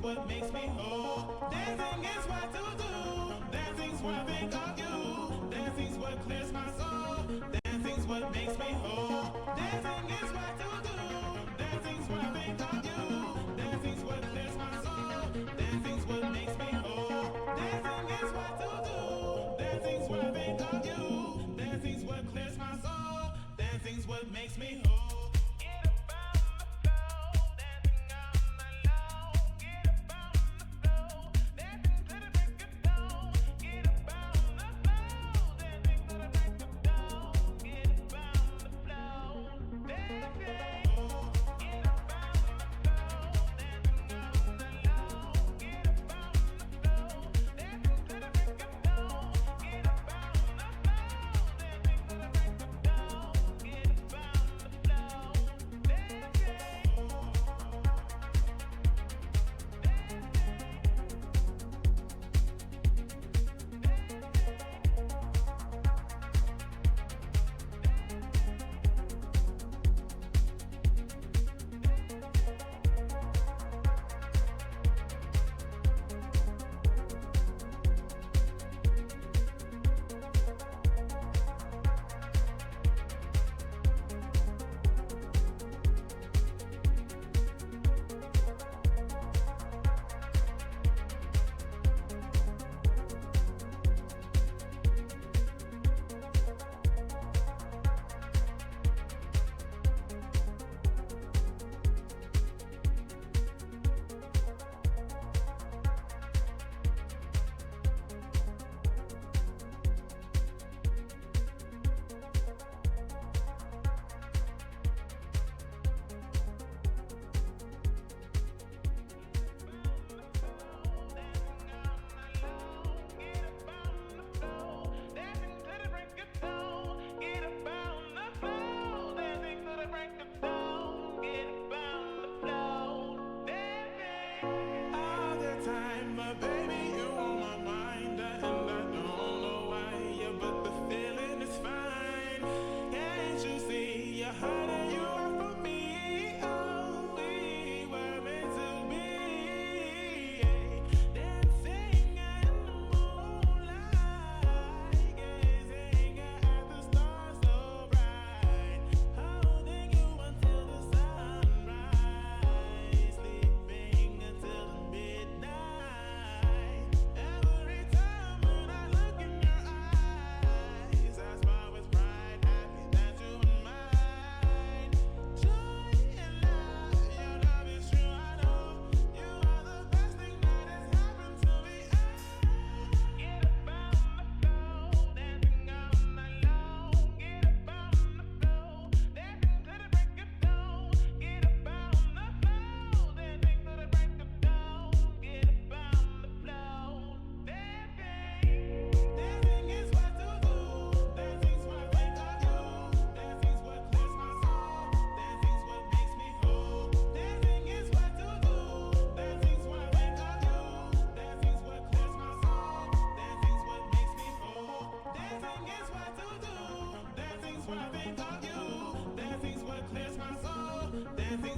what makes me whole. Dancing is what to do. Dancing's what I think of you. Dancing's what clears my soul. Dancing's what makes me whole. Dancing is what to do. Dancing's what I think of you. Dancing's what clears my soul. Dancing's what makes me whole. Dancing is what to do. Dancing's what I think of you. Dancing's what clears my soul. Dancing's what makes me whole.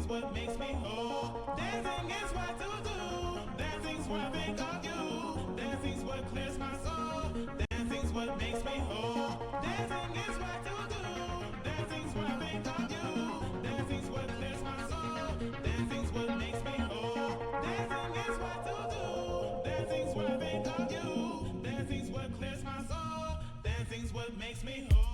What makes me whole. Dancing is what to do. Dancing's what I think of you. Dancing's what clears my soul. Dancing's what makes me whole. Dancing is what to do. Dancing's what I think of you. Dancing's what clears my soul. Dancing's what makes me whole. Dancing is what to do. Dancing's what I think of you. Dancing's what clears my soul. Dancing's what makes me whole.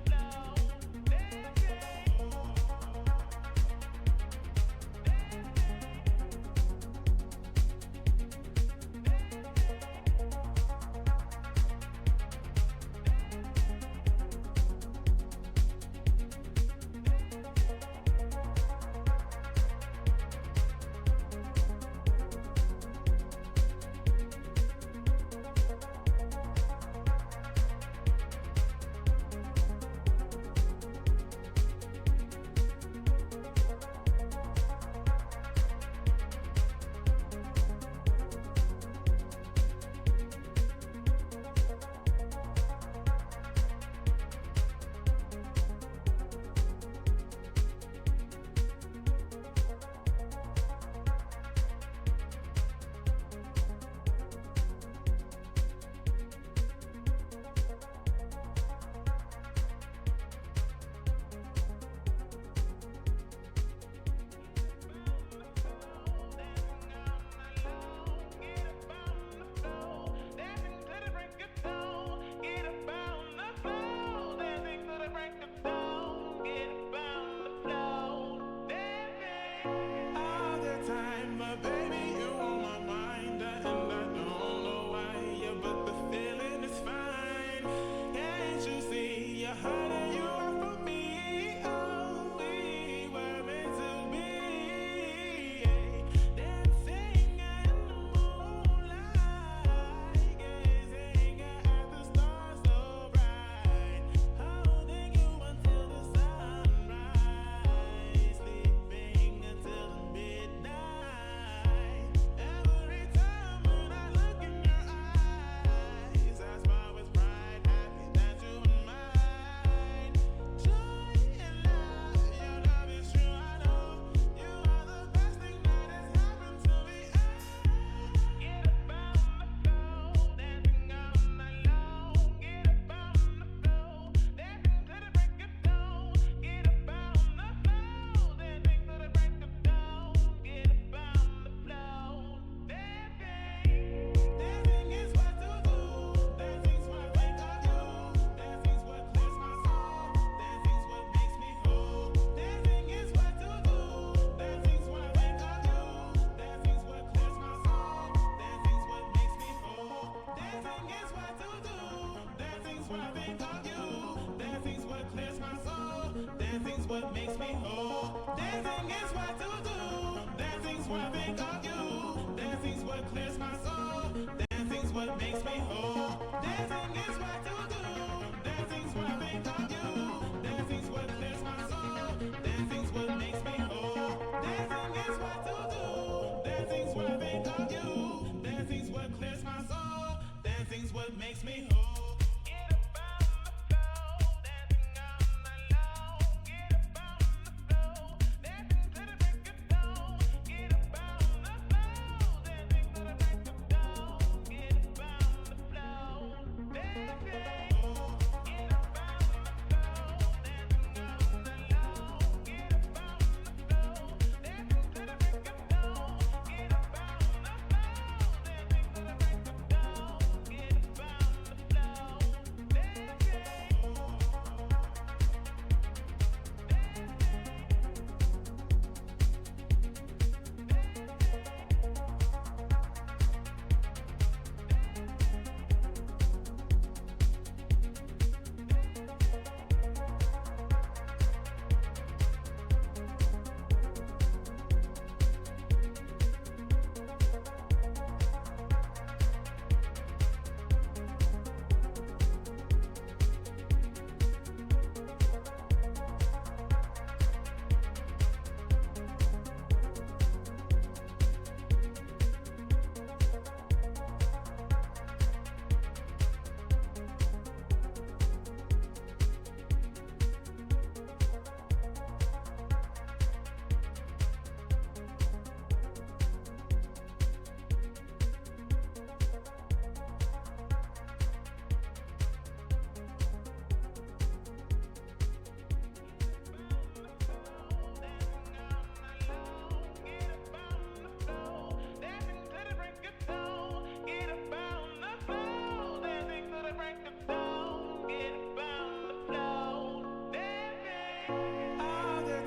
Flow.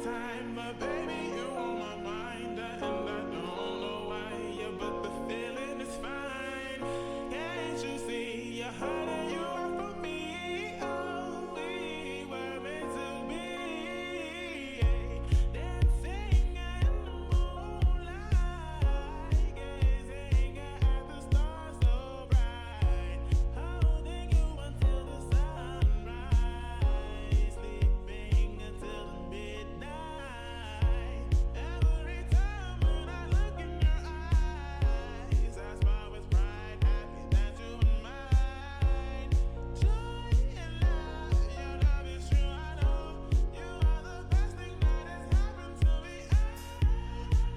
time, but baby, you on my mind, and I don't know why, yeah, but the feeling is fine. Can't you see you're hurting you are for me? Oh, we were meant to be, dancing in the moonlight, gazing at the stars so bright, holding you until the sunrise, sleeping until the midnight. Every time when I look in your eyes, I smile with pride, happy that you are mine. Joy and love, your love is true, I know. You are the best thing that has happened to me.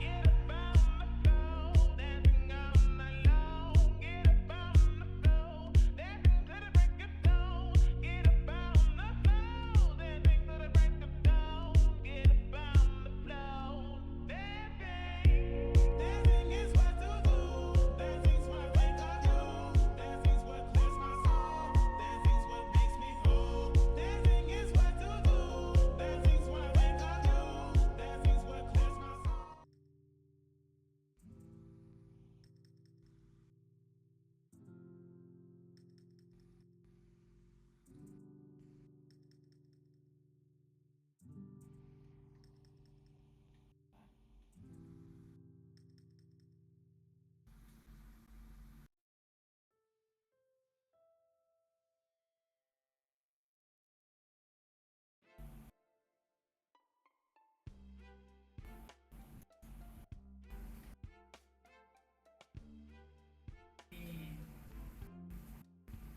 Get up on the floor, dancing all night long. Get up on the floor, dancing to the break of dawn. Get up on the floor, dancing to the break of dawn. Get up on the floor, dancing. Dancing is what to do. Dancing's what I think of you. Dancing's what clears my soul. Dancing's what makes me whole. Dancing is what to do. Dancing's what I think of you. Dancing's what clears my soul.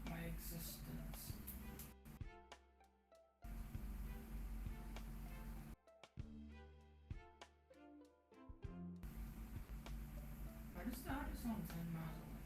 My existence. I just started on 10 miles away.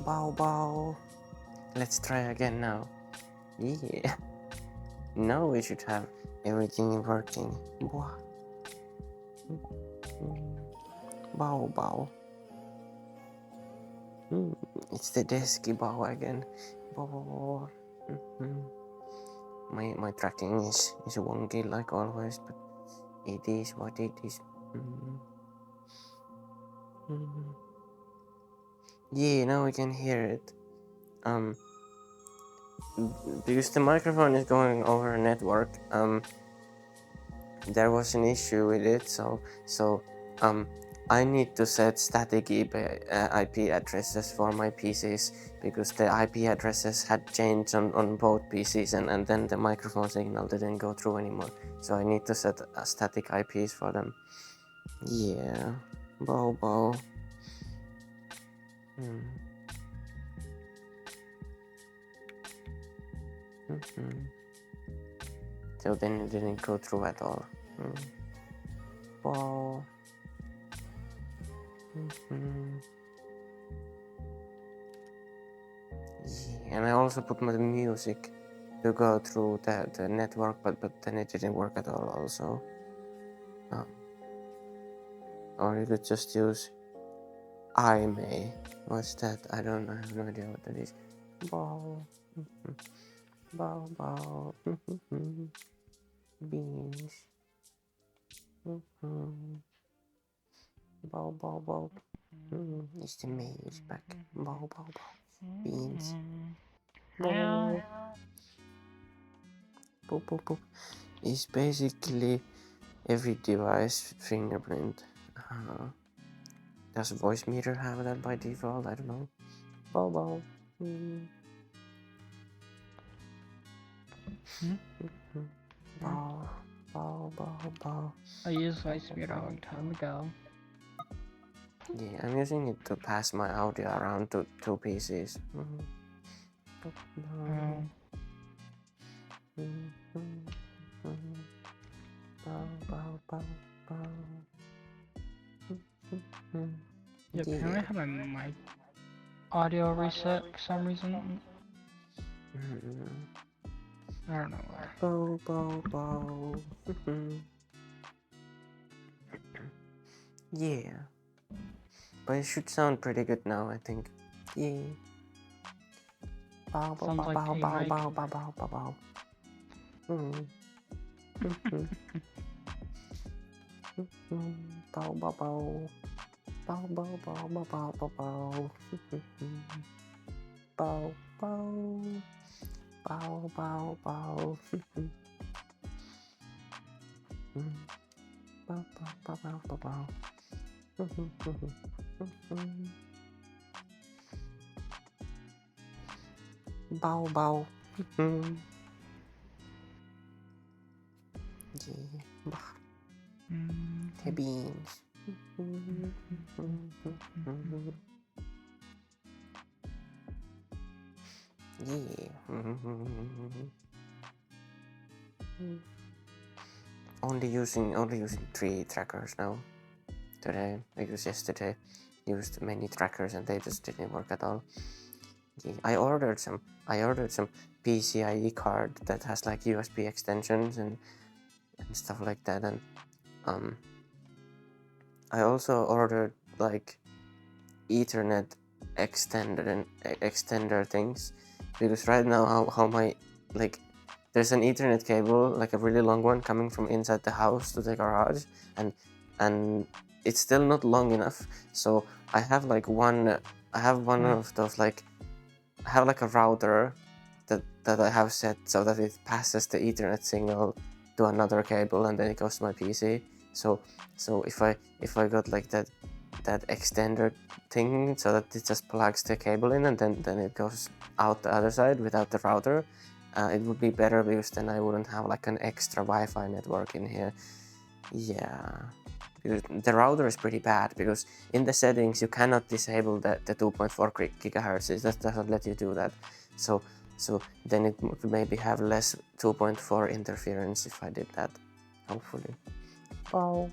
Bao. Let's try again now. Yeah. Now we should have everything working. Wow. Bao. It's the desky Bao again. Bao. My tracking is wonky like always, but it is what it is. Yeah, now we can hear it. Because the microphone is going over a network. There was an issue with it, so I need to set static IP addresses for my PCs because the IP addresses had changed on both PCs and then the microphone signal didn't go through anymore. So I need to set static IPs for them. Yeah, Bao. So then it didn't go through at all. Bao. Yeah, and I also put my music to go through the network, but then it didn't work at all also. Or you could just use IMA. What's that? I have no idea what that is. Bao. Beans. Bao. It's the maze back. Bao. Beans. Bao. Boop. It's basically every device fingerprint. Does voice meter have that by default? I don't know. Bao. Bao. I used voice meter a long time ago. Yeah, I'm using it to pass my audio around to two PCs. Yeah, apparently I have my mic audio reset for some reason. I don't know why. Bao. Yeah. But it should sound pretty good now, I think. Yeah. Bao. Sounds like a mic. Bao. Bao. Bao. Yeah. The beans. Yeah. Only using 3 trackers now. Today, because yesterday used many trackers and they just didn't work at all. Yeah, I ordered some PCIe card that has like USB extensions and stuff like that, and I also ordered like Ethernet extender things, because right now how my like there's an Ethernet cable, like a really long one, coming from inside the house to the garage, and it's still not long enough. So I have like one of those like I have like a router that I have set so that it passes the Ethernet signal to another cable and then it goes to my PC. So if I got like that extender thing so that it just plugs the cable in and then it goes out the other side without the router, it would be better, because then I wouldn't have like an extra Wi-Fi network in here. Yeah, because the router is pretty bad, because in the settings you cannot disable the 2.4 gigahertz. It just doesn't let you do that. So then it would maybe have less 2.4 interference if I did that, hopefully. Wow.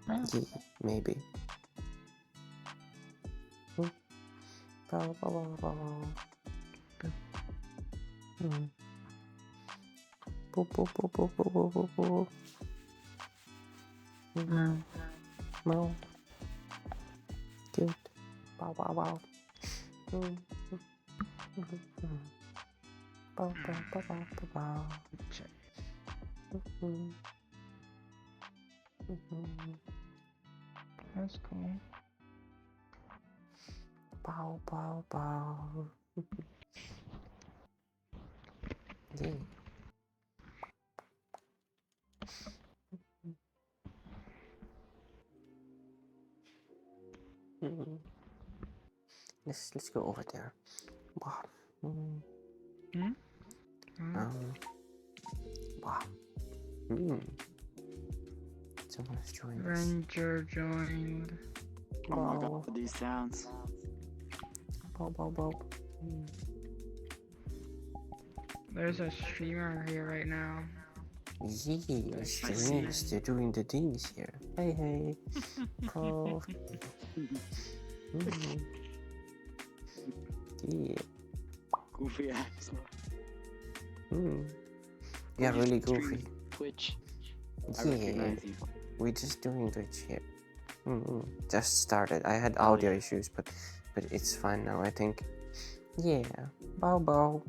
Yeah, maybe. Bow, bow, bow, bow. Boop, boop, boop, boop, boop, boop, boop, boop. Meow. Cute. Bow, bow, bow. Bow, bow, bow, bow, bow, bow. That's cool. Bow, bow, bow. Yeah. Let's go over there. Wow. Wow. Someone's joined us. Ranger joined. Oh my god, these sounds. Bow, bow, bow. There's a streamer here right now. Yeah, streamers, they're doing the things here. Hey, hey. Oh. Yeah. Goofy ass. Yeah, really goofy. Twitch. I Yeah, recognize you. we're just doing Twitch here. Just started. I had audio issues, but it's fine now, I think. Yeah. Bow, bow.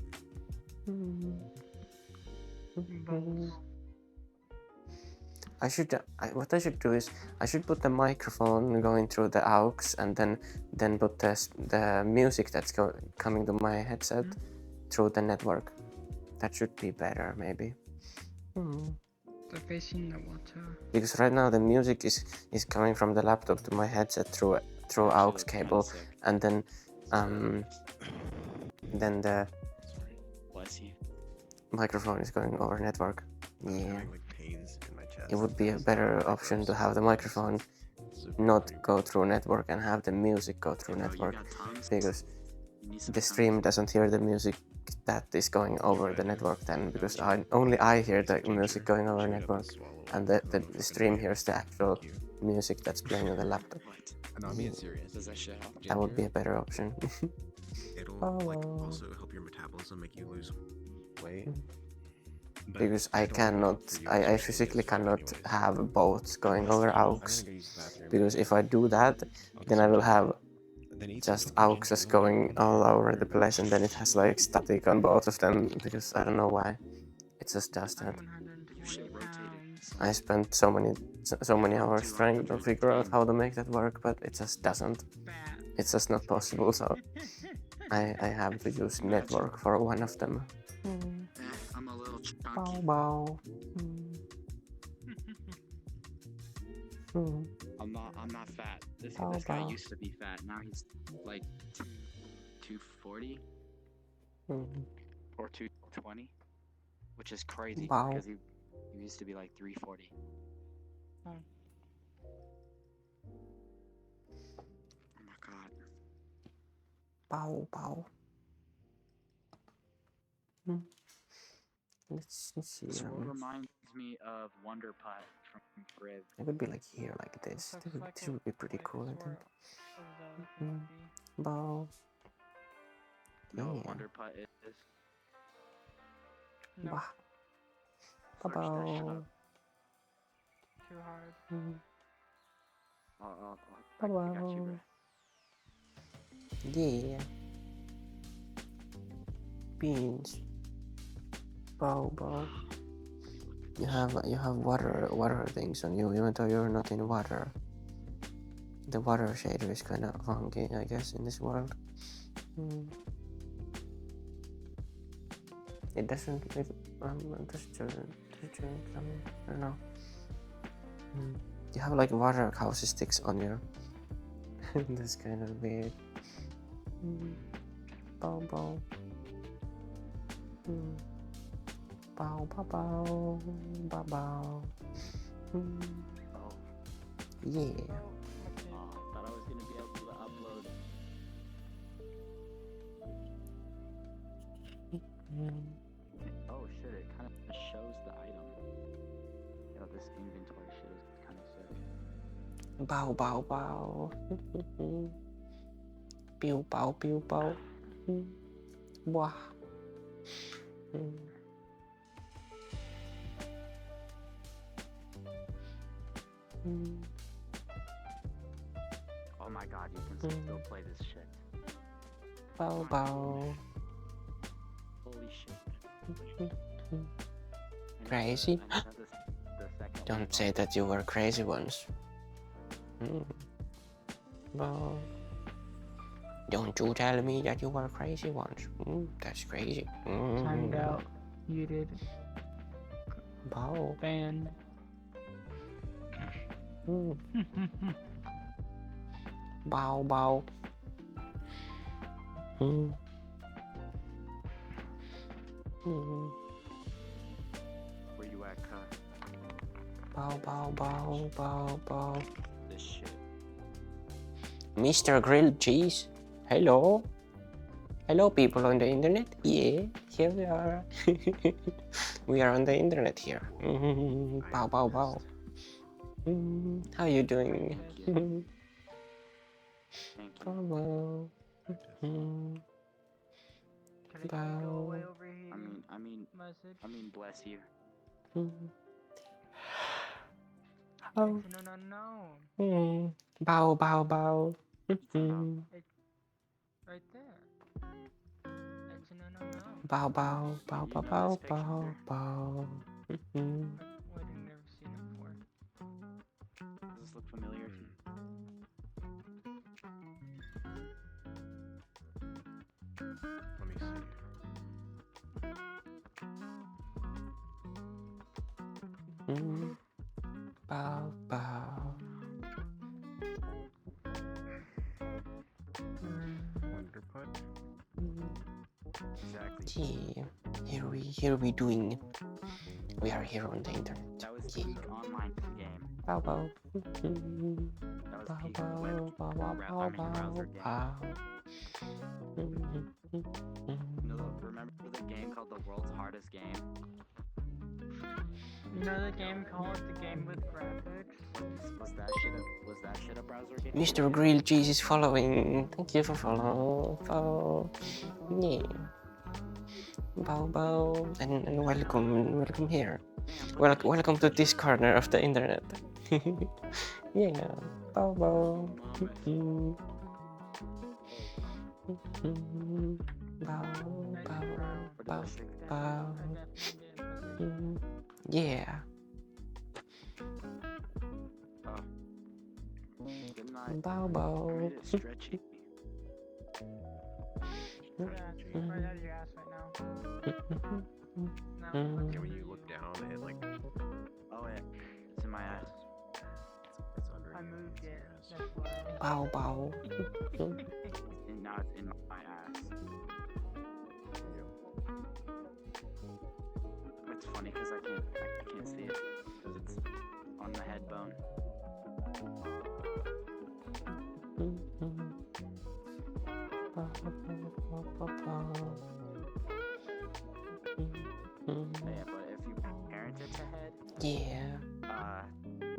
What I should do is I should put the microphone going through the aux and then put the music that's coming to my headset through the network. That should be better, maybe. They're facing the water. Because right now the music is coming from the laptop to my headset through aux cable, and then the Bless you. microphone is going over network. I'm Yeah. having like pains in my chest. It would be a better option to have the microphone not go through network and have the music go through network, because the stream doesn't hear the music that is going over the network then, because only I hear the music going over network, and the stream hears the actual music that's playing on the laptop. And I'm being serious. Does that shit help? That would be a better option. It'll like also help your metabolism, make you lose weight. But Because I don't cannot, know for you, I it's physically just cannot anyways. have both going over I'm aux, gonna go use the bathroom. because if I do that, then I will have Then eat just something. aux going all over the place, and then it has like static on both of them, because I don't know why. It just does that. 120 pounds. I spent so many hours trying to figure out how to make that work, but it just doesn't. Fat. It's just not possible, so I have to use network for one of them. I'm a little Bow chunky. bow. I'm not fat. This Bow, guy bow. used to be fat. Now he's like 240 or 220, which is crazy Bow. because he used to be like 340. Oh. Oh my god. Bow bow. Let's see. This world reminds me of Wonder Putt from Griv. It would be like here, like this. This would be pretty cool, I think. Bow. No, Yeah. Wonder Putt is. No, Bah. Search that shit Bow. up. too hard. I got you, bro. Yeah. Beans. Bow bow. You have water things on you, even though you're not in water. The water shader is kind of funky, I guess, in this world. It doesn't. I don't know. You have like water house sticks on your. That's kind of weird. Bow bow. Bow bow bow bow bow. Oh, Yeah. thought I was gonna be able to upload. Oh shit, it kind of shows the item. Yo, this inventory shit is kind of sick. Bow bow bow. Pew pow, pew pow. Wah. Oh my god, you can still play this shit. Bow bow. Holy shit. Crazy? I know the second Don't one. say that you were crazy once. Bow. Don't you tell me that you were crazy once. That's crazy. Timed out. Muted. Bow. Banned. Bow bow. Where you at, cut? Bow bow bow bow bow. This shit. Mr. Grilled Cheese. Hello. Hello, people on the internet. Yeah, here we are. We are on the internet here. Bow bow bow. How you doing? Thank you. Bow bow. Can I go Bow. away over here? I mean, bless you. Oh. No. Bow bow bow. Right there. It's no. Bow bow bow bow bow bow bow. Wait, I've never seen it before. Does this look familiar to you? Let me see. Bow bow. Wonder Putt. Exactly. Yeah, here we doing. We are here on the internet. That was Yeah. peak online game. Bow bow. That was Bow peak bow web bow bow bow browser game. bow. Remember the game called The World's Hardest Game? You know the game called the game with graphics? Was that shit a browser game? Mr. Grilled Cheese is following. Thank you for follow. Yeah. Bow bow and welcome here. Welcome to this corner of the internet. Yeah. Bow bow. Bow bow bow bow. Yeah. Good night. Bow bow. Read it, stretchy. Yeah, it's right out of your ass right now. No. Yeah, when you look down, it like Oh yeah, it's in my ass. it's under. I moved it. Yes. That's why. Bow bow. Now it's in my ass. It's funny because I can't see it because it's on the head bone. Yeah, but if you parent it to head, Yeah.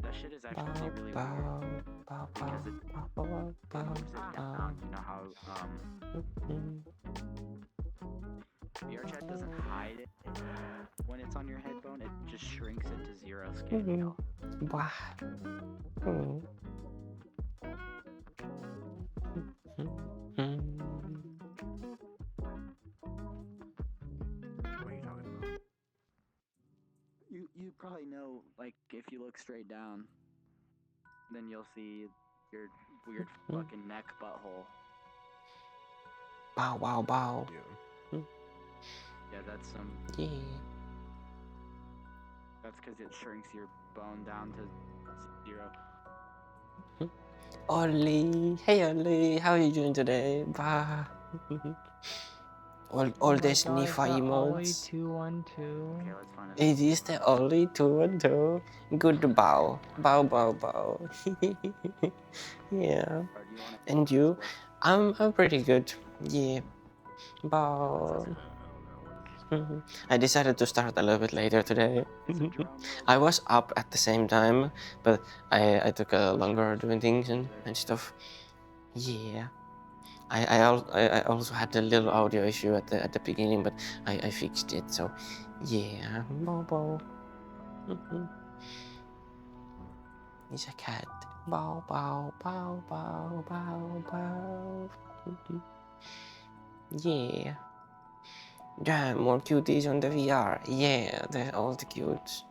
that shit is Bow actually really bow weird bow bow because it bow bow bow moves it bow. down. You know how your chat doesn't hide it when it's on your head bone; it just shrinks it to 0 scale. Wah. What are you talking about? You probably know, like, if you look straight down, then you'll see your weird fucking neck butthole. Bow bow bow. Yeah. Yeah, that's Yeah. that's because it shrinks your bone down to 0. Ollie, hey Ollie, how are you doing today? Bah. all the sniffer emotes. 212. Okay, let's find it. It is the Ollie 212. Good bow. Bow bow bow. Yeah. Or do you want to And you? I'm pretty good. Yeah. Bow. I decided to start a little bit later today. I was up at the same time, but I took longer doing things and stuff. Yeah. I also had a little audio issue at the beginning, but I fixed it. So yeah, Bobo. He's a cat. Bow bow bow bow bow bow. Yeah. Yeah, more cuties on the VR. Yeah, they're all the cutes.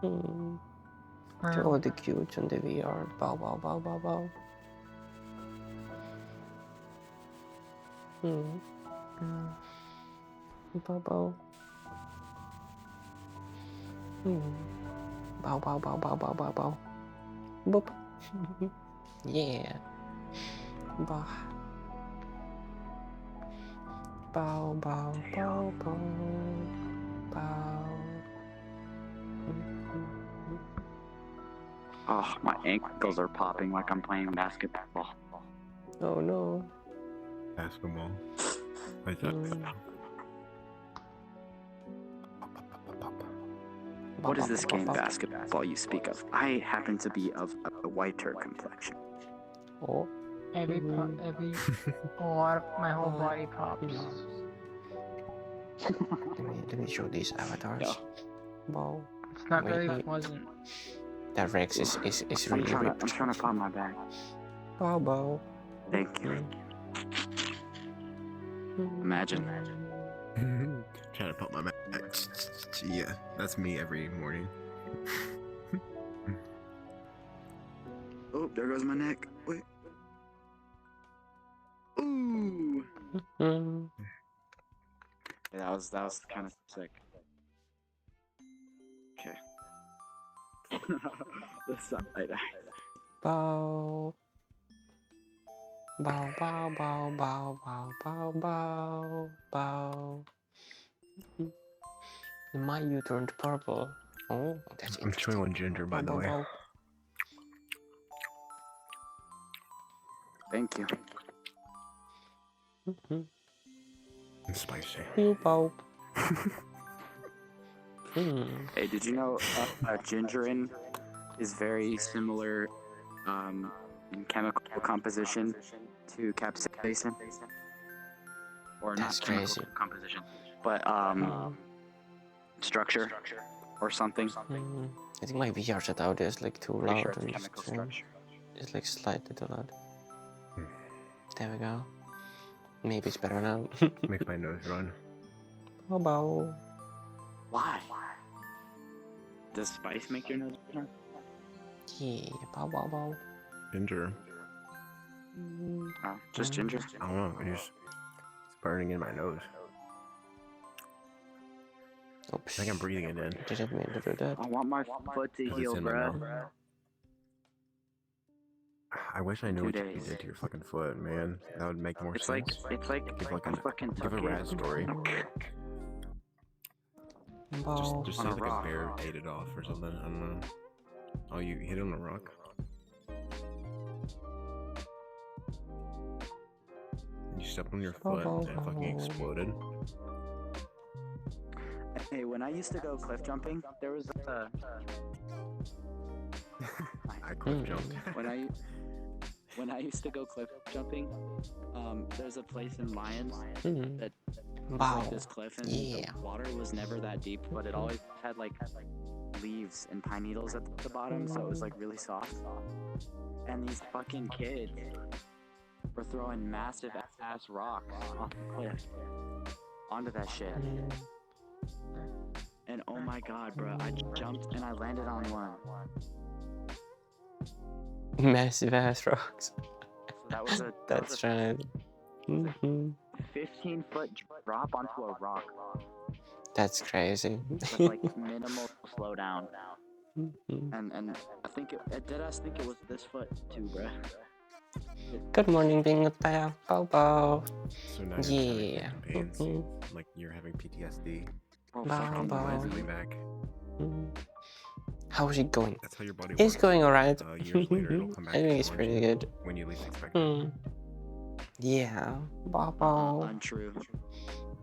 They're all the cutes on the VR. Bow bow bow bow bow. Bow bow. Bow bow bow bow bow bow bow. Boop. Yeah. Bow. Bow bow bow bow. Bow. Oh, my ankles are popping like I'm playing basketball. Oh no. Basketball. Like that. What is this game basketball you speak of? I happen to be of a whiter complexion. Oh. A lot of my whole body pops. Let me show these avatars. Yeah. Wow. It's not Wait, very wait. pleasant. That Rex is really ripped. I'm trying to pop my bag. Bow bow. Thank you. Imagine. Trying to pump my back. Yeah, that's me every morning. Oh, there goes my neck. Wait. Ooh. Yeah, that was kind of sick. Okay. The side eye. Bow. Bow bow bow bow bow bow bow bow. My you turned purple. Oh, that's I'm chewing on ginger, by the way. bow. Thank you. It's spicy. You bow. Hey, did you know gingerin is very similar in chemical composition to capsaicin? Or That's not chemical crazy. composition, but structure or something. I think my VR setup is like too Pretty loud sure it's and chemical strange. structure. It's like slightly too loud. There we go. Maybe it's better now. Makes my nose run. Bow bow. Why? Does spice make your nose run? Yeah, bow bow bow. Ginger. Oh, just ginger? I don't know. It's burning in my nose. Oops. I think I'm breathing it in. Didn't mean to do that. I want my foot to It's heal, in my bruh. mouth. I wish I knew 2 what you days. did to your fucking foot, man. That would make more It's like sense. give a fucking Give a rat story. Bow. Just On say a like rock. a bear ate it off or something. I don't know. Oh, you hit it on a rock? You stepped on your foot and it fucking exploded. Hey, when I used to go cliff jumping, there was a I cliff jumped. when I used to go cliff jumping, there's a place in Lyons that Wow. like this cliff, and Yeah. the water was never that deep, but it always had like leaves and pine needles at the bottom, so it was like really soft. And these fucking kids were throwing massive ass rocks off the cliff onto that shit. And oh my god, bro, I jumped and I landed on one. Massive ass rocks. So that was a That's right. 15-foot drop onto a rock That's crazy. with like minimal slowdown. And I think I think it was this foot too, bro. Good morning, being with Bow Bow. So now you're Yeah. having pains. Like you're having PTSD. Oh, Bow, fucking bow. Why is it coming back? How is it going? That's how your body It's works. going alright. Years later, it'll come back I think to it's haunt pretty you good. when you least expect it. Yeah. Bow Bow. Untrue.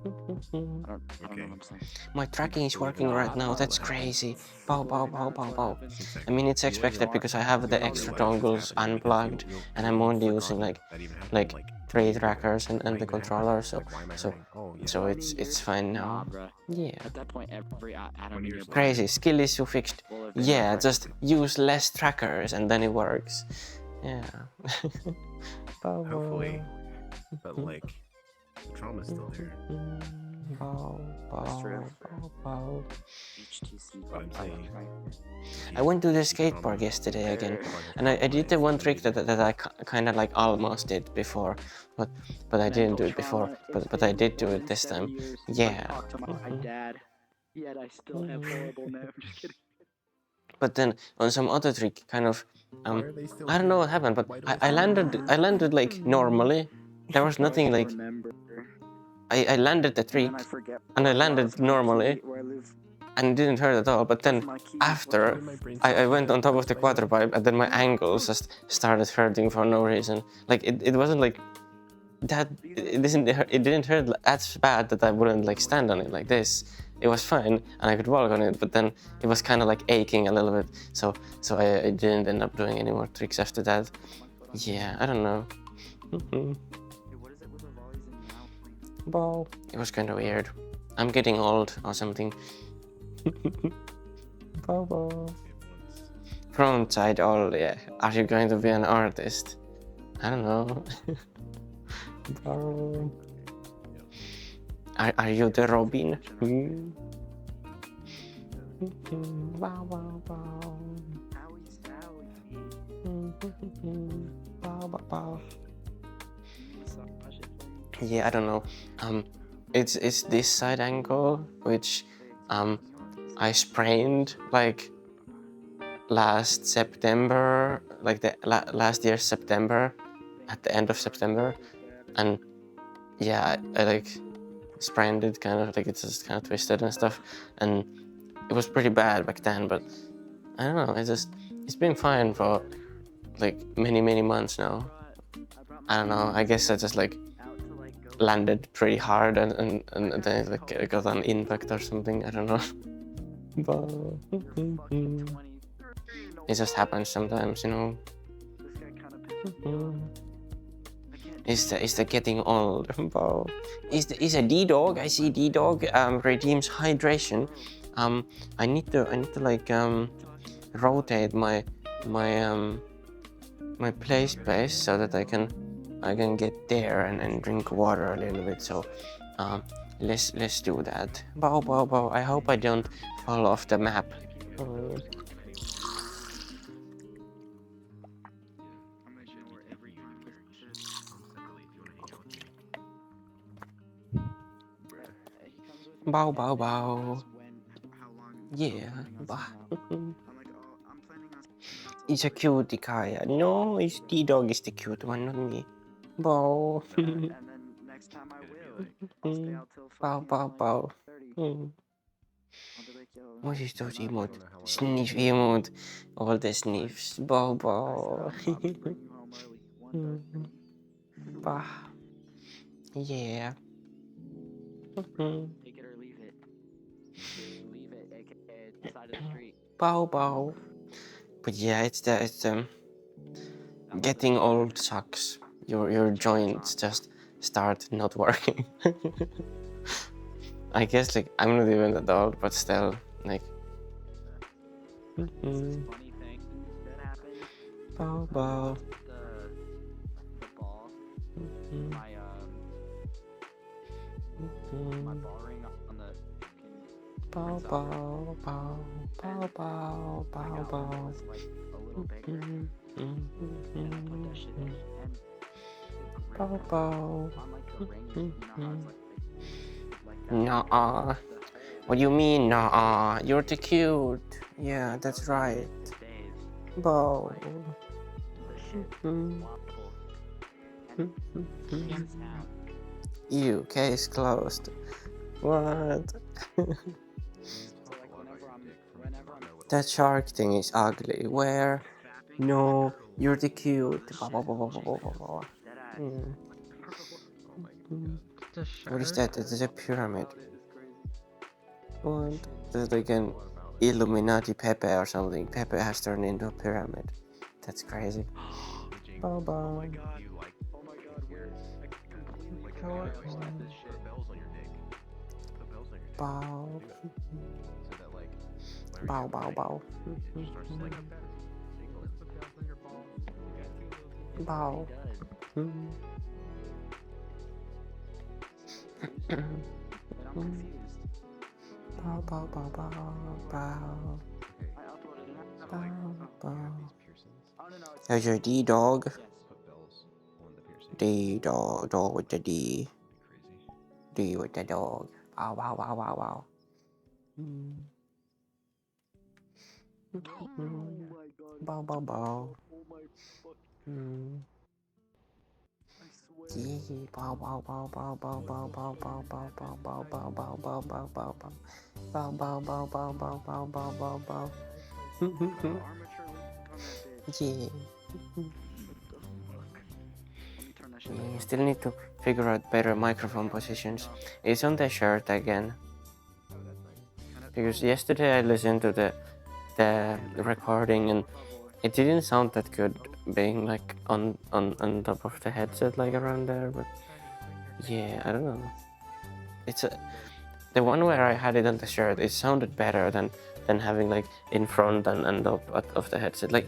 don't know Okay. what I'm saying. My tracking is working right now. That's crazy. Bow, bow, bow, bow, bow. Seems I mean, it's you and expected your- because I have the you'll extra realize this dongles happening because unplugged, and I'm only you've using forgotten like that even happened, like, 3 a year ago. trackers and Why the even controller. happened? So Like, why am I so hurting? Oh, yeah. so 20 it's years? fine Nah, now. bruh. Yeah. At that point, every atom 20 in your years later. body Crazy. Skill issue fixed. will have been Yeah, repressed. just use less trackers and then it works. Yeah. Hopefully. But, like, the trauma's still there. Bow, That's true. bow, bow. HTC. But I'm saying, I went to the skate park yesterday again, and I did the one trick that I kind of like almost did before, but I didn't do it before, but I did do it this time. Yeah. Talk to my dad. Yet I still have horrible. No, I'm just kidding. But then on some other trick, kind of, Why are they still I don't know here? what happened, but Why do I landed like normally. There was nothing like Remember. I landed the trick And I forget and I where landed lost my normally key, where I live. and it didn't hurt at all. But then My keys, after Why my brain I cells went do on top that? of the Why quarter not? pipe and then my ankles just started hurting for no reason. Like it wasn't like that. It didn't hurt as bad that I wouldn't like stand on it like this. It was fine and I could walk on it, but then it was kind of like aching a little bit. So I didn't end up doing any more tricks after that. Yeah, I don't know. Hey, what is it with the volleys in your mouth? Bow. It was kind of weird. I'm getting old or something. Bow, bow. Front side all, yeah. Are you going to be an artist? I don't know. Bow. Are you the Robin? Hmm? Bow, bow, bow. Owie, owie. Bow, bow, bow. Massage it for me. Yeah, I don't know. It's this side ankle which I sprained like last September, like the last year's September, at the end of September, and yeah, I like sprained it kind of like it's just kind of twisted and stuff, and it was pretty bad back then. But I don't know. It's been fine for like many months now. I don't know. I guess I just like landed pretty hard and then like I got an impact or something. I don't know. But it just happens sometimes, you know. Is the getting old? Is a D-Dog? I see D-Dog redeems hydration. I need to like rotate my play space so that I can get there and drink water a little bit. So let's do that. Bow, bow, bow. I hope I don't fall off the map. Bow, bow, bow. Yeah. Bah. It's a cutie, Kaya. No, it's D-Dog is the cute one, not me. Bow. And then next time I will. I'll stay out till Bow, fucking bow, like bow. 30. Hmm. I'll be like, yo. What is those I don't emote? know how long Sniff I'll- emote. All the sniffs. Bow, I bow. said I'll bring you home early. 1:30. Bah. Yeah. Take it or leave it. Leave it, aka side of the street. Bow, bow. But yeah, it's getting old sucks. Your joints just start not working. I guess like I'm not even that old, but still like. This is funny thing that happened. Bow, bow. The ball. My my ball ring on the fucking Bow, bow, bow, bow, bow, I bow, got one that bow. was like a little bigger, and I put that shit in, and it Bow, ripped bow. on like the ring. You know how it's like that. Nuh-uh. What do you mean, nuh-uh? You're too cute. Yeah, that's right. Days. Bow. The shit Mm. waffle. And this is how. You, case closed. What? So like whenever I'm That shark thing is ugly. Where? No, you're the cute. Bah, bah, bah, bah, bah, bah, bah, bah. dead ass. Mm. Oh my god. a What is shirt? that? It is a pyramid. What? There's like an Illuminati Pepe or something. Pepe has turned into a pyramid. That's crazy. Bow bow. Oh my god, you like, oh my god, we're like completely like, Go this on. shit. Put bells on your dick. Put bells on your dick. Bow. Do it. So that like, whenever Bow you're bow running, bow. it just starts to like up better. Bow. But I'm confused. Bow bow bow bow bow. I uploaded an app. Bow bow. Oh no, it's How's your D dog? yes. Put bells on the piercing. D dog. Dog with the D. Crazy. D with the dog. Bow bow bow bow bow. Mm. Bow bow bow. Mm. Yeah. Bow bow bow bow bow bow bow bow bow bow bow bow bow bow bow bow bow. Bow bow bow bow bow bow bow bow bow. Yeah. You still need to figure out better microphone positions. It's on the shirt again. Because yesterday I listened to the recording and it didn't sound that good being like on top of the headset like around there, but yeah, I don't know. It's the one where I had it on the shirt, it sounded better than having like in front and up of the headset. Like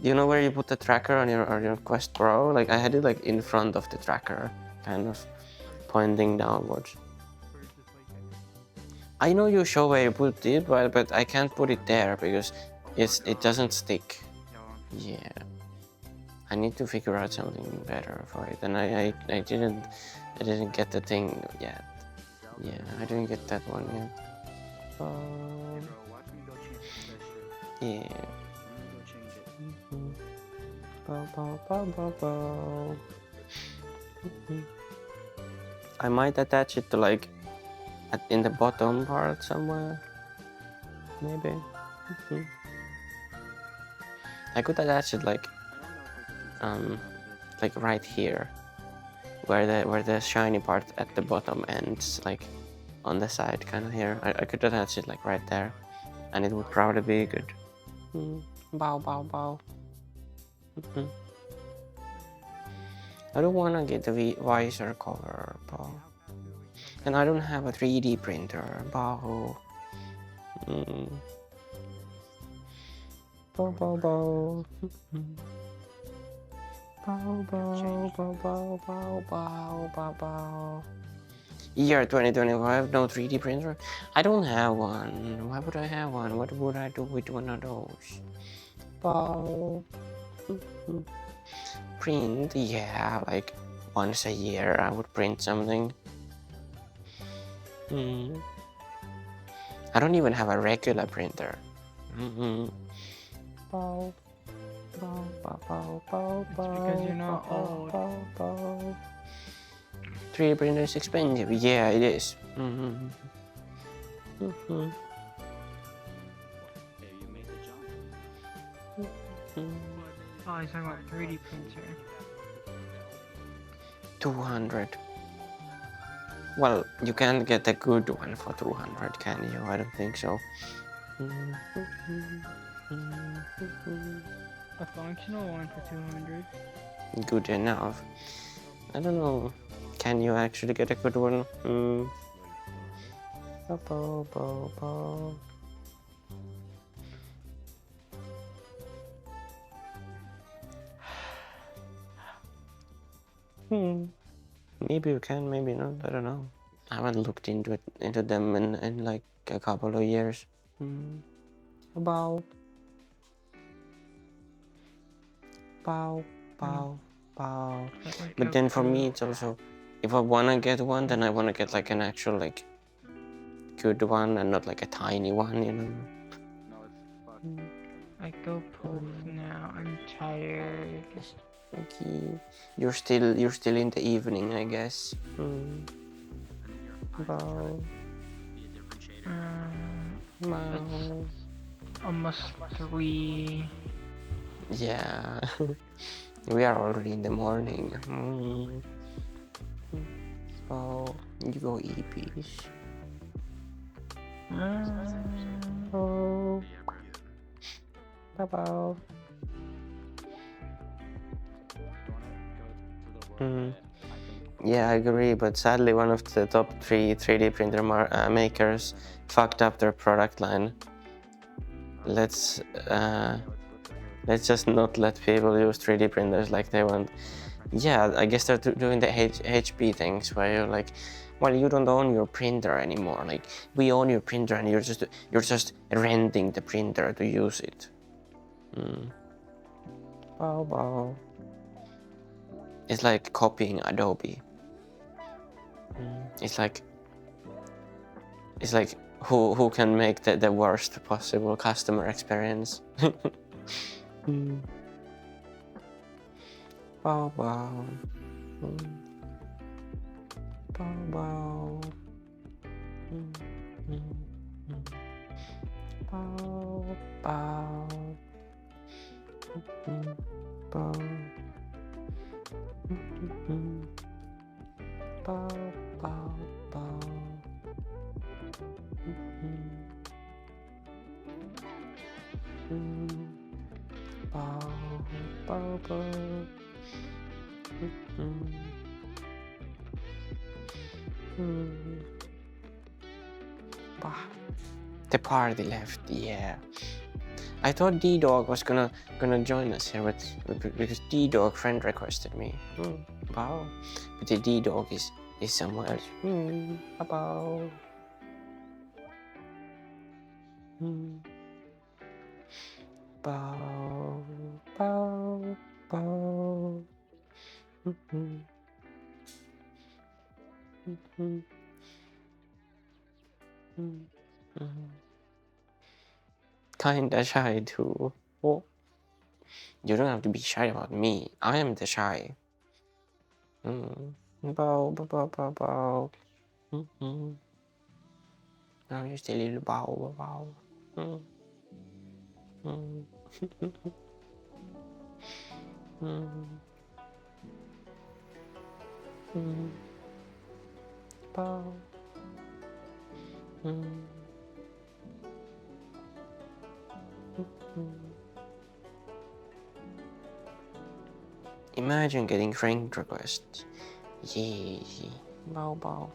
you know where you put the tracker on your Quest Pro? Like I had it like in front of the tracker, kind of pointing downwards. I know you show where you put it, but I can't put it there because it doesn't stick. Yeah, I need to figure out something better for it, and I didn't get the thing yet. Yeah, I didn't get that one yet. Yeah. Bow, bow, bow, bow, bow. I might attach it to like in the bottom part somewhere. Maybe. I could attach it like right here, where the shiny part at the bottom ends, like on the side, kind of here. I could attach it like right there, and it would probably be good. Bow, bow, bow. I don't want to get the visor cover, bow. And I don't have a 3D printer, bow. Bow, bow, bow. Bow, bow, bow, bow, bow, bow, bow, bow. Year 2025, no 3D printer? I don't have one. Why would I have one? What would I do with one of those? Bow. Print? Yeah, like once a year I would print something. I don't even have a regular printer. Bow. Bow, bow, bow, bow, bow. It's because you're not old. Bow, bow. 3D printer is expensive. Yeah, it is. Hey, you made the jump. Oh, he's talking about 3D printer. 200. Well, you can't get a good one for 200, can you? I don't think so. A functional one for 200. Good enough. I don't know. Can you actually get a good one? Bow, bow, bow. Maybe you can, maybe not. I don't know. I haven't looked into them in like a couple of years. Bow. Bow, bow, bow. But then for me, it's also, if I wanna get one, then I wanna get like an actual like good one and not like a tiny one, you know. No, it's fucked. I go poof now. I'm tired. Okay, you're still in the evening, I guess. Bow. Be a different shader. Bow. Almost 3. Yeah, we are already in the morning. Oh, you go EPs. Mm, Oh, Yeah, breathe in. Bao Bao. Mm. Yeah, I agree, but sadly one of the top 3 3D printer makers fucked up their product line. Let's just not let people use 3D printers like they want. Yeah, I guess they're doing the HP things where you're like, well, you don't own your printer anymore. Like, we own your printer and you're just renting the printer to use it. Bao Bao. It's like copying Adobe. It's like who can make the worst possible customer experience. Bao Bao. Bao Bao. Bao Bao. Bao. Bao Bao Bao. Bao Bao Bao. The party left, yeah. I thought D-Dog was gonna join us here, but because D-Dog friend requested me. Wow. But the D-Dog is somewhere else. Bao. Bao. Bao. Bao. Kinda shy too. Oh. You don't have to be shy about me. I am the shy. Bao, bao, bao, bao, bao. I'm just a little bao, bao. Bao. Imagine getting friend requests. Yay. Bao bao.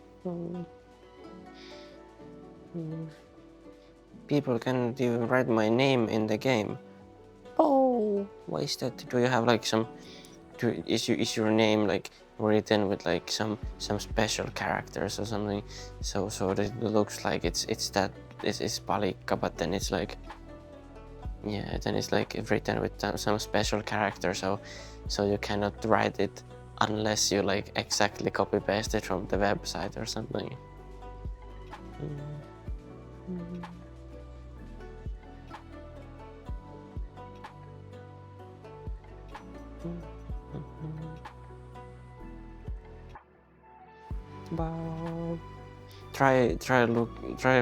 People cannot even write my name in the game. Oh, why is that? Do you have like some? Is your name like written with like some special characters or something? So that it looks like it's Palikka, but then it's like, yeah, then it's like written with some special character. So you cannot write it unless you like exactly copy paste it from the website or something. Bao. Try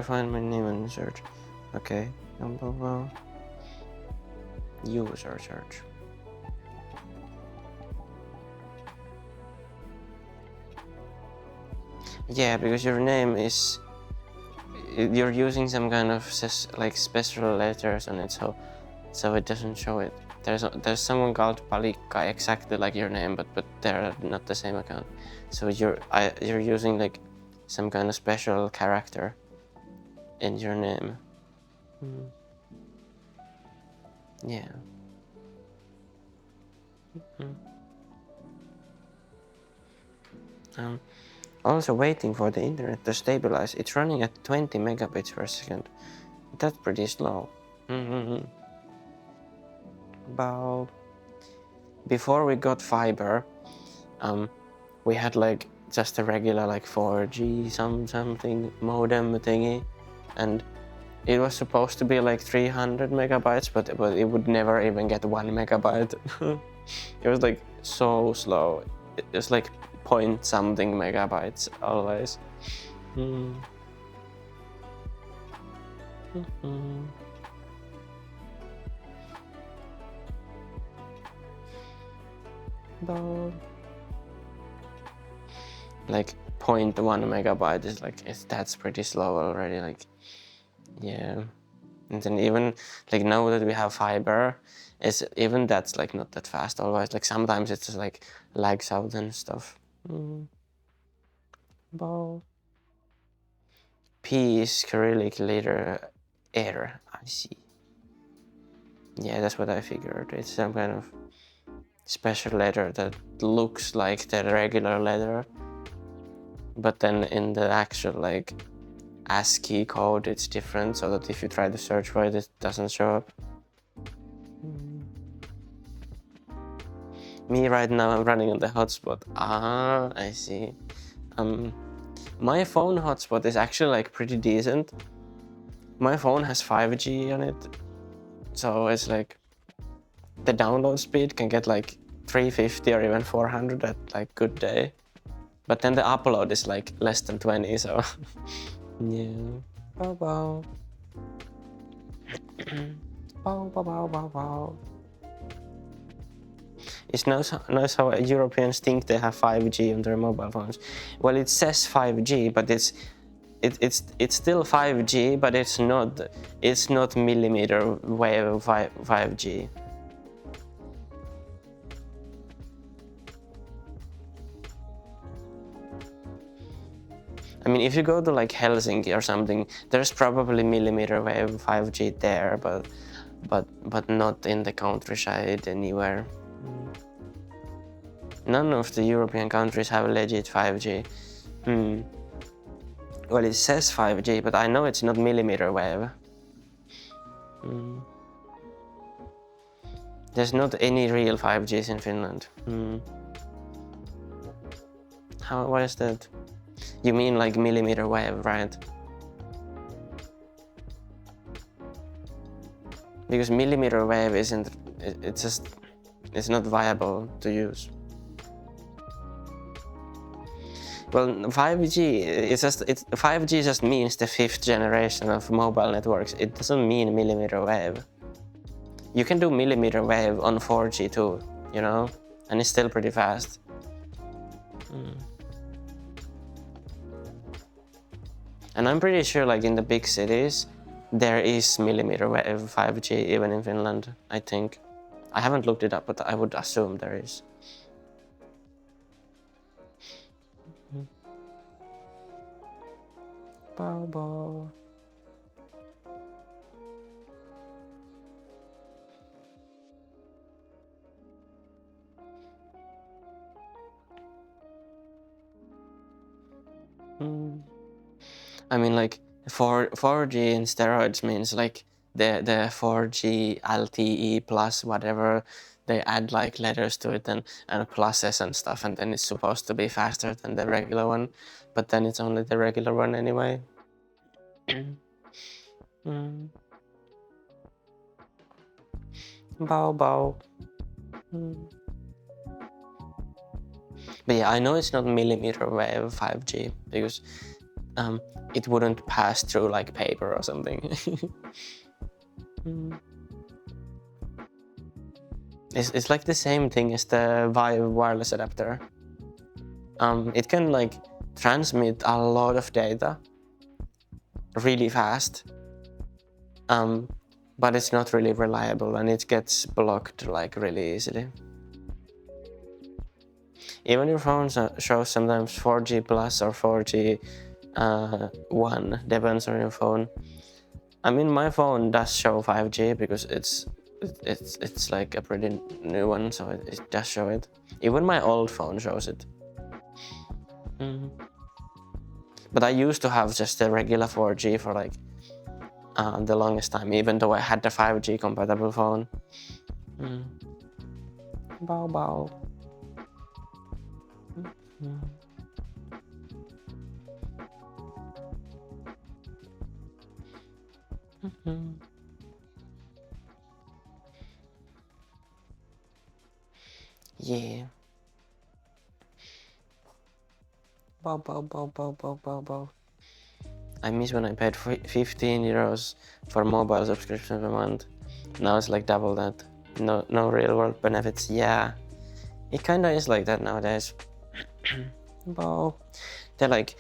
find my name in search. Okay. Bao. User search. Yeah, because your name is, you're using some kind of like special letters on it, so it doesn't show it. There's someone called Palikka exactly like your name, but they're not the same account. So you're using like some kind of special character in your name. Yeah. Also waiting for the internet to stabilize. It's running at 20 megabits per second. That's pretty slow. About before we got fiber, we had like just a regular like 4G something modem thingy, and it was supposed to be like 300 megabytes, but it would never even get 1 megabyte. It was like so slow. It was like point something megabytes always. Like 0.1 megabyte is like, that's pretty slow already, like, yeah. And then even, like, now that we have fiber, even that's like not that fast always, like sometimes it's just like lags out and stuff. Bau. P is Cyrillic letter air, I see. Yeah, that's what I figured. It's some kind of special letter that looks like the regular letter, but then in the actual like ASCII code it's different, so that if you try to search for it, it doesn't show up. Me right now, I'm running on the hotspot. Ah, I see. My phone hotspot is actually like pretty decent. My phone has 5G on it, so it's like the download speed can get like 350 or even 400 at like good day, but then the upload is like less than 20, so yeah. Bow bow. Bow bow bow bow bow. It's nice how Europeans think they have 5G on their mobile phones. Well, it says 5G, but it's still 5G, but it's not millimeter wave 5G. I mean, if you go to like Helsinki or something, there's probably millimeter wave 5G there, but not in the countryside anywhere. None of the European countries have legit 5G. Well, it says 5G, but I know it's not millimeter wave. There's not any real 5Gs in Finland. Why is that? You mean like millimeter wave, right? Because millimeter wave isn't, it's not viable to use. Well, 5G just means the 5th generation of mobile networks. It doesn't mean millimeter wave. You can do millimeter wave on 4G too, you know, and it's still pretty fast. And I'm pretty sure like in the big cities, there is millimeter wave 5G even in Finland, I think. I haven't looked it up, but I would assume there is. Bow bow. I mean, like 4G in steroids means like the 4G LTE plus whatever, they add like letters to it and pluses and stuff, and then it's supposed to be faster than the regular one, but then it's only the regular one anyway. Bow bow. But yeah, I know it's not millimeter wave 5G because it wouldn't pass through like paper or something. It's like the same thing as the Vive wireless adapter. It can like transmit a lot of data really fast, but it's not really reliable and it gets blocked like really easily. Even your phone shows sometimes 4G plus or 4G 1, depends on your phone. I mean, my phone does show 5G because it's like a pretty new one, so it does show it. Even my old phone shows it. But I used to have just the regular 4G for like the longest time, even though I had the 5G compatible phone. Bow bow. Yeah. Bow bow bow bow bow bow bow. I miss when I paid 15 euros for mobile subscription per month. Now it's like double that. No real world benefits. Yeah, it kinda is like that nowadays. Bow. they're like,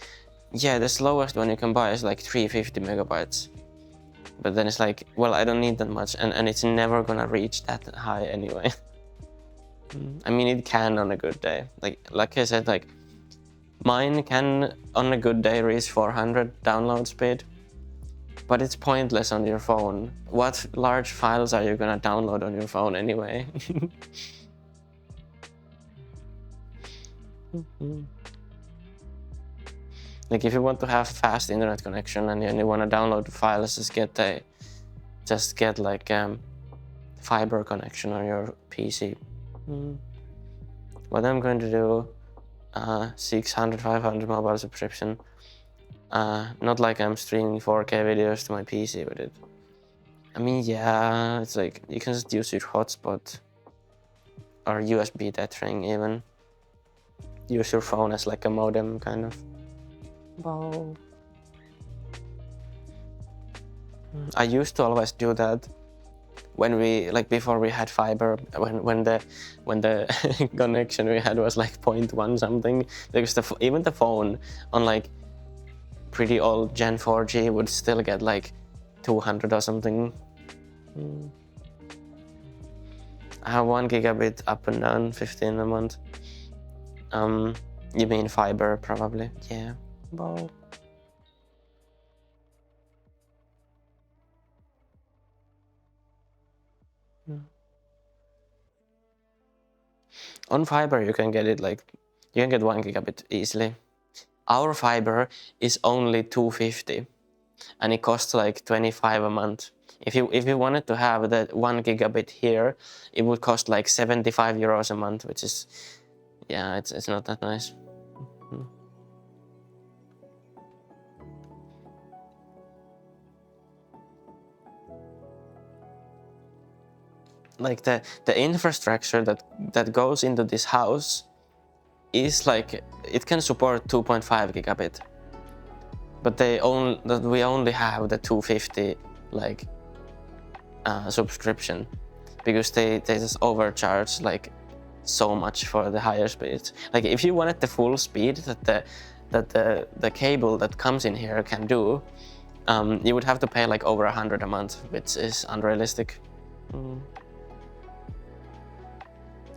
yeah, the slowest one you can buy is like 350 megabytes. But then it's like, well, I don't need that much, and it's never gonna reach that high anyway. I mean, it can on a good day. Like I said, like mine can on a good day reach 400 download speed, but it's pointless on your phone. What large files are you gonna download on your phone anyway? Like if you want to have fast internet connection and you want to download the files, just get like fiber connection on your PC. What I'm going to do, 600, 500 mobile subscription. Not like I'm streaming 4K videos to my PC with it. I mean, yeah, it's like you can just use your hotspot or USB that thing even. Use your phone as like a modem kind of. Wow. I used to always do that when we, like before we had fiber, when the connection we had was like 0.1 something, because even the phone on like pretty old Gen 4G would still get like 200 or something. I have 1 gigabit up and down, 15 a month. You mean fiber probably? Yeah. Wow. On fiber you can get it like, you can get 1 gigabit easily. Our fiber is only 250 and it costs like 25 a month. If you wanted to have that 1 gigabit here, it would cost like 75 euros a month, which is, yeah, it's not that nice. Like the infrastructure that goes into this house is like, it can support 2.5 gigabit, but we only have the 250 like subscription, because they just overcharge like so much for the higher speeds. Like if you wanted the full speed that the cable that comes in here can do, you would have to pay like over 100 a month, which is unrealistic.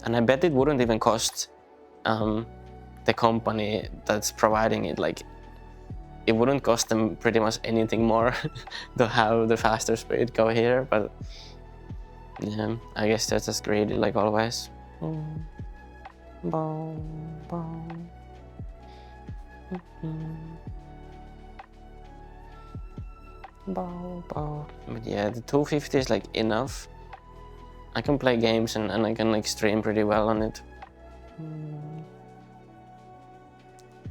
And I bet it wouldn't even cost the company that's providing it, like it wouldn't cost them pretty much anything more to have the faster speed go here, but yeah, I guess they're just greedy like always. Bow, bow. Bow, bow. But yeah, the 250 is like enough. I can play games and I can like stream pretty well on it.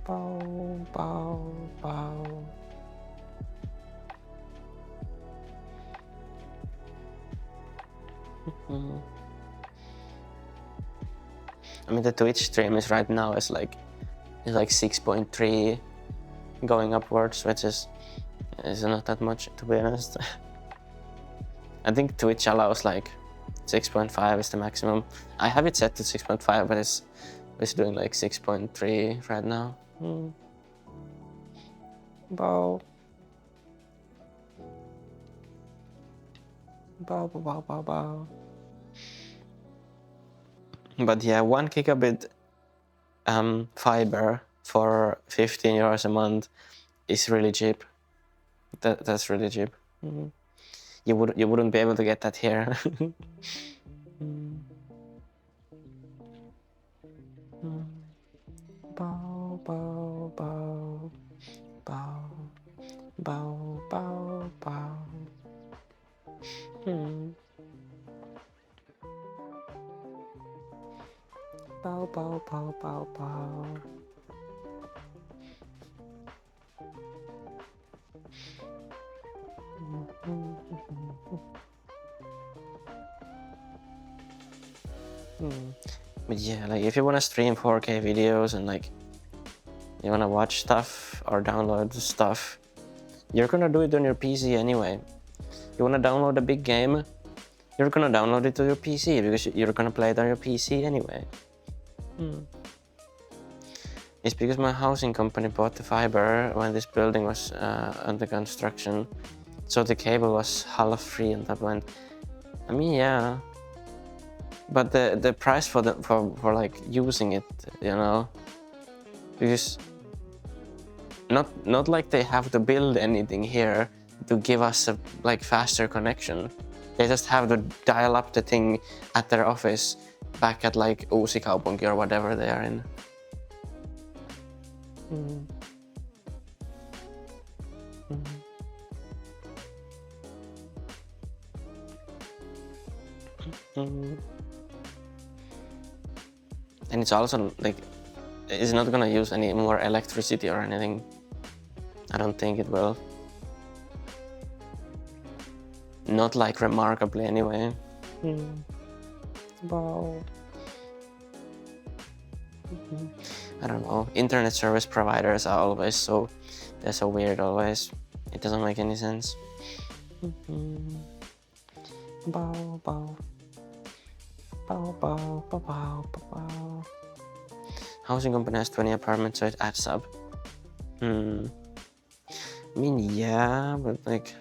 Bow, bow, bow. I mean, the Twitch stream is right now is like 6.3 going upwards, which is not that much, to be honest. I think Twitch allows like 6.5 is the maximum. I have it set to 6.5, but it's doing like 6.3 right now. Bow. Bow, bow, bow, bow, bow. But yeah, 1 gigabit fiber for 15 euros a month is really cheap. That's really cheap. You wouldn't be able to get that here. Bow, bow, bow, bow, bow, bow, bow. Bow, bow, bow, bow, bow. But yeah, like if you want to stream 4K videos and like you want to watch stuff or download stuff, you're gonna do it on your PC anyway. You want to download a big game, you're gonna download it to your PC because you're gonna play it on your PC anyway. It's because my housing company bought the fiber when this building was under construction. So the cable was half free and that went. I mean, yeah. But the price for like using it, you know, because not like they have to build anything here to give us a like faster connection. They just have to dial up the thing at their office back at like Uusikaupunki or whatever they are in. And it's also like, it's not gonna use any more electricity or anything. I don't think it will. Not like remarkably anyway. Wow. I don't know. Internet service providers are always so, they're so weird always. It doesn't make any sense. Bow, bow. Bow, bow, bow, bow, bow. Housing company has 20 apartments, so it adds up. I mean, yeah, but like...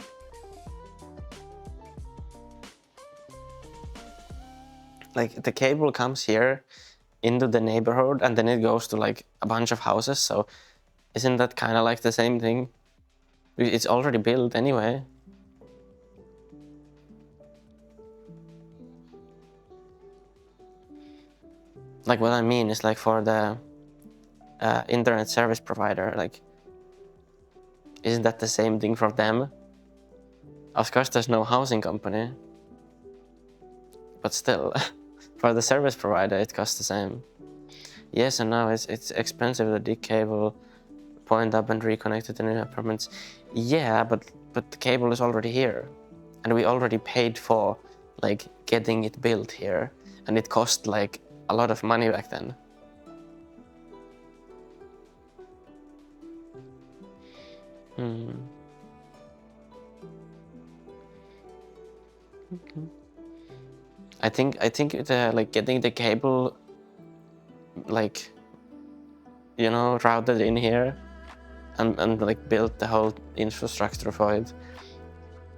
Like, the cable comes here into the neighborhood and then it goes to like a bunch of houses, so isn't that kind of like the same thing? It's already built anyway. Like, what I mean is like for the internet service provider, like, isn't that the same thing for them? Of course there's no housing company, but still, for the service provider it costs the same. Yes, and now it's expensive to dig cable, point up and reconnect it to new apartments. Yeah, but the cable is already here, and we already paid for like getting it built here, and it cost like a lot of money back then. I think the like getting the cable like, you know, routed in here and like built the whole infrastructure for it.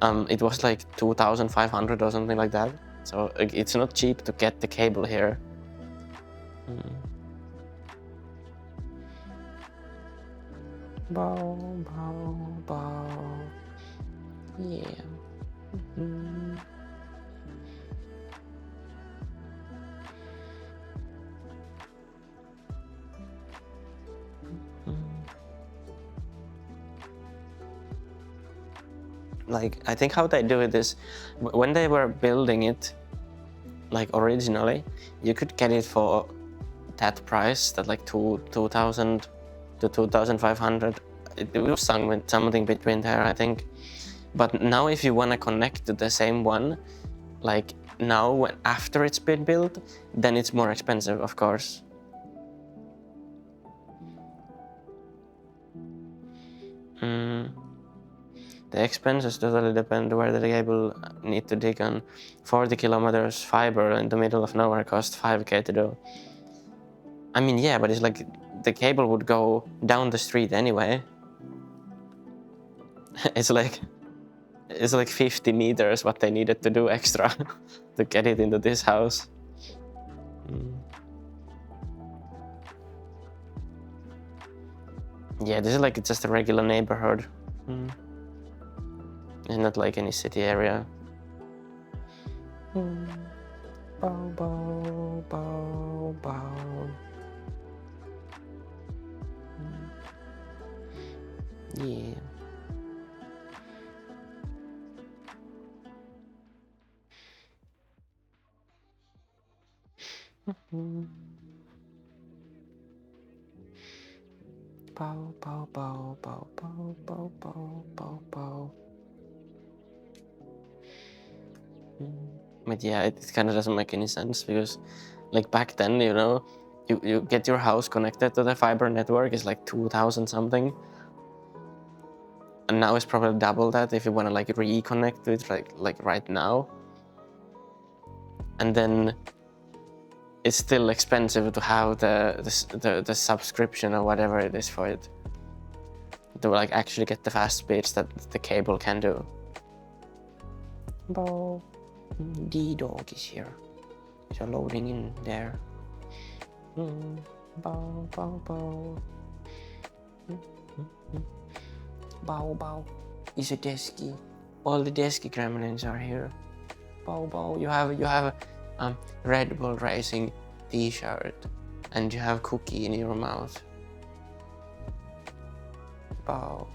It was like 2,500 or something like that. So like, it's not cheap to get the cable here. Bow, bow, bow. Yeah. Like, I think how they do it is, when they were building it, like originally, you could get it for that price, that like 2,000 to 2,500. It was something between there, I think. But now if you want to connect to the same one, like now after it's been built, then it's more expensive, of course. The expenses totally depend where the cable need to dig on. 40 kilometers fiber in the middle of nowhere cost 5k to do. I mean, yeah, but it's like the cable would go down the street anyway. It's like 50 meters what they needed to do extra to get it into this house. Yeah, this is like just a regular neighborhood. It's not like any city area. Bow, bow, bow, bow. Yeah. Bow, bow, bow, bow, bow, bow, bow, bow, bow. But yeah, it kind of doesn't make any sense because, like back then, you know, you get your house connected to the fiber network is like 2,000 something, and now it's probably double that if you want to like reconnect to it like right now. And then it's still expensive to have the subscription or whatever it is for it. To like actually get the fast speeds that the cable can do. Bow. D-Dog is here. So loading in there. Bow, bow, bow. Bow, bow. Is a desky. All the desky gremlins are here. Bow, bow. You have Red Bull Racing t-shirt. And you have cookie in your mouth. Bow.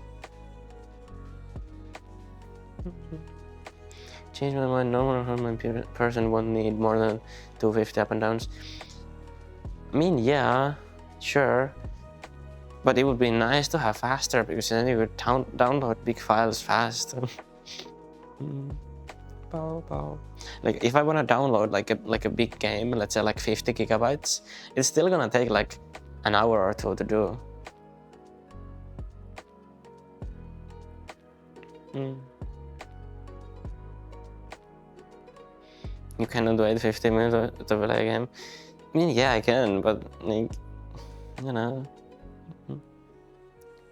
Change my mind. Normal human person won't need more than 250 up and downs. I mean, yeah, sure. But it would be nice to have faster because then you could download big files fast. Bow, bow. Like if I want to download like a big game, let's say like 50 gigabytes, it's still gonna take like an hour or two to do. You cannot wait 50 minutes to play a game. I mean, yeah, I can, but like, you know,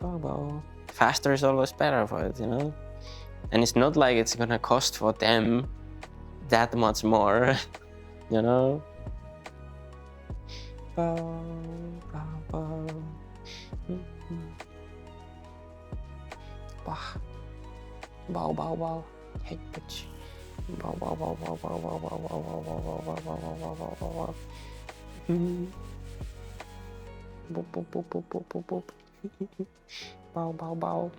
bow. Faster is always better for it, you know. And it's not like it's gonna cost for them that much more, you know. Bow, bow, bow. Bow, bow, bow. Hey, bitch. Bow, bow, bow, bow, bow, bow, bow, bow, bow, bow, bow, bow, bow, bow, bow, bow, bow. Boop, boop, boop, boop, boop, boop, boop. Bow, bow, bow.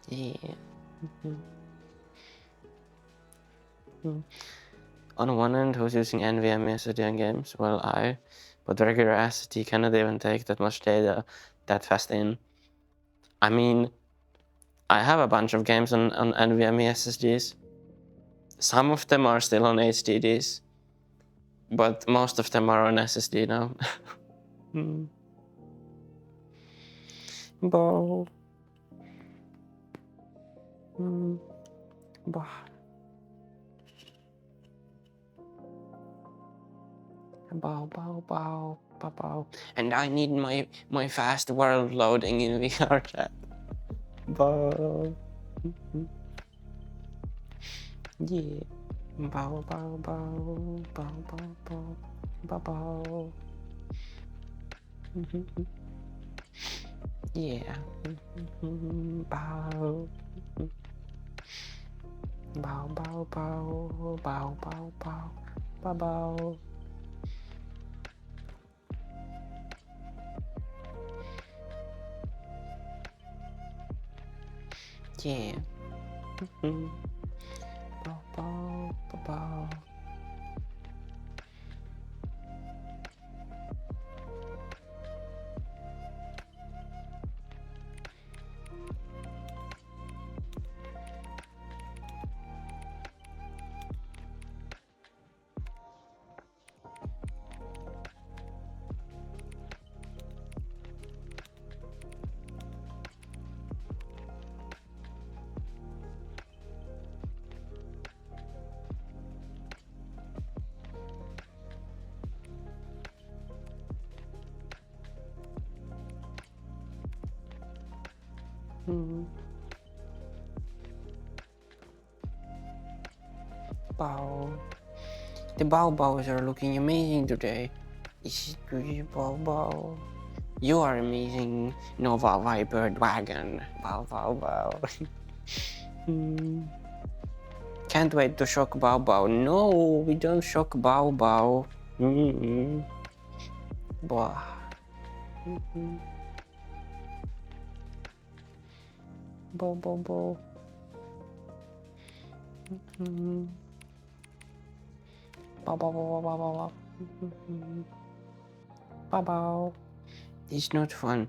Yeah. On one end, who's using NVMe SSD on games? Well, but regular SSD cannot even take that much data that fast in. I mean, I have a bunch of games on NVMe SSDs. Some of them are still on HDDs, but most of them are on SSD now. Bow. Bah. Bow, bow, bow, bow, bow. And I need my fast world loading in VR chat. Bow. Yeah. Bow, bow, bow, bow, bow, bow, bow, bow. Yeah. Bow. Bow, bow, bow, bow, bow, bow, bow, bow. Yeah. Bow, bow, bow, bow. Bow. The bow bows are looking amazing today. Is it good, bow bow? You are amazing, Nova Viper Dragon. Bow bow bow. Can't wait to shock Bow Bow. No, we don't shock Bow Bow. Boah. Bow bow bow. Bow bow bow bow bow bow. Bow bow. It's not fun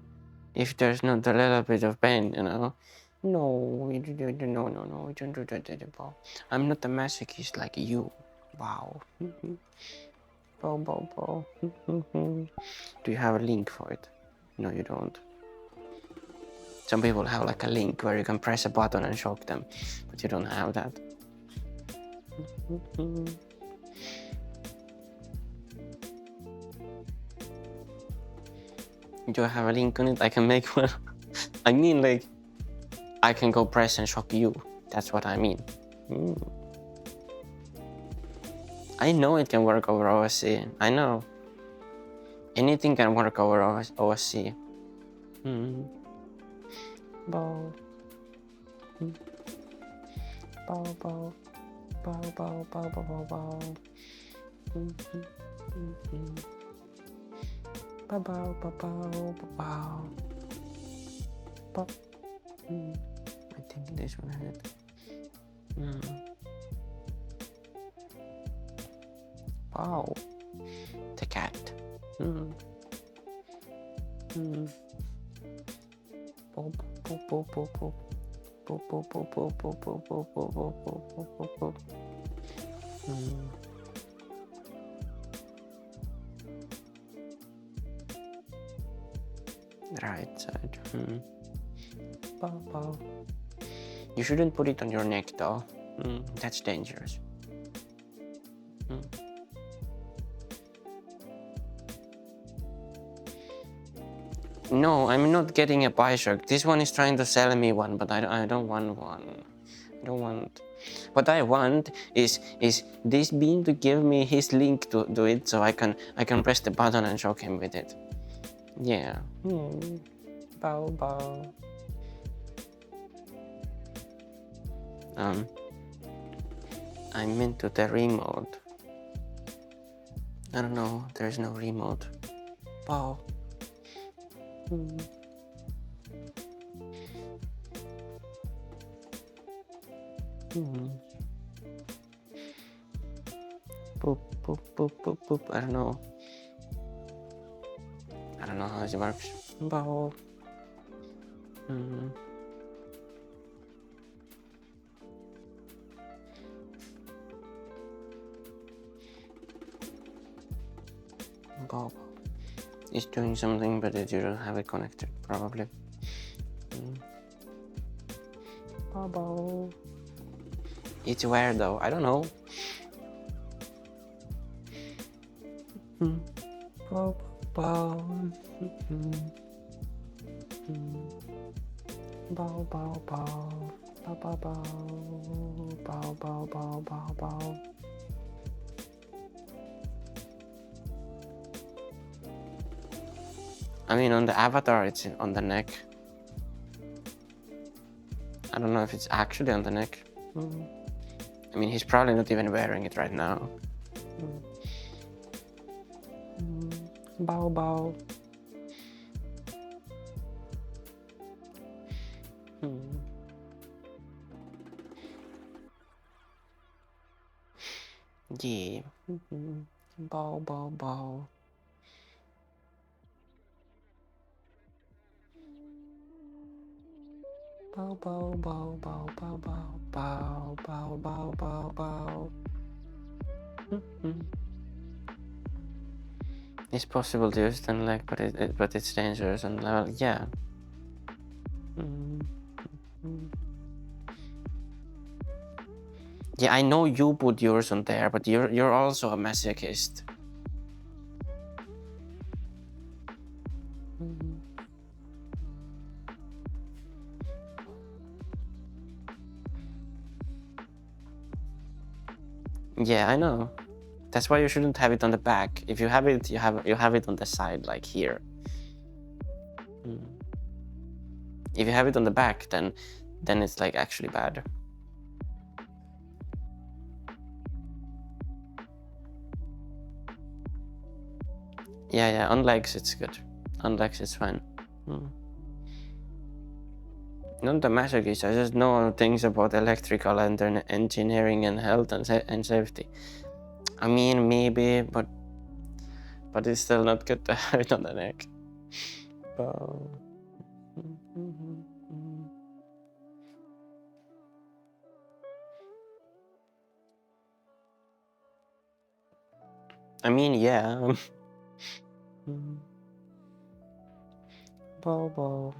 if there's not a little bit of pain, you know. No, we don't do that. I'm not a masochist like you. Wow. Bow bow bow. Do you have a link for it? No, you don't. Some people have like a link where you can press a button and shock them, but you don't have that. Do I have a link on it? I can make one. I mean, like, I can go press and shock you. That's what I mean. I know it can work over OSC. I know. Anything can work over OSC. Bow. Bow, bow. Bow, bow, bow, bow, bow, bow. Bow, bow, bow, bow, bow, bow. I think this one has it. Wow. The cat. Boop, boop, boop, boop, boop. Boop, boop, boop, boop, boop, boop, boop, boop, boop, boop, boop, boop. Right side. Bow, bow. You shouldn't put it on your neck though. That's dangerous. No, I'm not getting a Bioshock. This one is trying to sell me one, but I don't want one. I don't want. What I want is this bean to give me his link to do it, so I can press the button and shock him with it. Yeah. Bow, bow. I'm into the remote. I don't know. There's no remote. Bow. Boop, boop, boop, boop, boop. I don't know. I don't know how it works. Bow. Bow. It's doing something, but you don't have it connected, probably. Bow, bow. It's where though? I don't know. Bow, bow. Bow, bow, bow. Bow, bow, bow. Bow, bow, bow, bow, bow. I mean, on the avatar, it's on the neck. I don't know if it's actually on the neck. I mean, he's probably not even wearing it right now. Bow, bow. Yeah. Bow, bow, bow. Bow, bow, bow, bow, bow, bow, bow, bow, bow, bow, bow. It's possible to use then, like, but it's dangerous and level, yeah. Yeah, I know you put yours on there, but you're also a masochist. Yeah, I know. That's why you shouldn't have it on the back. If you have it, you have it on the side, like here. If you have it on the back, then it's like actually bad. Yeah, on legs it's good. On legs it's fine. Not the masochist, I just know things about electrical and engineering and health and safety. I mean, maybe, but it's still not good to have it on the neck. I mean, yeah. Bow, bow.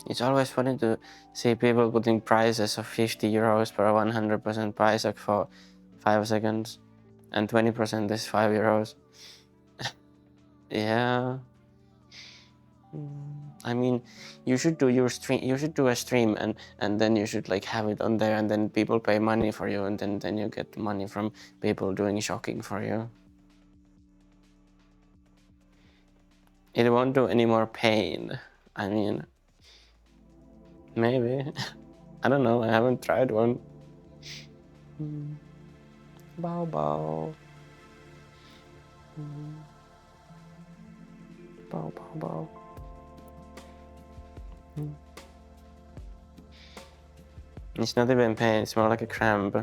It's always funny to see people putting prices of 50 euros per 100% Paisok for 5 seconds, and 20% is 5 euros. Yeah. I mean, you should do your stream. You should do a stream, and then you should like have it on there, and then people pay money for you, and then you get money from people doing shocking for you. It won't do any more pain. I mean, maybe. I don't know. I haven't tried one. Bow bow. Bow bow bow. It's not even pain, it's more like a cramp,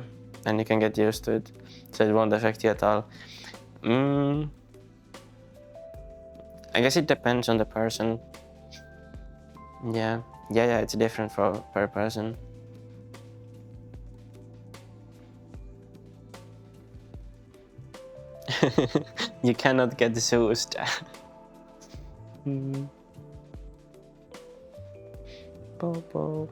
and you can get used to it, so it won't affect you at all. I guess it depends on the person. Yeah, it's different for per person. You cannot get Zeused. Bobo.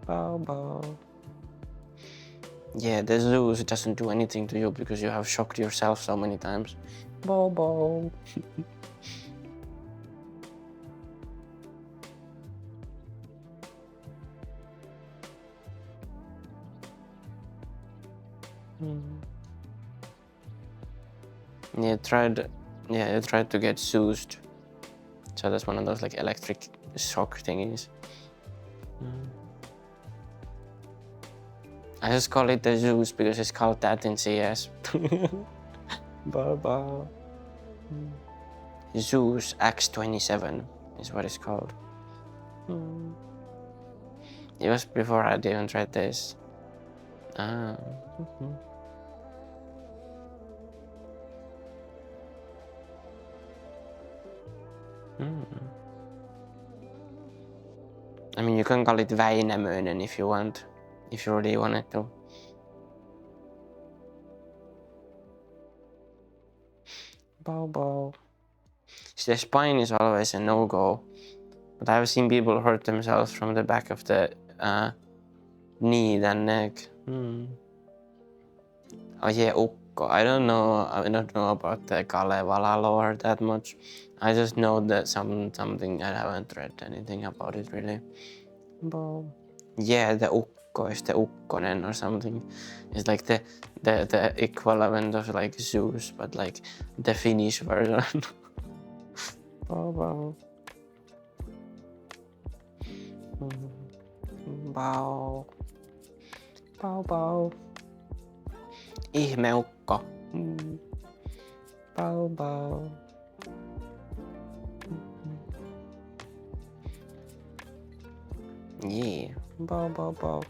Bobo. Yeah, the Zeus doesn't do anything to you because you have shocked yourself so many times. Bobo. You tried to get Zeused. So that's one of those like electric shock thingies. I just call it the Zeus because it's called that in CS. Baba. Zeus X27 is what it's called. It was before I even tried this. Ah. I mean, you can call it Väinämöinen if you want, if you really wanted to. Bow. The spine is always a no-go, but I've seen people hurt themselves from the back of the knee and neck. Oh yeah, Ukko. I don't know about the Kalevala lore that much. I just know that something. I haven't read anything about it really. Yeah, the Ukko is the Ukkonen or something. It's like the equivalent of like Zeus, but like the Finnish version. Bow. Ihmeukko. Bow. Yeah. Bow. Bow. Bow.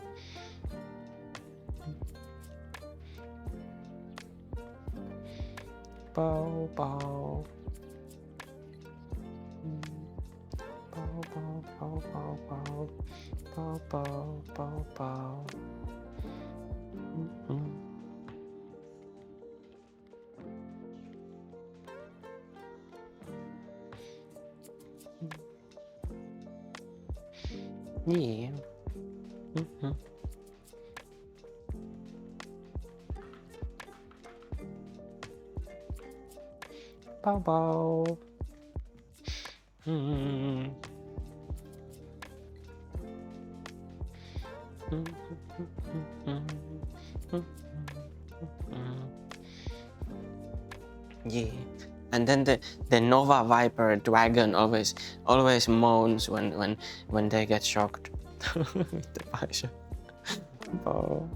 Yeah. Bow. Yeah. And then the Nova Viper dragon always moans when they get shocked. With the Paisha. Oh.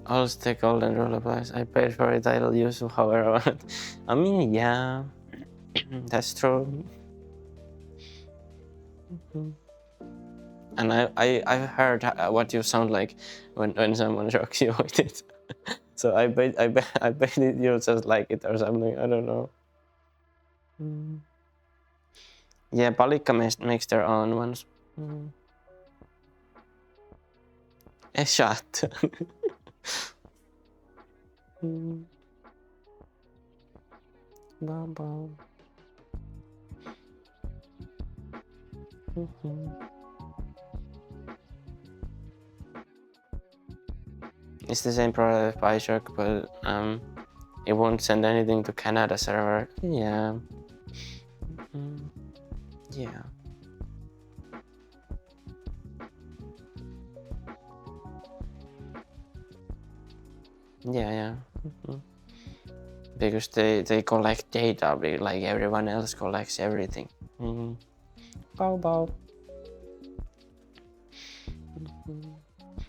I'll stay golden rule applies. I paid for it, I'll use however I want. I mean, yeah, that's true. And I've heard what you sound like when someone shocks you with it. So I bet you'll just like it or something. I don't know. Yeah, Palikka makes their own ones. A shot. It's the same product as Bioshock, but it won't send anything to Canada server. Yeah. Yeah. Yeah. Because they collect data, like everyone else collects everything. Bow.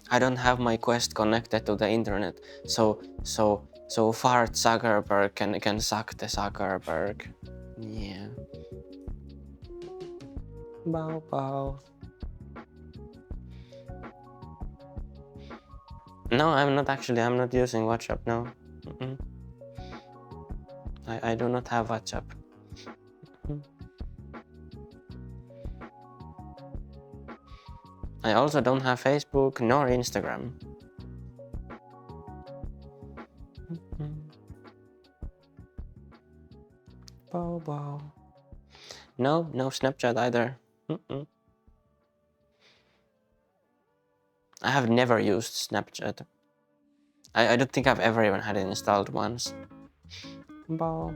I don't have my Quest connected to the internet, so fart Zuckerberg can suck the Zuckerberg. Yeah. Bow. No, I'm not using WhatsApp, no. I do not have WhatsApp. I also don't have Facebook nor Instagram. Bow. No Snapchat either. I have never used Snapchat. I don't think I've ever even had it installed once. Bow.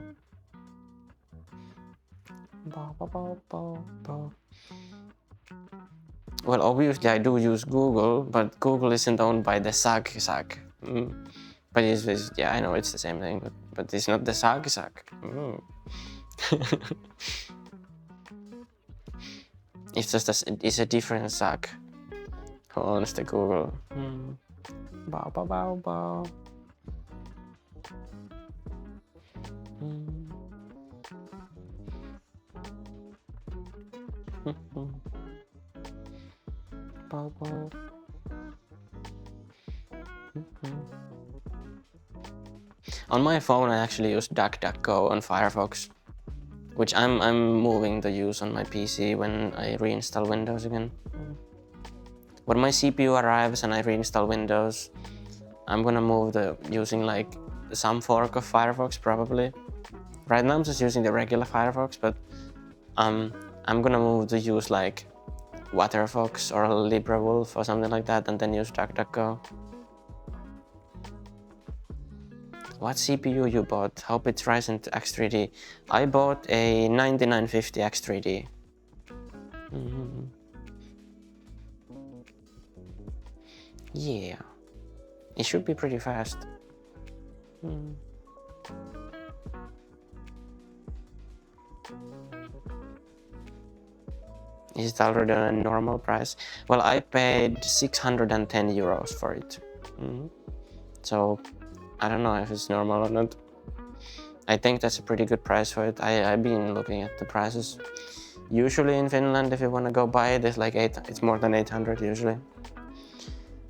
Well, obviously I do use Google, but Google isn't owned by the Zag. But it's yeah, I know it's the same thing, but it's not the Zag. It's just it's a different Zag who owns the Google. Bow. Bow. On my phone, I actually use DuckDuckGo on Firefox, which I'm moving to use on my PC when I reinstall Windows again. When my CPU arrives and I reinstall Windows, I'm gonna move to using like some fork of Firefox probably. Right now I'm just using the regular Firefox, but I'm gonna move to use like WaterFox or LibreWolf or something like that, and then use DuckDuckGo. What CPU you bought? Hope it's Ryzen X3D. I bought a 9950 X3D. Yeah, it should be pretty fast. Is it already on a normal price? Well, I paid 610 euros for it. So I don't know if it's normal or not. I think that's a pretty good price for it. I've been looking at the prices. Usually in Finland, if you want to go buy it, it's more than 800 usually.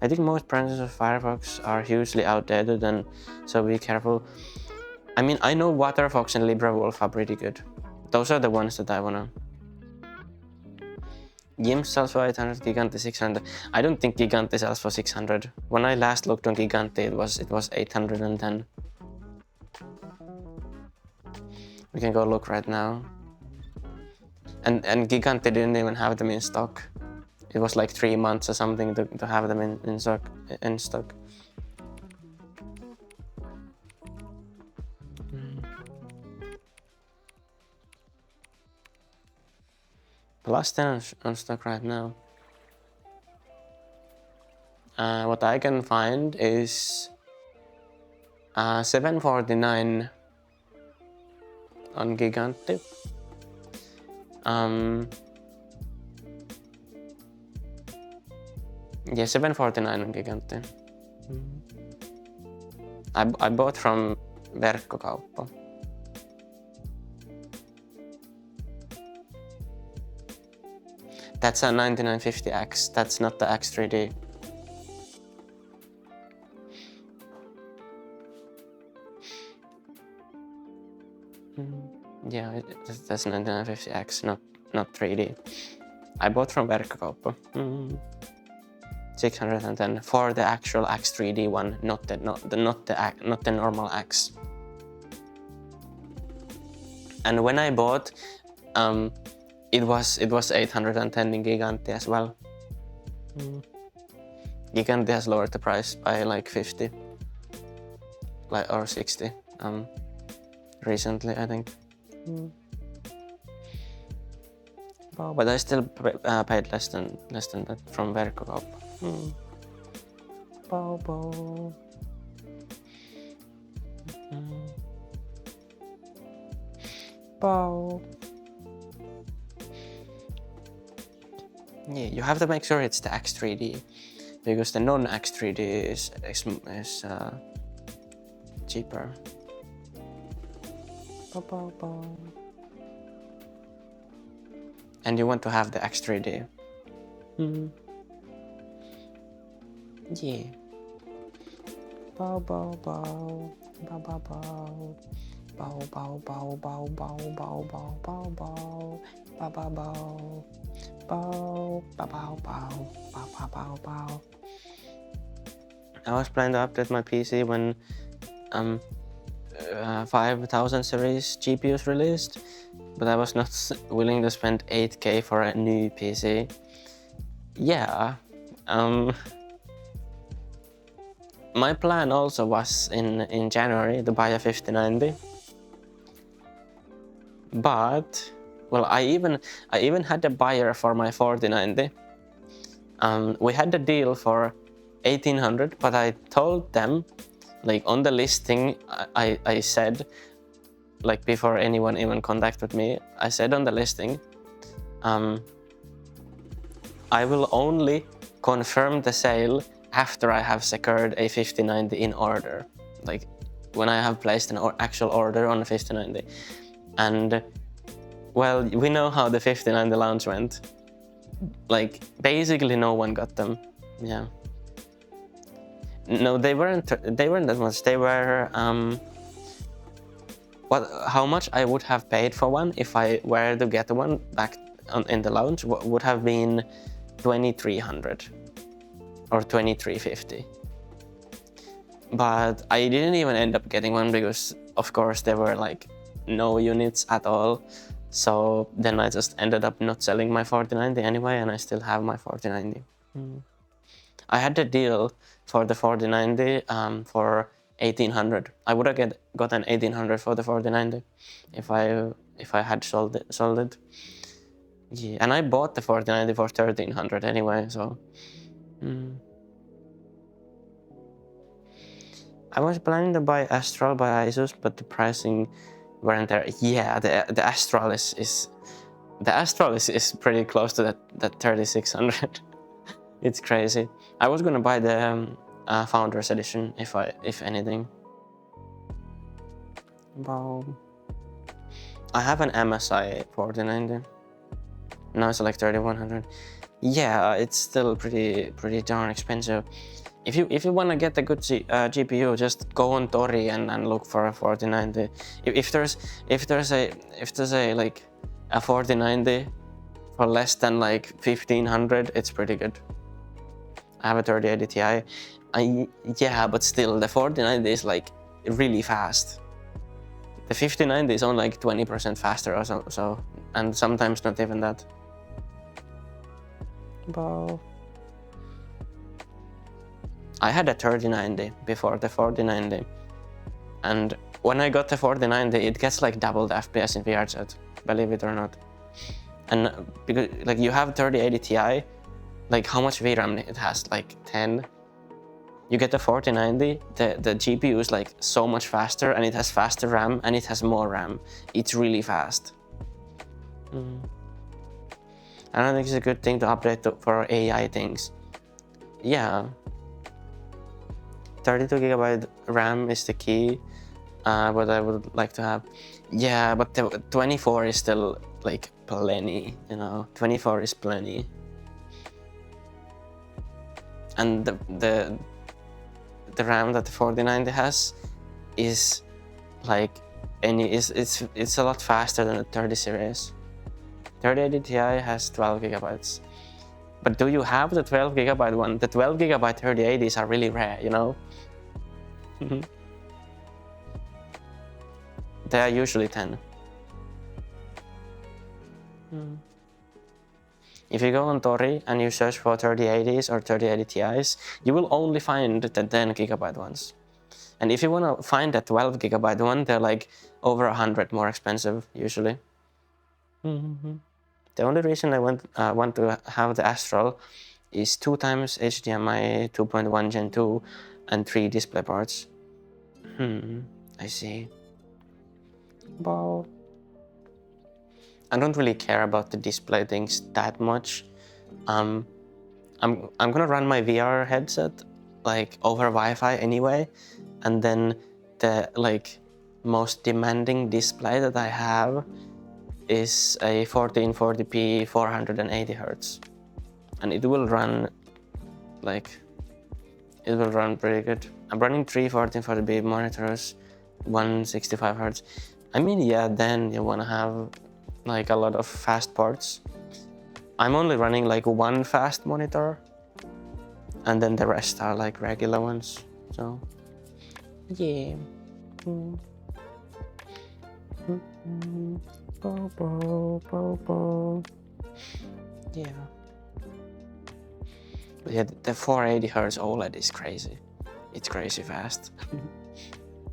I think most prices of Firefox are hugely outdated, and so be careful. I mean, I know WaterFox and LibreWolf are pretty good. Those are the ones that I wanna. GIMP sells for 800, Gigante 600. I don't think Gigante sells for 600. When I last looked on Gigante, it was 810. We can go look right now. And Gigante didn't even have them in stock. It was like 3 months or something to have them in stock. Plus 10 on stock right now. What I can find is 749 on Gigante. Yeah, 749 on Gigante. I bought from Verkkokauppa. That's a 9950X, that's not the X3D. Yeah, that's 9950X, not 3D. I bought from Verkkokauppa. 610 for the actual X3D one, not the normal X. And when I bought, it was 810 in Gigantti as well. Gigantti has lowered the price by like 50, or 60, recently I think. But I still paid less than that from Verkkokauppa. Bau. Bau. Yeah, you have to make sure it's the X3D, because the non-X3D is cheaper. And you want to have the X3D. Yeah. Bau. I was planning to update my PC when 5000 series GPUs released, but I was not willing to spend 8K for a new PC. Yeah. My plan also was in January to buy a 5090. But well, I even had a buyer for my 4090. We had a deal for 1800, but I told them, like on the listing, I said, like before anyone even contacted me, I said on the listing, I will only confirm the sale after I have secured a 5090 in order, like when I have placed an actual order on a 5090. And well, we know how the 5090 launch went. Like basically no one got them. Yeah. No, they weren't that much. They were how much I would have paid for one if I were to get one back in the launch would have been 2300 or 2350. But I didn't even end up getting one because of course there were like no units at all. So then I just ended up not selling my 4090 anyway, and I still have my 4090. I had a deal for the 4090 for 1800. I would have gotten 1800 for the 4090 if I had sold it. Yeah, and I bought the 4090 for 1300 anyway, so. I was planning to buy Astral by Asus, but the pricing weren't there. Yeah, the Astral is pretty close to that 3600. It's crazy. I was gonna buy the Founders Edition if anything. Wow. I have an MSI 4090. Now it's like 3100. Yeah, it's still pretty darn expensive. If you wanna get a good GPU, just go on Tori and look for a 4090. If there's a like a 4090 for less than like 1500, it's pretty good. I have a 3080 Ti. Yeah, but still the 4090 is like really fast. The 5090 is only like 20% faster or so, and sometimes not even that. Wow. I had a 3090 before the 4090, and when I got the 4090, it gets like double the FPS in VRChat, believe it or not. And because like you have 3080 Ti, like how much VRAM it has, like 10. You get the 4090, the GPU is like so much faster, and it has faster RAM and it has more RAM. It's really fast. I don't think it's a good thing to update for AI things. Yeah. 32GB RAM is the key, what I would like to have. Yeah, but the 24 is still like plenty, you know. 24 is plenty. And the RAM that the 4090 has is like it's a lot faster than the 30 series. 3080 Ti has 12 gigabytes. But do you have the 12 gigabyte one? The 12 gigabyte 3080s are really rare, you know? They are usually 10. If you go on Tori and you search for 3080s or 3080 Ti's, you will only find the 10 gigabyte ones. And if you want to find a 12 gigabyte one, they're like over 100 more expensive usually. The only reason I want to have the Astral is 2 times HDMI 2.1 Gen 2 and 3 display ports. I see. Wow. I don't really care about the display things that much. I'm gonna run my VR headset like over Wi-Fi anyway, and then the like most demanding display that I have is a 1440p 480 Hz, and it will run pretty good. I'm running 3 1440p monitors, 165 Hz. I mean, yeah, then you wanna have like a lot of fast ports. I'm only running like 1 fast monitor, and then the rest are like regular ones. So yeah. Yeah. But yeah, the 480 Hz OLED is crazy. It's crazy fast.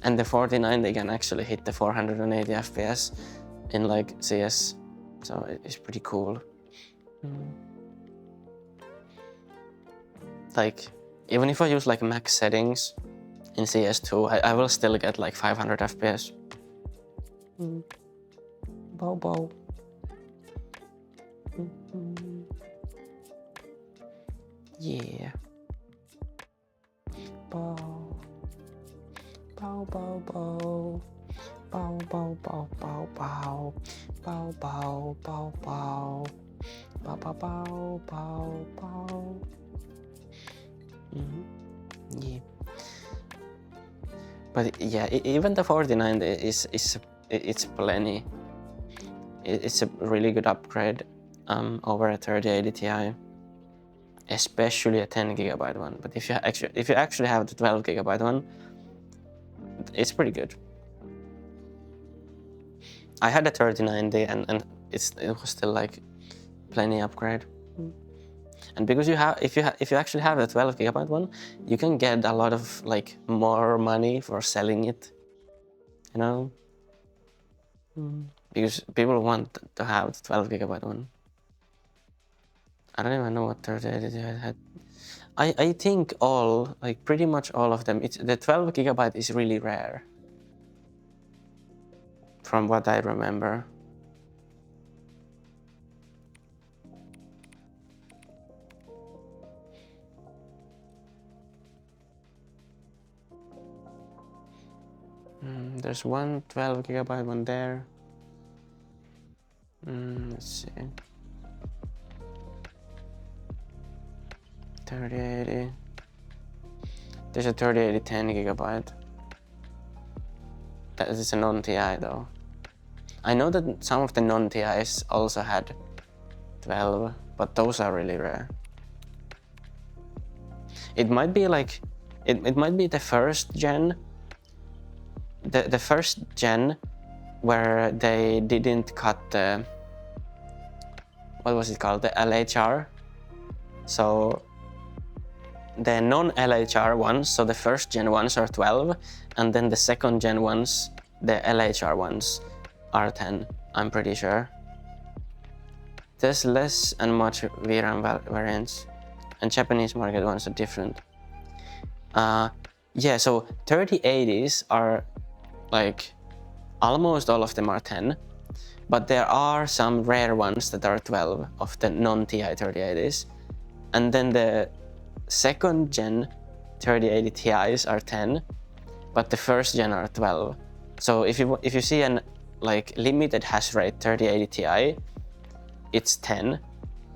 And the 49, they can actually hit the 480 FPS in like CS, so it's pretty cool. Like, even if I use like max settings in CS2, I will still get like 500 FPS. Bow bow. Yeah. Bow. Bow bow bow. Bow bow bow bow bow. Bow bow bow bow. Bow bow bow bow bow. Yeah. But yeah, even the 49 it's plenty. It's a really good upgrade over a 3080 Ti, especially a 10 gigabyte one. But if you actually have the 12 gigabyte one, it's pretty good. I had a 3090 and it was still like plenty upgrade. And because if you actually have a 12 gigabyte one, you can get a lot of like more money for selling it, you know, because people want to have the 12 gigabyte one. I don't even know what 3080 had. I think pretty much all of them. The 12 gigabyte is really rare, from what I remember. There's one 12 gigabyte one there. Let's see. 3080. There's a 3080 10 gigabyte. That is a non-TI though. I know that some of the non-TIs also had 12, but those are really rare. It might be like, it might be the first gen. The first gen where they didn't cut the, what was it called, the LHR. So the non-LHR ones, so the first gen ones are 12, and then the second gen ones, the LHR ones, are 10, I'm pretty sure. There's less and much VRAM variants, and Japanese market ones are different. Yeah, so 3080s are like, almost all of them are 10, but there are some rare ones that are 12 of the non-TI 3080s. And then the second gen 3080 Ti's are 10, but the first gen are 12. So if you see an like limited hash rate 3080 Ti, it's 10,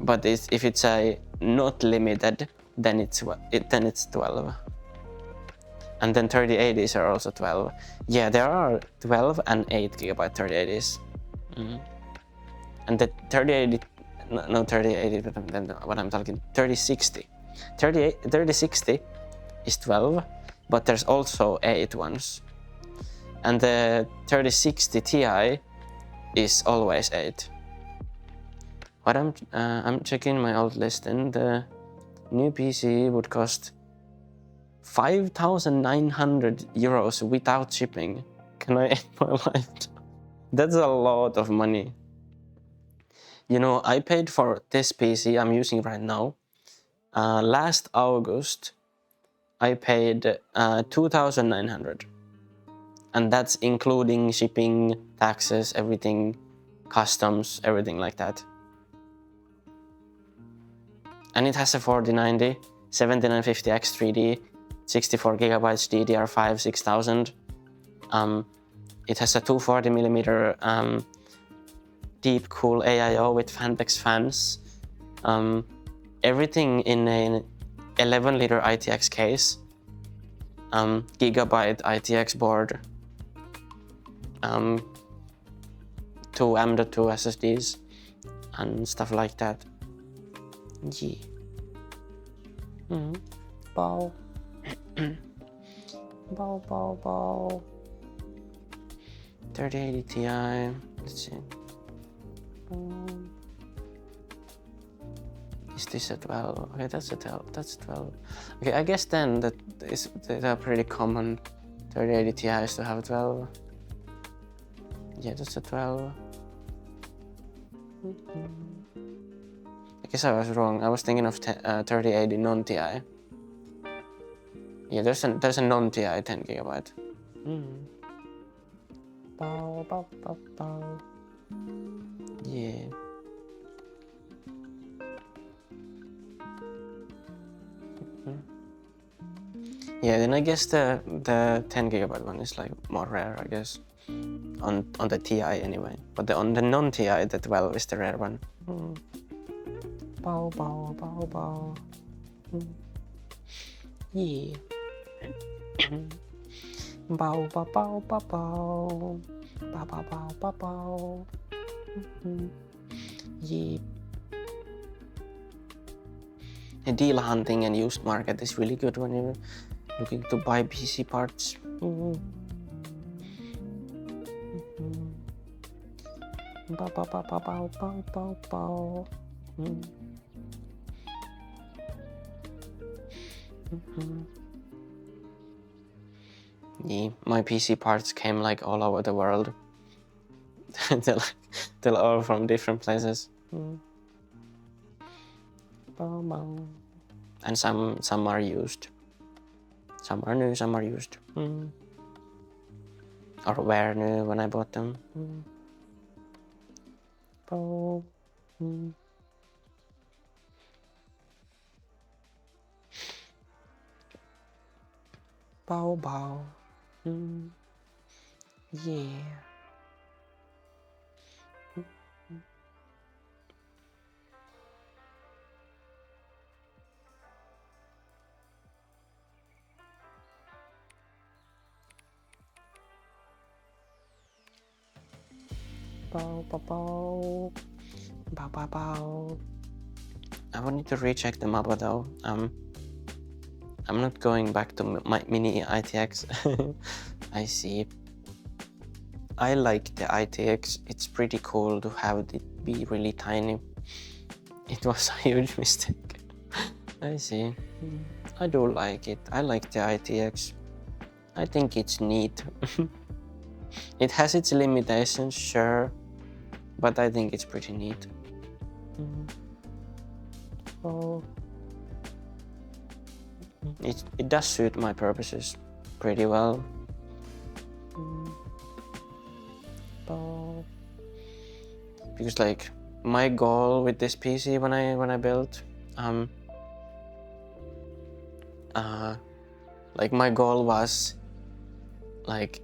but if it's a not limited, then it's 12. And then 3080s are also 12. Yeah, there are 12 and 8 gigabyte 3080s. and the 3080, no 3080, but then what I'm talking 3060. 3060 is 12, but there's also 8 ones, and the 3060 Ti is always 8. What I'm checking my old list, and the new PC would cost 5,900 euros without shipping. Can I end my life? That's a lot of money. You know, I paid for this PC I'm using right now. Last August, I paid 2,900. And that's including shipping, taxes, everything, customs, everything like that. And it has a 4090, 7950X 3D, 64GB DDR5 6000. It has a 240mm deep cool AIO with Fantex fans. Everything in an 11-liter ITX case. Gigabyte ITX board. 2 M.2 SSDs and stuff like that. Yeah. Bau. Bau. 3080 Ti. Let's see. Is this a 12? Okay, that's a 12. That's 12. Okay, I guess then that is a pretty common 3080 Ti's to have 12. Yeah, that's a 12. I guess I was wrong. I was thinking of 3080 non-Ti. Yeah, there's a non-Ti 10GB. Bow. Yeah. Yeah, then I guess the 10GB one is like more rare, I guess. On the Ti anyway. But on the non-Ti, the 12 is the rare one. Bow. Yeah. Bow. Yeah. The deal hunting and used market is really good when you're looking to buy PC parts. Yeah, my PC parts came like all over the world. they're all from different places. And some are used. Some are new, some are used. Or were new when I bought them. Bow. Yeah. Bow. I want you to recheck the map though. I'm not going back to my mini ITX. I see. I like the ITX. It's pretty cool to have it be really tiny. It was a huge mistake. I see. I do like it. I like the ITX. I think it's neat. It has its limitations, sure, but I think it's pretty neat. It does suit my purposes pretty well. Because like my goal with this PC when I built, like my goal was like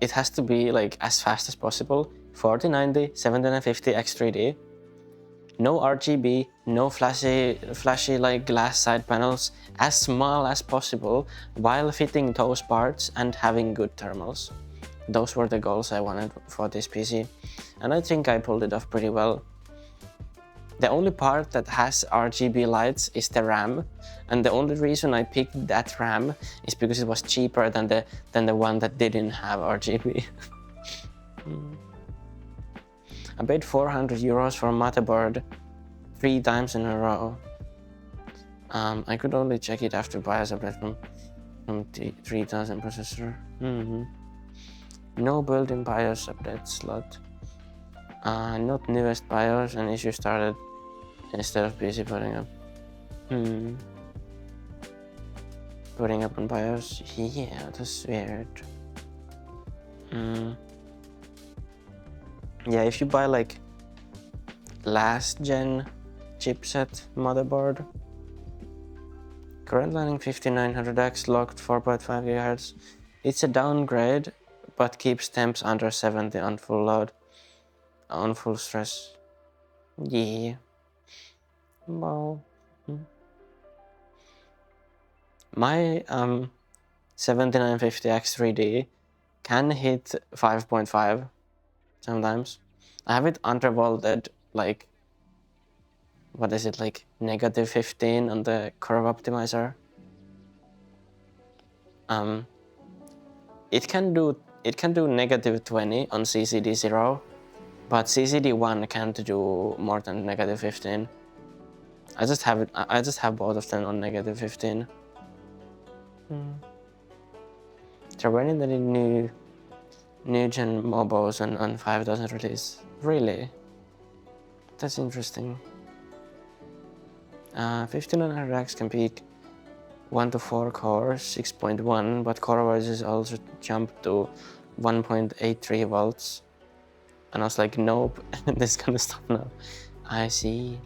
it has to be like as fast as possible. 4090, 7950 X3D. No RGB, no flashy like glass side panels, as small as possible while fitting those parts and having good thermals. those were the goals I wanted for this PC, and I think I pulled it off pretty well. The only part that has RGB lights is the RAM, and the only reason I picked that RAM is because it was cheaper than the one that didn't have RGB. I paid 400 euros for a motherboard 3 times in a row. I could only check it after BIOS update from 3000 processor. No built-in BIOS update slot. Not newest BIOS, and issue started instead of PC putting up. Putting up on BIOS. Yeah, that's weird. Yeah, if you buy like last gen chipset motherboard, current lining 5900X locked 4.5 GHz. It's a downgrade, but keeps temps under 70 on full load, on full stress. Yeah. Well, my 7950X 3D can hit 5.5 sometimes. I have it undervolted, like, what is it, like negative 15 on the curve optimizer. It can do negative 20 on CCD 0, but CCD 1 can't do more than negative 15. I just have both of them on negative 15. So when did the new gen mobos on 5000 release? Really? That's interesting. 5900X can peak 1 to 4 cores, 6.1, but core voltage also jumped to 1.83 volts. And I was like, nope, this is gonna stop now. I see.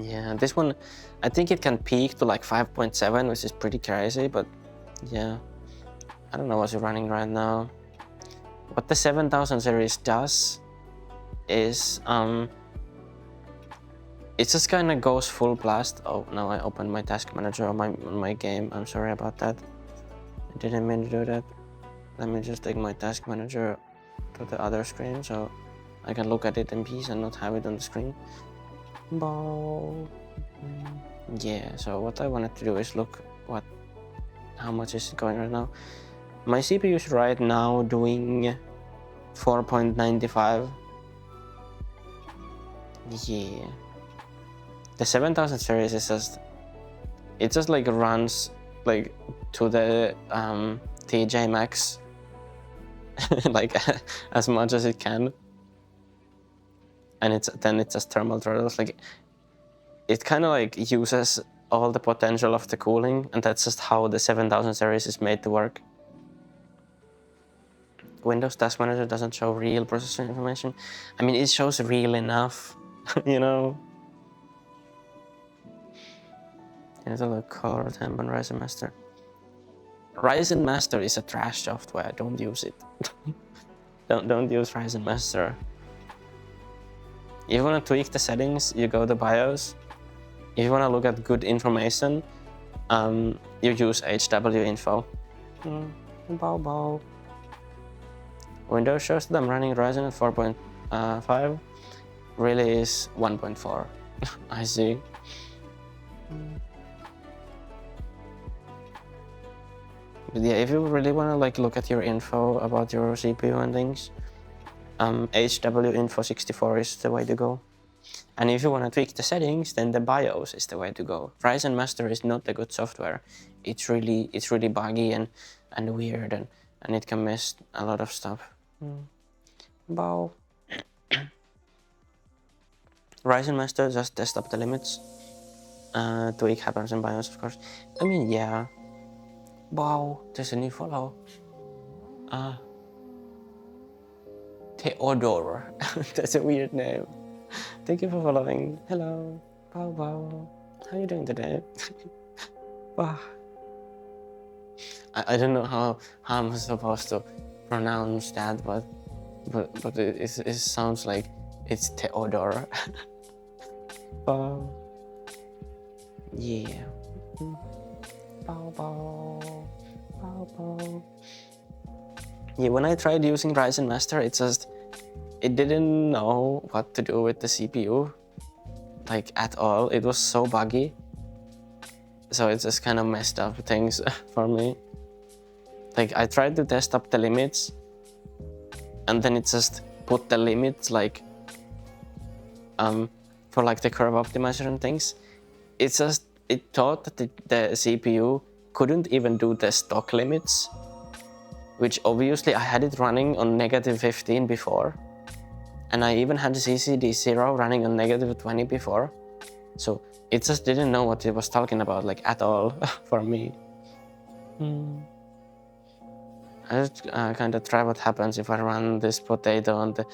Yeah, this one, I think it can peak to like 5.7, which is pretty crazy, but yeah. I don't know what's running right now. What the 7000 series does is, it just kind of goes full blast. Oh, now I opened my task manager on my game. I'm sorry about that. I didn't mean to do that. Let me just take my task manager to the other screen so I can look at it in peace and not have it on the screen. Yeah, so what I wanted to do is look how much is it going right now. My CPU is right now doing 4.95. Yeah. The 7000 series is just like runs like to the TJ max like as much as it can, and then it's just thermal throttles. Like it kind of like uses all the potential of the cooling, and that's just how the 7000 series is made to work. Windows Task Manager doesn't show real processor information. I mean, it shows real enough, you know. Here's a look, Core temp on Ryzen Master. Ryzen Master is a trash software. Don't use it. don't use Ryzen Master. If you want to tweak the settings, you go to BIOS. If you want to look at good information, you use HW info. Bow. Windows shows that I'm running Ryzen at 4.5. Really is 1.4. I see. But yeah, if you really want to like look at your info about your CPU and things, HW info 64 is the way to go. And if you want to tweak the settings, then the BIOS is the way to go. Ryzen Master is not a good software. It's really buggy and weird, and it can mess a lot of stuff. Bow. Ryzen Master just test up the limits. Tweak happens in BIOS, of course. I mean, yeah. Wow, there's a new follow. Theodore. That's a weird name. Thank you for following. Hello. Bow. How are you doing today? Wow. I don't know how I'm supposed to pronounce that, but it sounds like it's Theodore. Bow. Yeah. Bow. Yeah, when I tried using Ryzen Master, it didn't know what to do with the CPU, like at all. It was so buggy. So it just kind of messed up things for me. Like I tried to test up the limits, and then it just put the limits like for like the curve optimizer and things. It thought that the CPU couldn't even do the stock limits, which obviously I had it running on -15 before, and I even had CCD0 running on -20 before, so it just didn't know what it was talking about, like at all for me. I just kind of try what happens if I run this potato on the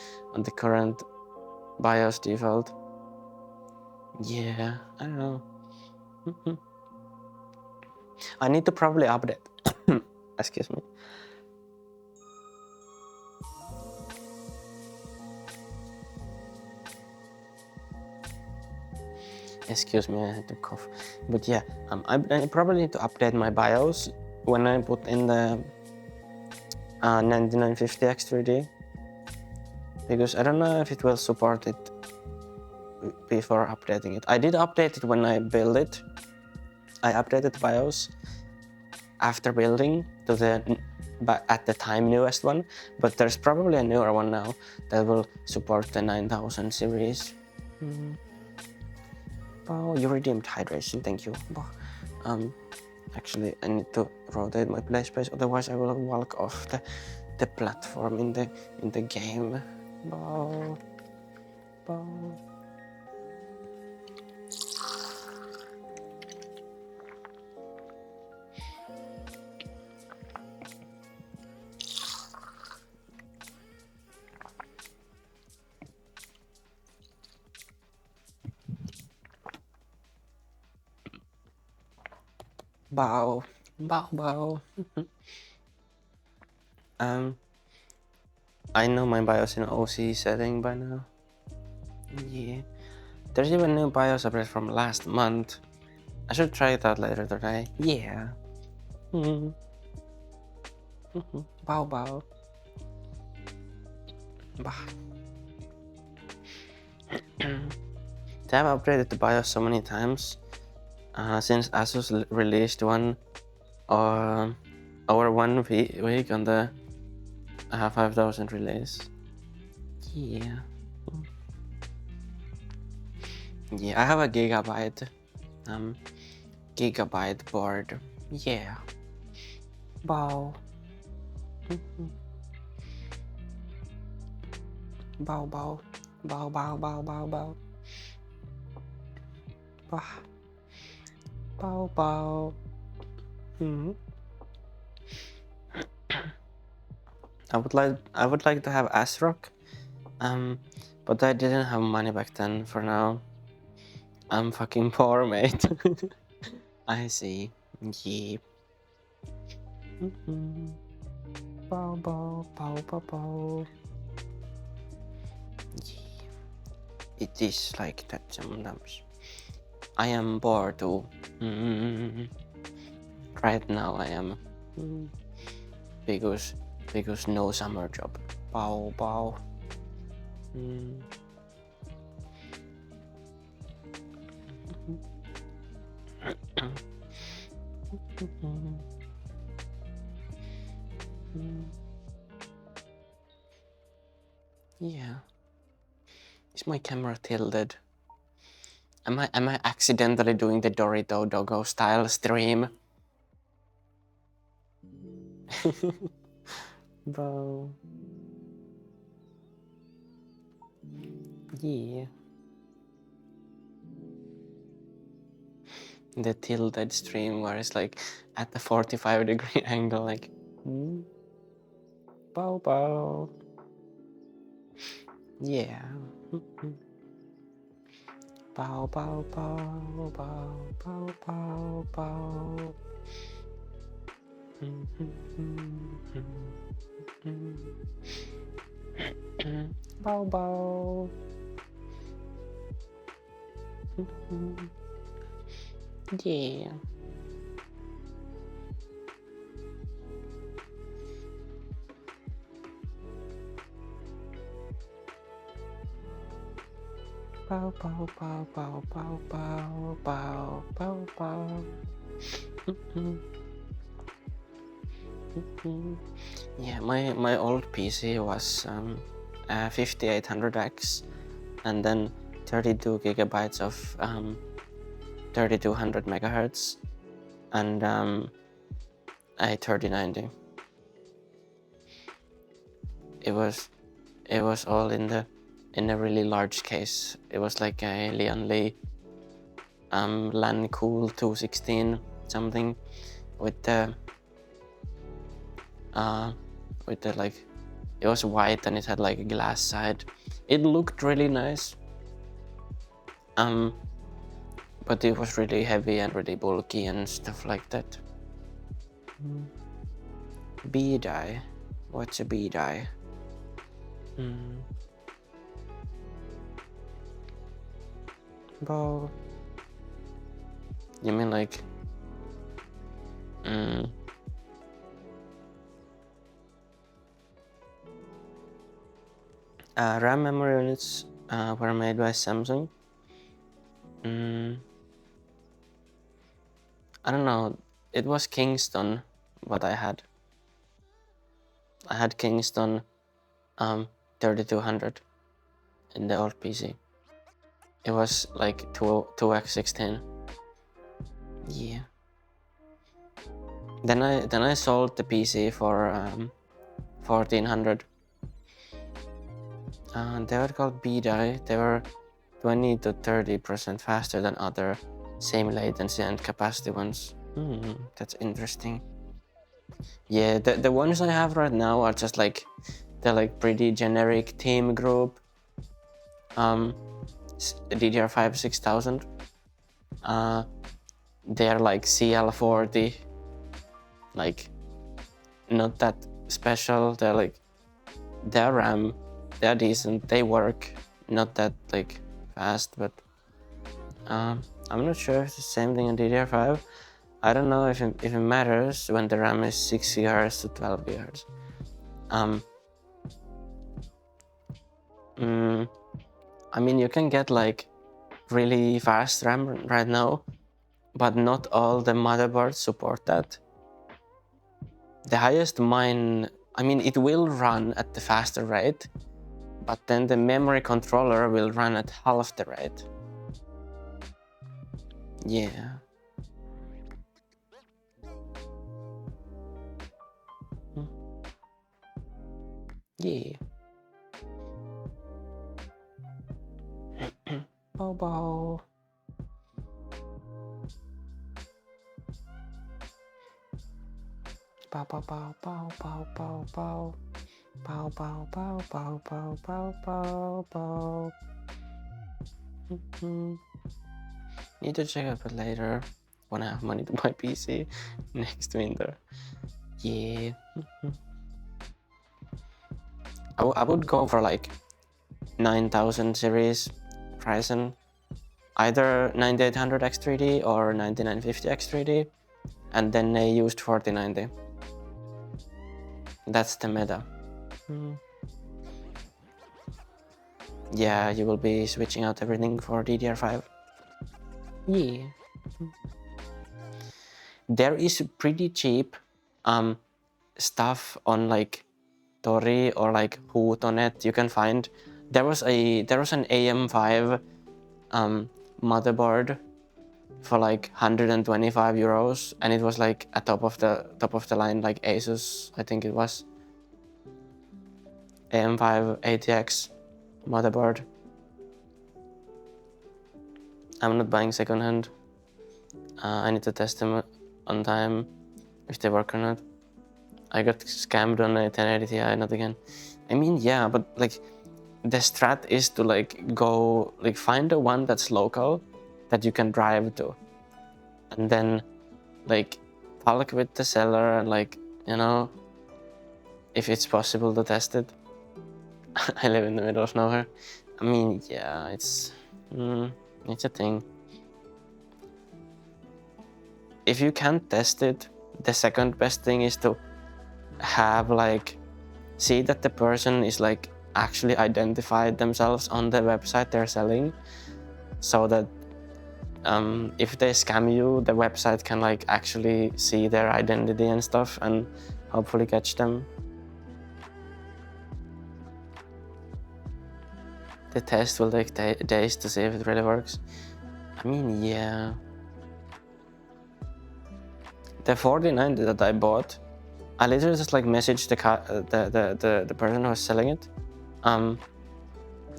current BIOS default. Yeah, I don't know. I need to probably update. Excuse me. Excuse me, I had to cough. But yeah, I probably need to update my BIOS when I put in the 9950 X3D, because I don't know if it will support it before updating it. I did update it when I built it. I updated the BIOS after building to the at the time newest one, but there's probably a newer one now that will support the 9000 series. Oh, you redeemed hydration, thank you. Actually, I need to rotate my play space, otherwise I will walk off the platform in the game. Bow. Bow. I know my BIOS in OC setting by now. Yeah. There's even new BIOS update from last month. I should try it out later today. Yeah. Bow. Bah. They have upgraded the BIOS so many times since Asus released one over 1 week on the 5000 release. Yeah. Yeah, I have a gigabyte board. Yeah. Bow. Bow. Bah. Bow. I would like to have ASRock, but I didn't have money back then. For now, I'm fucking poor, mate. I see. Yeah. Bow. Yeah. It is like that sometimes. I am bored too. Right now I am. Because no summer job. Bow. Yeah. Is my camera tilted? Am I accidentally doing the Dorito Doggo style stream? Bow. Yeah. The tilted stream where it's like at the 45-degree angle, like bow. Yeah. Bow. Bow. Yeah. Bow, bow, bow, bow, bow, bow, bow, bow, bow. Yeah, my old PC was 5800X and then 32 gigabytes of 3200 megahertz and a 3090. It was all in a really large case. It was like a Lian Li LAN Cool 216 something with the like, it was white and it had like a glass side. It looked really nice, but it was really heavy and really bulky and stuff like that. B die. What's a B die? Bro, you mean like RAM memory units were made by Samsung. I don't know, it was Kingston what I had. I had Kingston 3200 in the old PC. It was like 2x16. Yeah. Then I sold the PC for 1400. They were called B-Die. They were 20 to 30% faster than other same latency and capacity ones. That's interesting. Yeah, the ones I have right now are just like, they're like pretty generic team group. DDR5 6000. They're like CL40. Like, not that special. They're like, they're RAM. They're decent, they work, not that like fast, but I'm not sure if it's the same thing on DDR5. I don't know if it matters when the RAM is 6 GHz to 12 GHz. I mean, you can get like really fast RAM right now, but not all the motherboards support that. The highest mine, I mean, it will run at the faster rate, but then the memory controller will run at half the rate. Yeah. Yeah. Bow bow. Bow bow bow bow bow bow bow. Bow bow bow bow bow bow bow bow. Need to check out it later when I have money to buy PC next winter. Yeah. I would go for like 9000 series Ryzen, either 9800 X3D or 9950 X3D, and then a used 4090. That's the meta. Yeah, you will be switching out everything for DDR5. Yeah. There is pretty cheap stuff on like Tori or like Hoot.net. You can find there was an AM5 motherboard for like 125 euros, and it was like a top of the line like Asus, I think it was. AM5 ATX motherboard. I'm not buying secondhand. I need to test them on time if they work or not. I got scammed on a 1080 Ti, not again. I mean, yeah, but like the strat is to like go like find the one that's local that you can drive to, and then like talk with the seller and like, you know, if it's possible to test it. I live in the middle of nowhere. I mean, yeah, it's a thing. If you can't test it, the second best thing is to have like, see that the person is like actually identify themselves on the website they're selling, so that if they scam you, the website can like actually see their identity and stuff and hopefully catch them. The test will take days to see if it really works. I mean, yeah. The 4090 that I bought, I literally just like messaged the person who was selling it.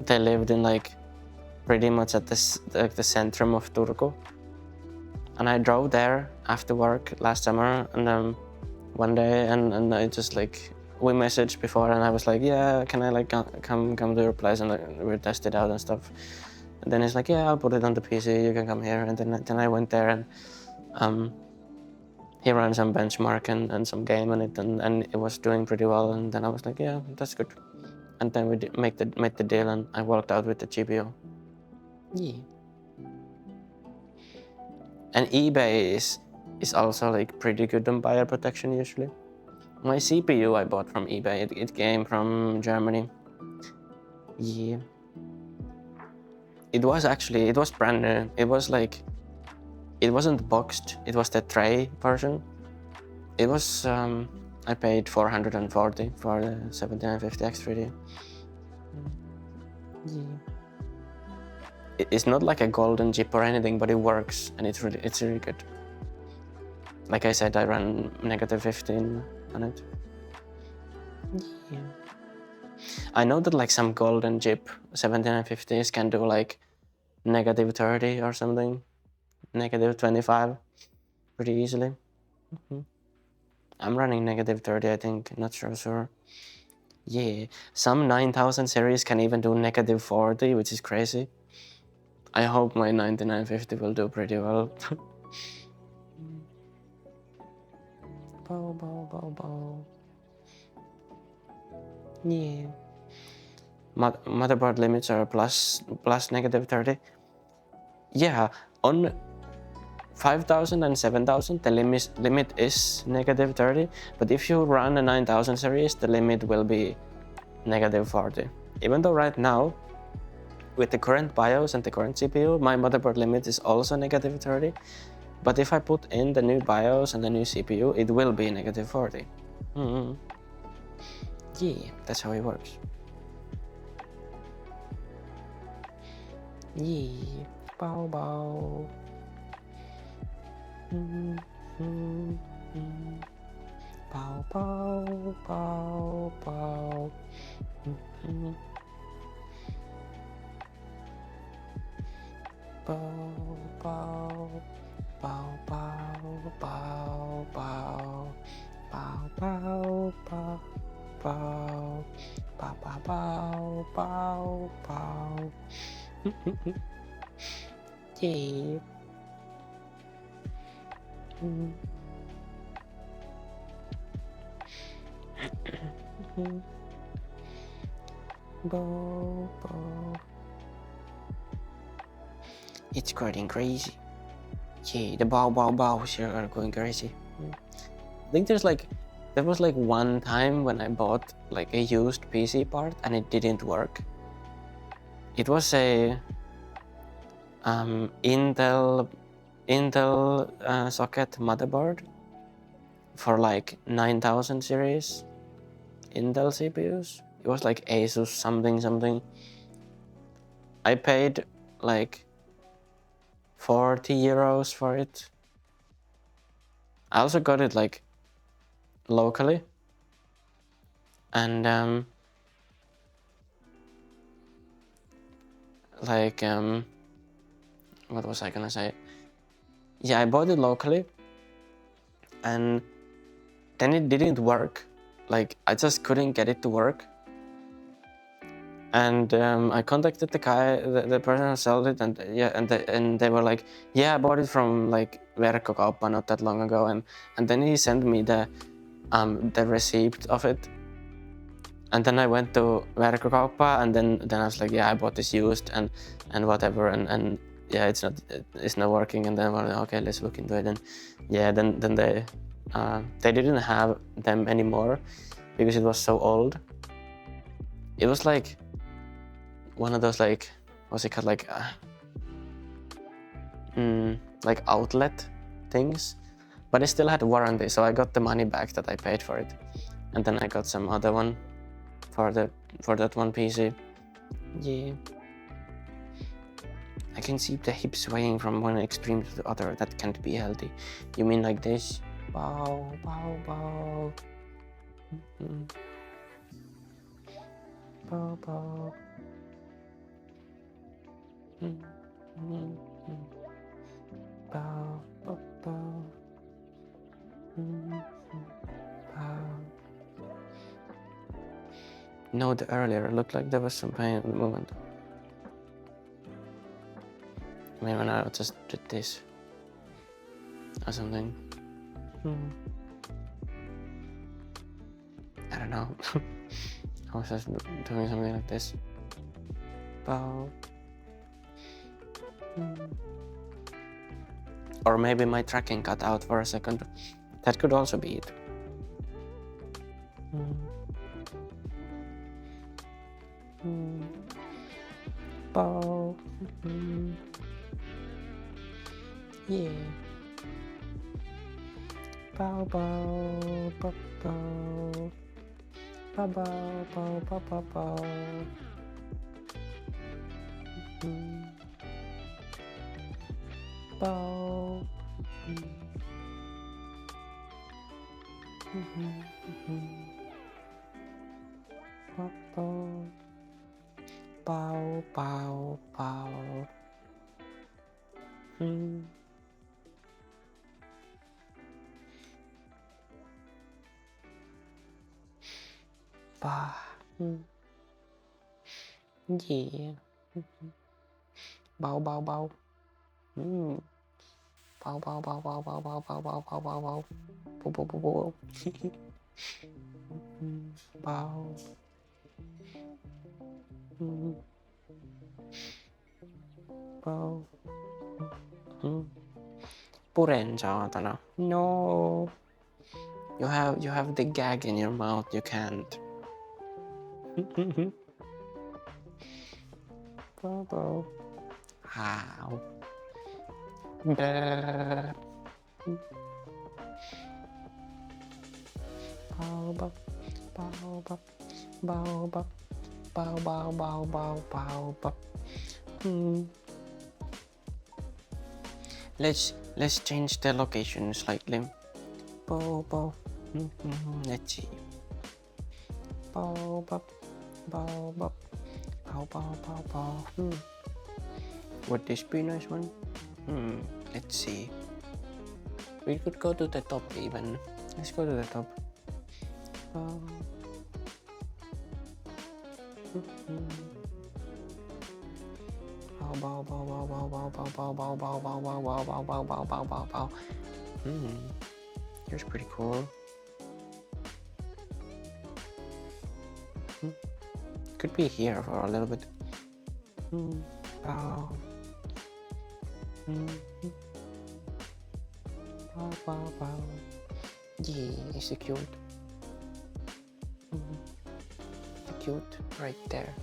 They lived in like pretty much at the centrum of Turku, and I drove there after work last summer, and one day, and I just like, we messaged before, and I was like, yeah, can I like come to your place and like, we test it out and stuff. And then he's like, yeah, I'll put it on the PC, you can come here. And then I went there, and he ran some benchmark and some game on it, and it was doing pretty well. And then I was like, yeah, that's good. And then we made the deal, and I walked out with the GPU. Yeah. And eBay is also like pretty good on buyer protection usually. My CPU I bought from eBay. It came from Germany. Yeah. It was brand new. It was like, it wasn't boxed. It was the tray version. It was, I paid 440 for the 7950 X3D. Yeah. It's not like a golden chip or anything, but it works, and it's really good. Like I said, I ran -15 on it. Yeah. I know that like some golden chip 7950s can do like -30 or something, -25 pretty easily. I'm running -30, I think, not sure. Yeah, some 9000 series can even do -40, which is crazy. I hope my 9950 will do pretty well. Bow. Yeah. Motherboard limits are plus -30. Yeah, on 5000 and 7000 the limit is -30, but if you run a 9000 series, the limit will be -40. Even though right now, with the current BIOS and the current CPU, my motherboard limit is also -30. But if I put in the new BIOS and the new CPU, it will be -40. Yeah, that's how it works. Yeah, bow. Bow. Yeah. Bow. It's getting crazy. Yeah, the bows here are going crazy. I think there was like one time when I bought like a used PC part and it didn't work. It was a Intel socket motherboard for like 9000 series Intel CPUs. It was like Asus something. I paid like 40 euros for it. I also got it like locally, and what was I gonna say? Yeah, I bought it locally, and then it didn't work. Like, I just couldn't get it to work. And I contacted the guy, the person who sold it, and yeah, and they were like, yeah, I bought it from like Verkkokauppa not that long ago, and then he sent me the receipt of it. And then I went to Verkkokauppa, and then I was like, yeah, I bought this used and whatever, and yeah, it's not working. And then we're like, okay, let's look into it. And yeah, then they didn't have them anymore because it was so old. it was like one of those like, what's it called, like outlet things, but it still had warranty, so I got the money back that I paid for it, and then I got some other one for that one PC. Yeah. I can see the hip swaying from one extreme to the other. That can't be healthy. You mean like this? Bow, bow, bow. Bow, bow. Bow, bow, bow. Bow. No, the earlier it looked like there was some pain in the movement. Maybe I just did this or something. I don't know. I was just doing something like this. Bow. Or maybe my tracking cut out for a second. That could also be it. Bow. Yeah. Bow, bow, bow, bow. Bow, bow, bow, bow, bow, bow. Bow. Bow, bow, bow, bow. Bah. Yeah. Bow, bow, bow. Bow, bow, bow, bow, bow, bow, bow, bow, bow, bow, bow. Bow, bow, bow, bow. Bow. Bow. Puren, saatana. No. You have the gag in your mouth. You can't. Bow, bow. How? Bow, bow, bow, bow, bow, bow, bow, bow, bow, bow, bow, bow. Let's change the location slightly. Bow, bow. Let's see. Bow, bow, bow, bow, bow, bow, bow, bow. Would this be a nice one? Let's see. We could go to the top even. Let's go to the top. Bow. Bow, bow, bow, bow, bow, bow, bow, bow, bow, bow, bow, bow, bow, bow, bow, bow, bow, bow. Here's pretty cool. Could be here for a little bit. Bow. Bow, bow, bow. Yeah, it's so cute. So cute right there.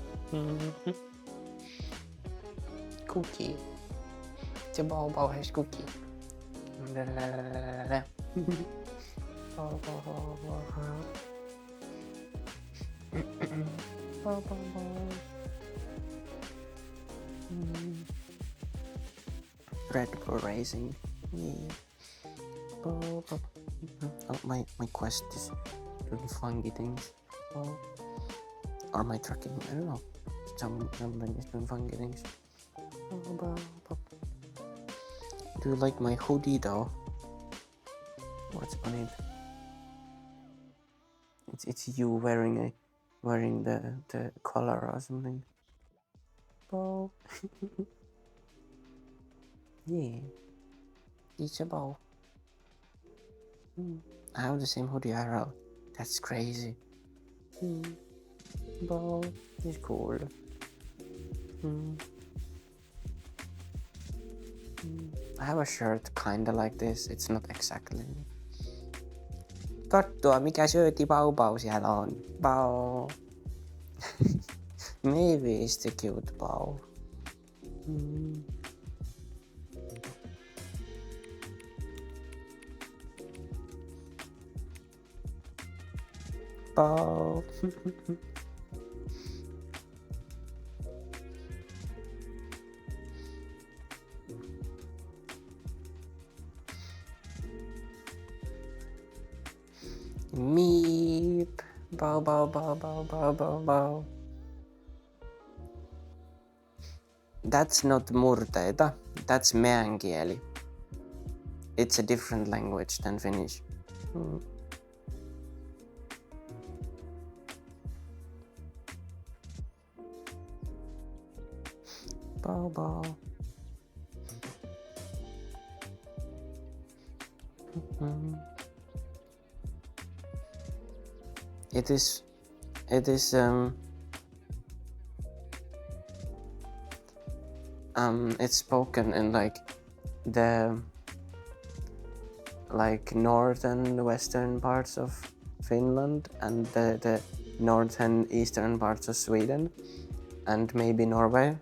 Cookie. The Bau Bau has cookie. Bau, bau, bau, bau. Bau, bau, bau. Red Bull Racing. Yeah. Bau, bau. Oh, my quest is doing funky things. Oh. Or my tracking, I don't know. Something is doing funky things. Do you like my hoodie though? What's on it? It's you wearing the collar or something. Bow. Yeah. It's a bow. I have the same hoodie IRL. That's crazy. Bow is cool. I have a shirt kinda like this. It's not exactly. Katsoa mikä sööti Bau Bau siellä on. Bau. Maybe it's the cute Bau. Bau. Meep. Bau, bau, bau, bau, bau, bau, bau. That's not murteita, that's meän kieli. It's a different language than Finnish. Bau, bau. It is it's spoken in like the northern western parts of Finland and the northern eastern parts of Sweden and maybe Norway.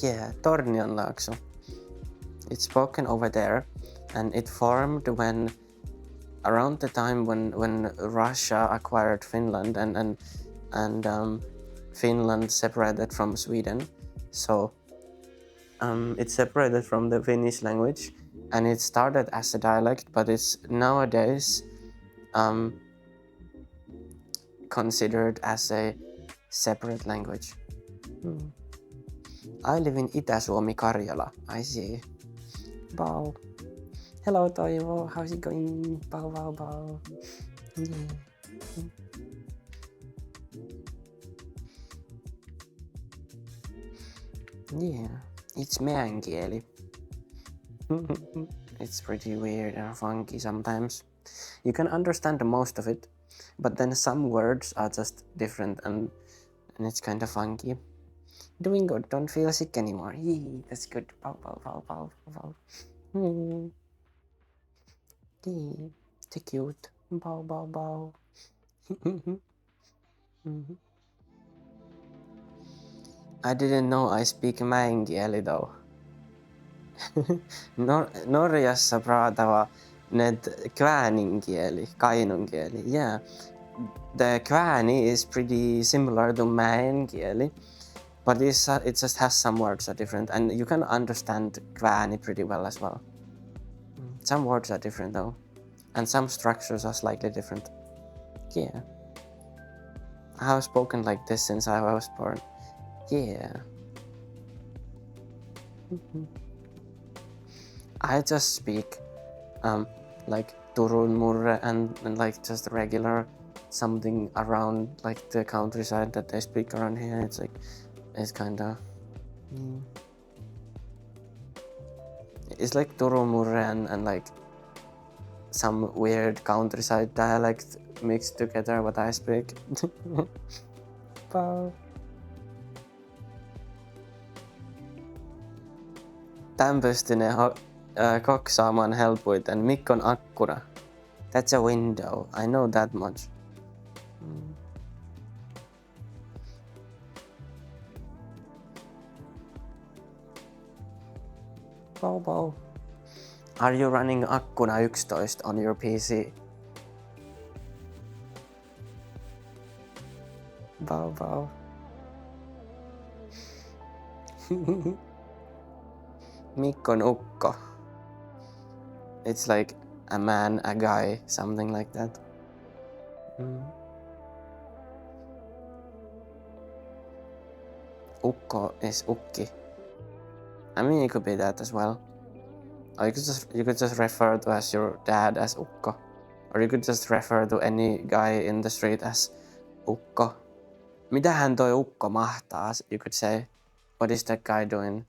Yeah, Tornionlaakso. It's spoken over there, and it formed when around the time when Russia acquired Finland and Finland separated from Sweden. So it's separated from the Finnish language, and it started as a dialect, but it's nowadays considered as a separate language. I live in Itä-Suomi, Karjala. I see. Bau. Hello, Toivo. How's it going? Bau, bau, bau. Yeah. Yeah, it's meän kieli. It's pretty weird and funky sometimes. You can understand most of it, but then some words are just different and it's kind of funky. Doing good, don't feel sick anymore. Yee, that's good. Bow, bow, bow, bow, bow. Yee, it's cute. Bow, bow, bow. I didn't know I speak mäenkieli though. Norjassa praatava need käänin kieli, kainun kieli. Yeah, the kääni is pretty similar to mäen kieli, but it just has some words are different, and you can understand kääni pretty well as well. Some words are different though, and some structures are slightly different. Yeah, I have spoken like this since I was born. Yeah. I just speak like Turun murre and like just regular something around like the countryside that they speak around here. It's like it's kinda it's like Turun murre and like some weird countryside dialect mixed together what I speak. Wow. Tän pystyn koksaamaan helpoiten. Mikkon akkuna. That's a window. I know that much. Bow, bow. Are you running akkuna 11 on your PC? Bow, bow. Mikkon ukko. It's like a man, a guy, something like that. Ukko is ukki. I mean, it could be that as well. Or you could just refer to as your dad as ukko. Or you could just refer to any guy in the street as ukko. Mitähän toi ukko mahtaa, you could say. What is that guy doing?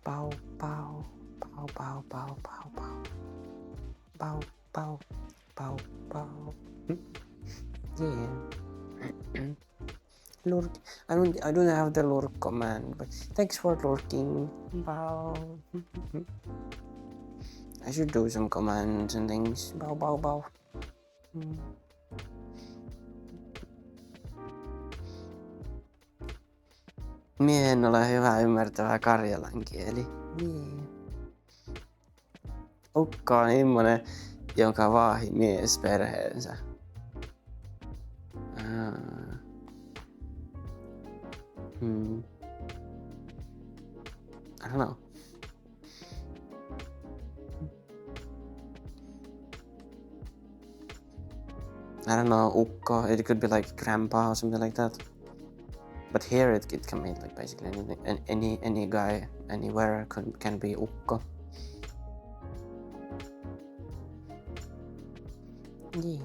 Bow, bow, bow, bow, bow, bow, bow. Bow, bow, bow, bow. Yeah. Lurk. I don't have the lurk command, but thanks for lurking. Bow. I should do some commands and things. Bow, bow, bow. Mie en ole hyvä ymmärtävä karjalan kieli. Ukko on immonen, jonka vaahi mies perheensä. I don't know. I don't know, ukko. It could be like grandpa or something like that. But here it can mean like basically anything. Any guy anywhere can be ukko. Yeah.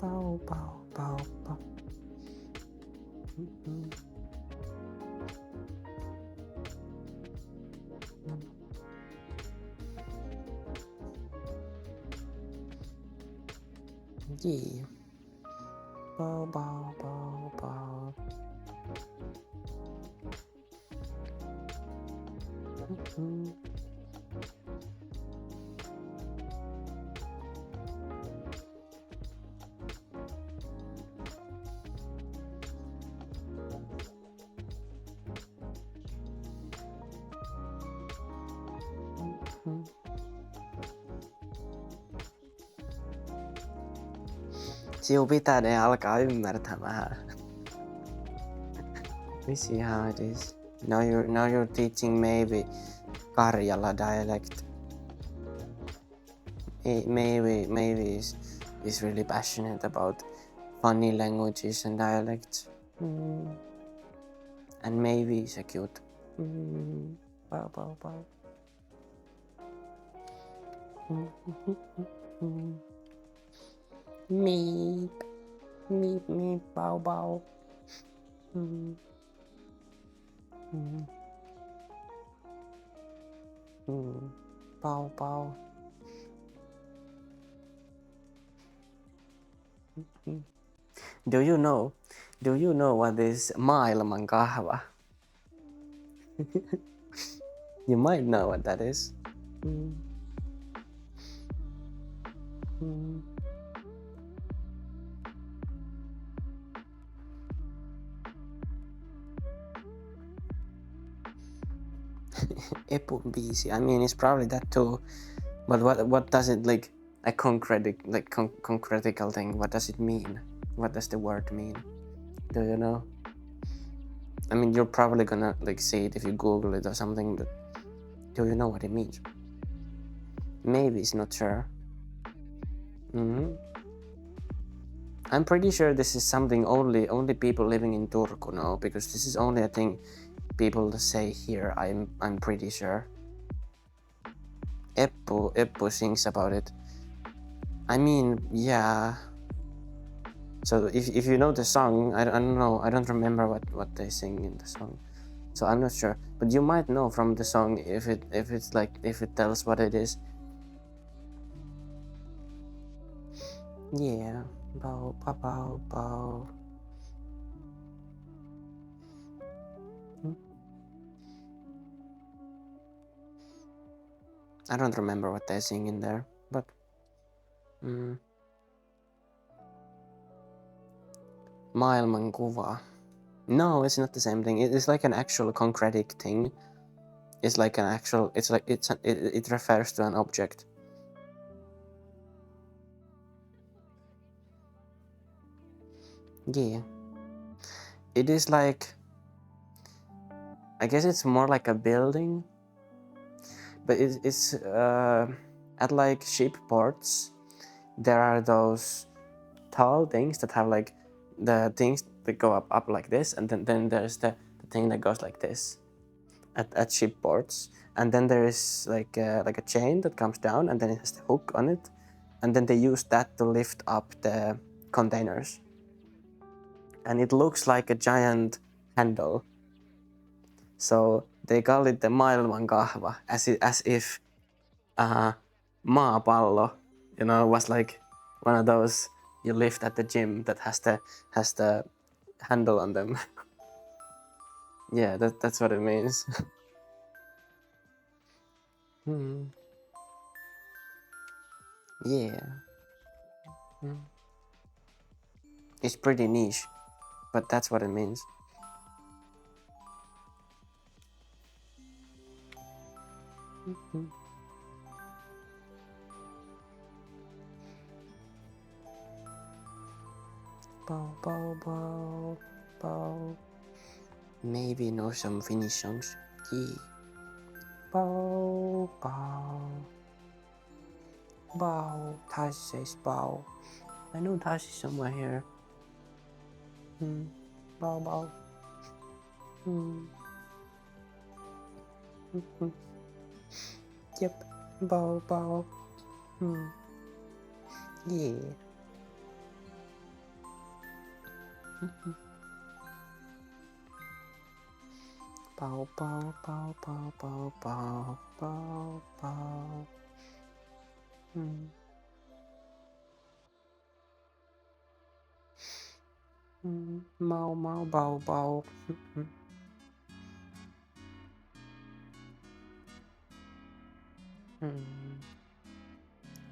Bow, bow, bow, bow. Yeah. Bow, bow, bow, bow. Siu pitää ne alkaa ymmärtämään. We see how it is. Now you're teaching maybe Karjala dialect. Maybe is really passionate about funny languages and dialects. And maybe he's a cute. Bow, bow, bow. Meep, meep, meep, bow, bow. Bow, bow. Do you know what is maailman kahva? You might know what that is. Epun biisi. I mean, it's probably that too. But what does it like a concretical thing? What does it mean? What does the word mean? Do you know? I mean, you're probably gonna like see it if you Google it or something. But do you know what it means? Maybe it's not sure. I'm pretty sure this is something only people living in Turku know, because this is only a thing people say here. I'm pretty sure. Eppu sings about it. I mean, yeah. So if you know the song, I don't know. I don't remember what they sing in the song, so I'm not sure. But you might know from the song if it tells what it is. Yeah. Bow, bow, bow, bow. I don't remember what they sing in there, but maailmankuva. No, it's not the same thing. It's like an actual concretic thing. It's like an actual. It refers to an object. Yeah. It is like. I guess it's more like a building. But it's at like ship ports, there are those tall things that have like the things that go up like this, and then there's the thing that goes like this at ship ports, and then there is like a chain that comes down, and then it has the hook on it, and then they use that to lift up the containers, and it looks like a giant handle. So they call it the maailman kahva, as if maapallo, was like one of those you lift at the gym that has the handle on them. Yeah, that's what it means. Hmm. Yeah. Hmm. It's pretty niche, but that's what it means. Mhm. Bow, bow, bow, bow. Maybe know some Finnish songs. Yeah. Bow, bow, bow. Tash says bow. I know Tash is somewhere here. Hmm. Bow, bow. Hmm. Mhm. Yep. Bow, bow. Hmm. Yeah. Mhm. Bow, bow, bow, bow, bow, bow, bow, bow. Hmm. Mau, mau, bow, bow.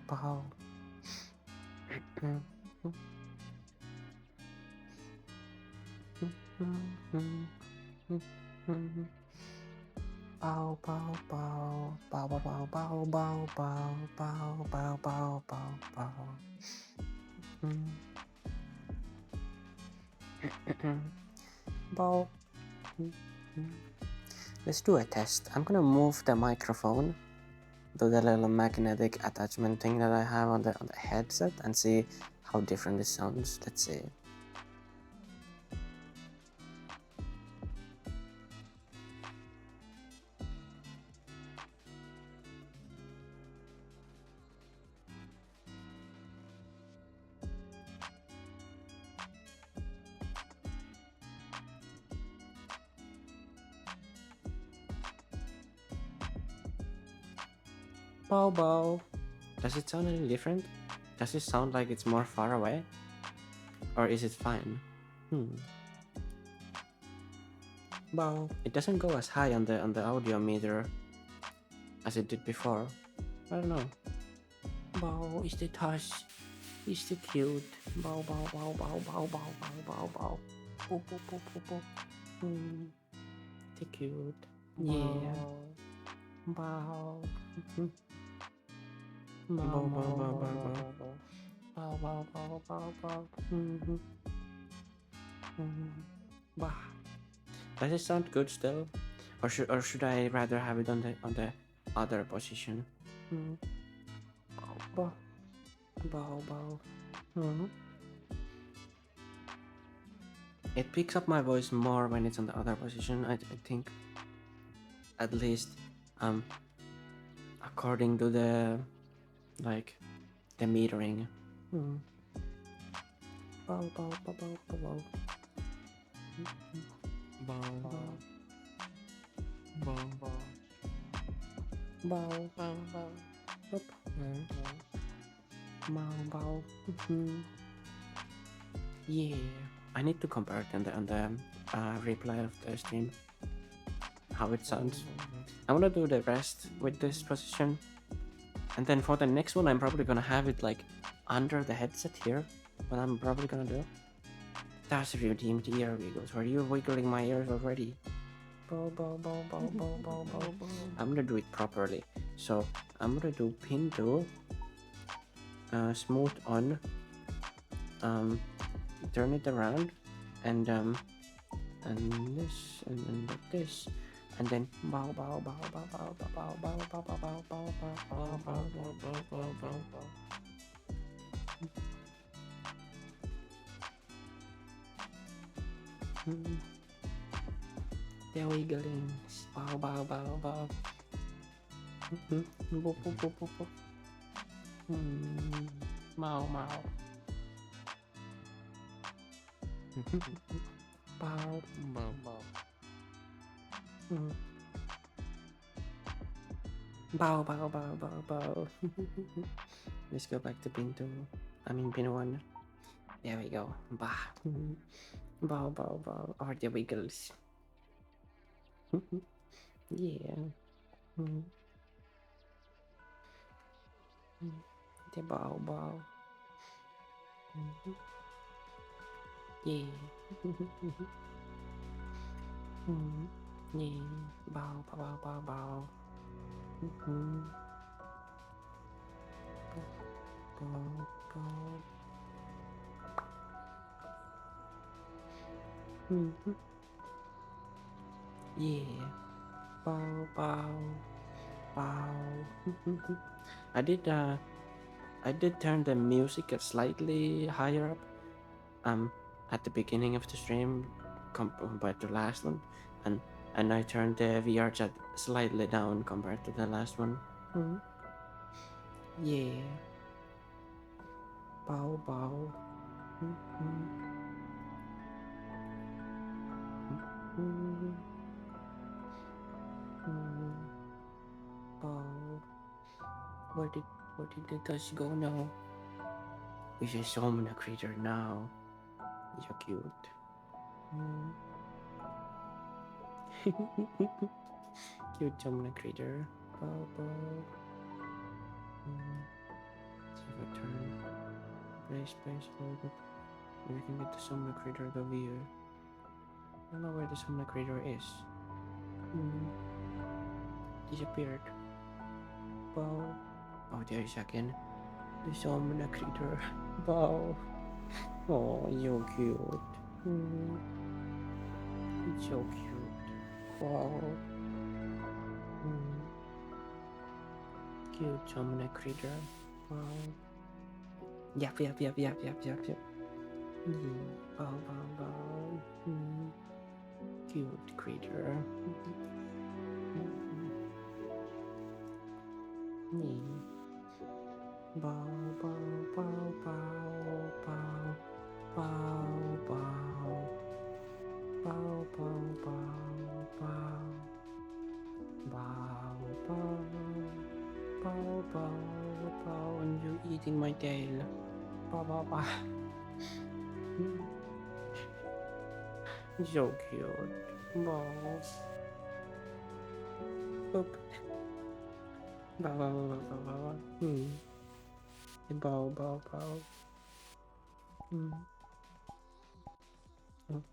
Bow. Bow, bow, bow, bow, bow, bow, bow, bow, bow, bow, bow, bow, bow, bow. Bow. Let's do a test. I'm gonna move the microphone to the little magnetic attachment thing that I have on the headset and see how different it sounds. Let's see. Bow, bow. Does it sound any different? Does it sound like it's more far away? Or is it fine? Bow. It doesn't go as high on the audio meter as it did before. I don't know. Bow is the touch. Is the cute. Bow, bow, bow, bow, bow, bow, bow, bow, bow. Boop, boop, boop, boop, boop. The cute. Yeah. Bow. Bow, bow, bow, bow, bow. Bow, bow, bow, bow, bow. Bah. Does it sound good still? Or should I rather have it on the other position? Bow, bow, bow. It picks up my voice more when it's on the other position, I think. At least according to the the metering. Bow, bow, bow, bow, bow, bow. Bow, bow. Bow, bow. Bow, bow, bow. Bow, bow. Yeah. I need to compare it on the replay of the stream. How it sounds. I'm gonna do the rest with this position. And then for the next one, I'm probably gonna have it like under the headset here. What I'm probably gonna do. That's redeemed ear wiggles. Were you wiggling my ears already? Bow, bow, bow, bow, bow, bow, bow. I'm gonna do it properly. So I'm gonna do pin to smooth on, turn it around, and this, and then like this, and then bow, bow, bow, bow, bow, bow, bow, bow, bow, bow, bow, bow, bow, bow, bow, bow, bow, bow. The wigglings. Bow, bow, bow, bow. Boop, boop, boop, boop, boop. Mau, mau. Bow, bow, bow. Bow, bow, bow, bow, bow. Let's go back to pin 2. I mean pin 1. There we go. Bah. Bow, bow, bow. Or the wiggles. Yeah. The bow bow. Yeah. Yeah. Bow bow bow bow bow. Bow bow. Yeah. Bow bow bow. I did turn the music slightly higher up at the beginning of the stream compared to the last one, and I turned the VR chat slightly down compared to the last one. Yeah. Bow bow. Bow. Where did the touch go now? It's a Somna creature now. So cute. Cute Somna creature. Bow bow. See if I turn. Place a little bit. We can get the Somna creature over here. I don't know where the Somna creature is. Disappeared. Bow. Oh, there's again. The Somna creature. Bow. Oh, so cute. It's so cute. Wow. Cute Somna creature. Wow. Yap. Bow. Cute creature. Bow. And you eating my tail. Bow. So cute. Bow. Oop. Bow. Bow. Oh.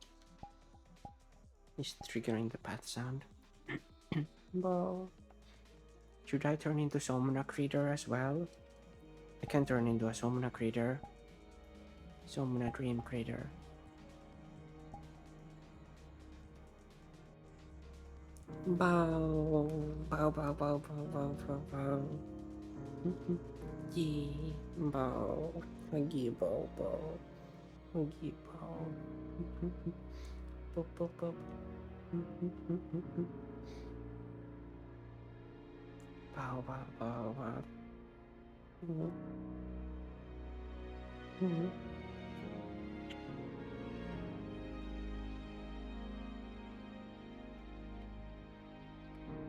It's triggering the path sound. Bow. Should I turn into Somna creature as well? I can turn into a Somna creature. Somna dream creature. Bow. Yeah. Bow. Huggy bow. Huggy bow. Pop. Bow.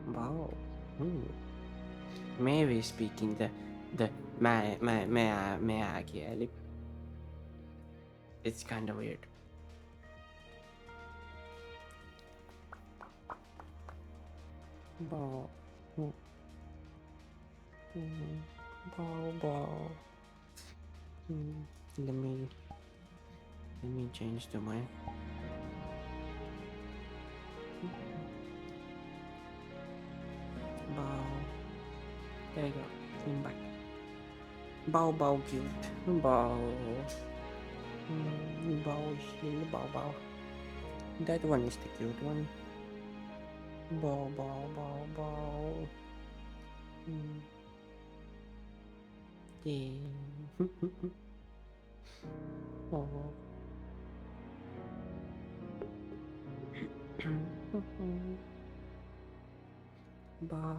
Bow. Maybe speaking the mea kieli. It's kind of weird. Bow. Bow. Let me change to my. Bow. There you go. Lean back. Bow cute. Bow. Bow is little bow. That one is the cute one. Bow. Yeah. Oh. Bow.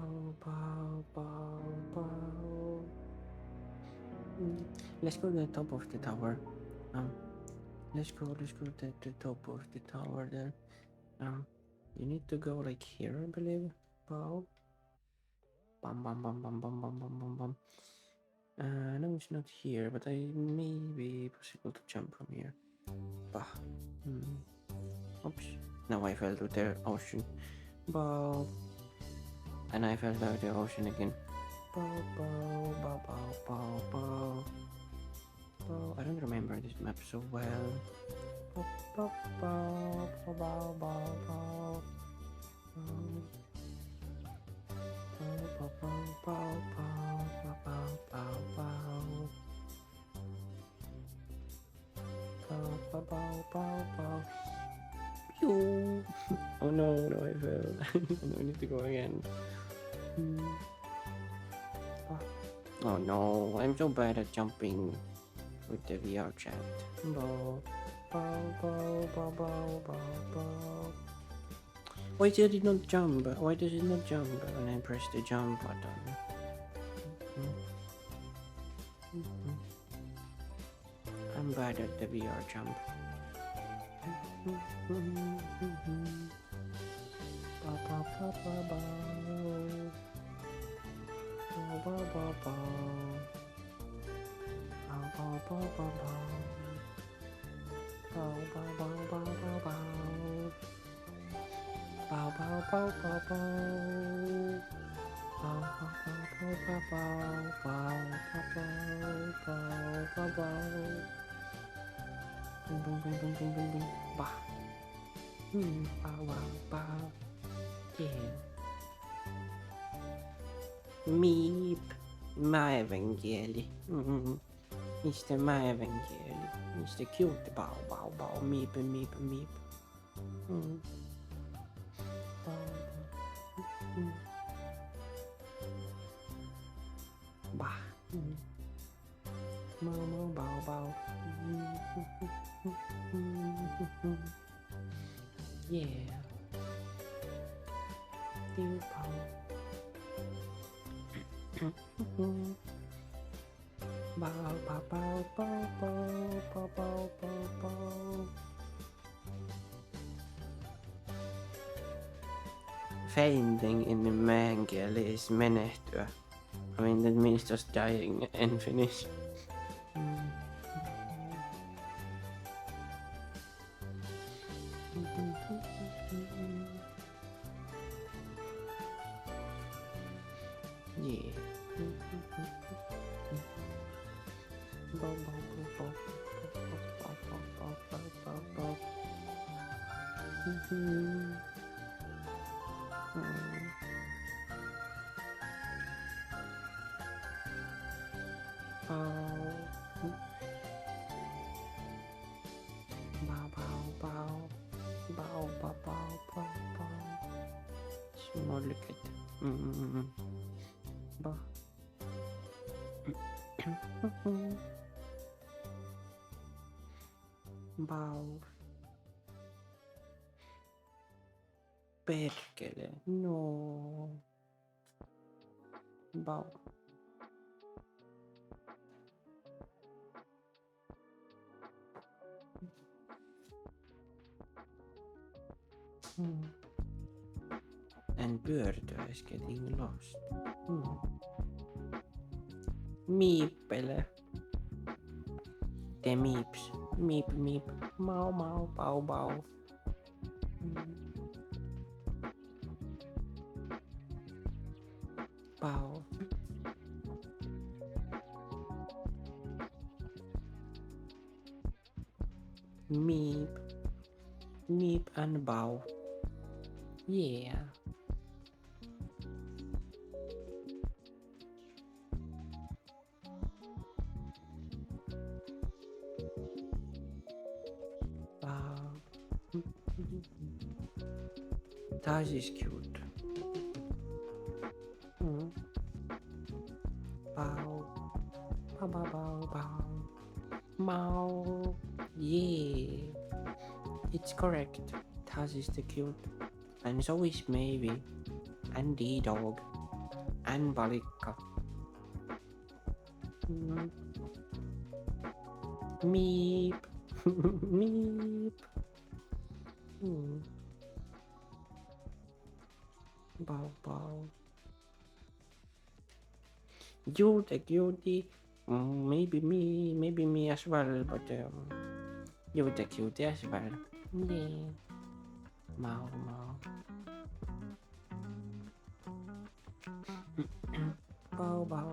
Let's go to the top of the tower. Let's go to the top of the tower then. You need to go like here, I believe. Bow. Bum. No, it's not here, but I may be possible to jump from here. Bah. Oops. Now I fell to the ocean. Bow. And I fell to the ocean again. Bow. I don't remember this map so well. Pew. Oh no, I fell. I need to go again. Oh no, I'm so bad at jumping with the VR chat. Why did it not jump? Why does it not jump when I press the jump button? I'm bad at the VR jump. Meep, my evangeli. Mr. My evangeli. Mr. Cute bow bow bow. Meep meep meep. Bah. Mama bow bow. Yeah. Dew bow. Bow bow bow bow bow bow bow bow. Fainting in the mangel is menehtyä. I mean, that means just dying and finish. Yeah. Small look at Bau. Perkele. No. Bau. And Birdo is getting lost. Meepele. The meeps. Meep meep. Mau mau. Bow bow. Bow. Meep. Meep and bow. Yeah. Wow. That is cute. Bow. Bow bow bow bow. Mau. Yeah. It's correct. Taz is the cute. And so is Maybe. And D-Dog. And Balikka. Meep. Meep. Bow bow. You the cutie. Maybe me as well, but you the cutie as well. Yeah. Mau mau. Bow bow.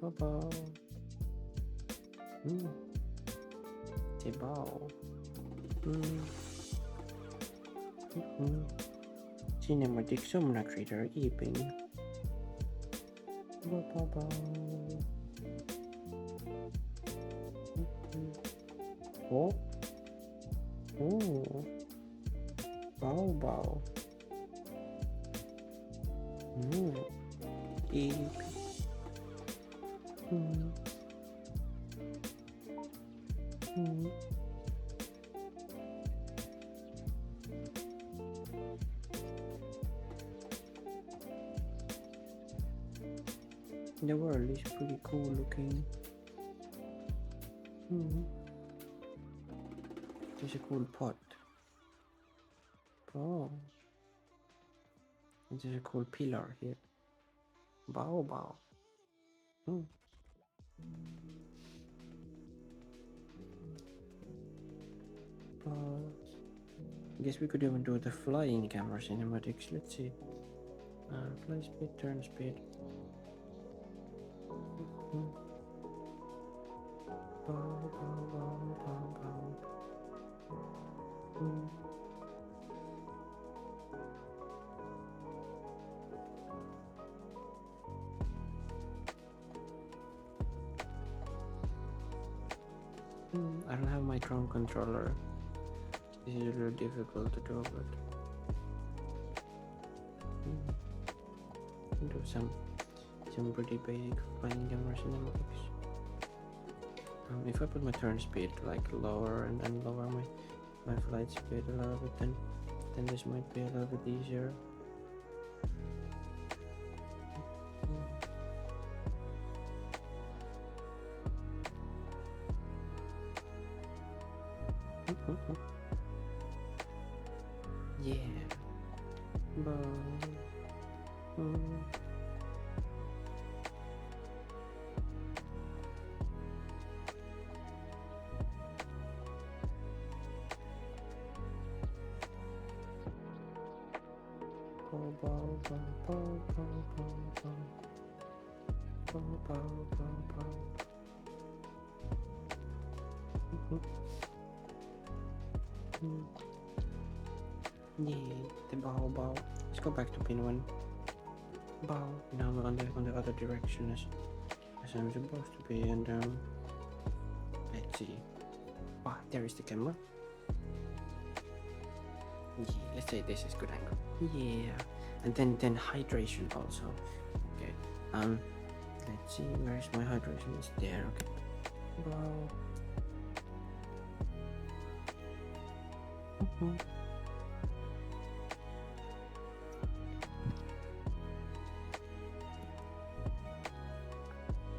Bau. Till Bau. Cinematic Somna Creator Eeping. Bau. Oh. Oh. Bau. Eep. The world is pretty cool looking. There's a cool pot. Oh. And there's a cool pillar here. Bau. I guess we could even do the flying camera cinematics. Let's see. Fly speed, turn speed. I don't have my drone controller. This is really difficult to do, but do some pretty basic flying camera cinematics. If I put my turn speed like lower and then lower my flight speed a little bit, then this might be a little bit easier. Yeah. Yeah, the Bau. Let's go back to pin 1. Bau. Now I'm on the other direction as I'm supposed to be, and let's see. Ah, there is the camera. Yeah, let's say this is good angle. Yeah, and then hydration also. Okay. Let's see, where is my hydration? It's there. Okay.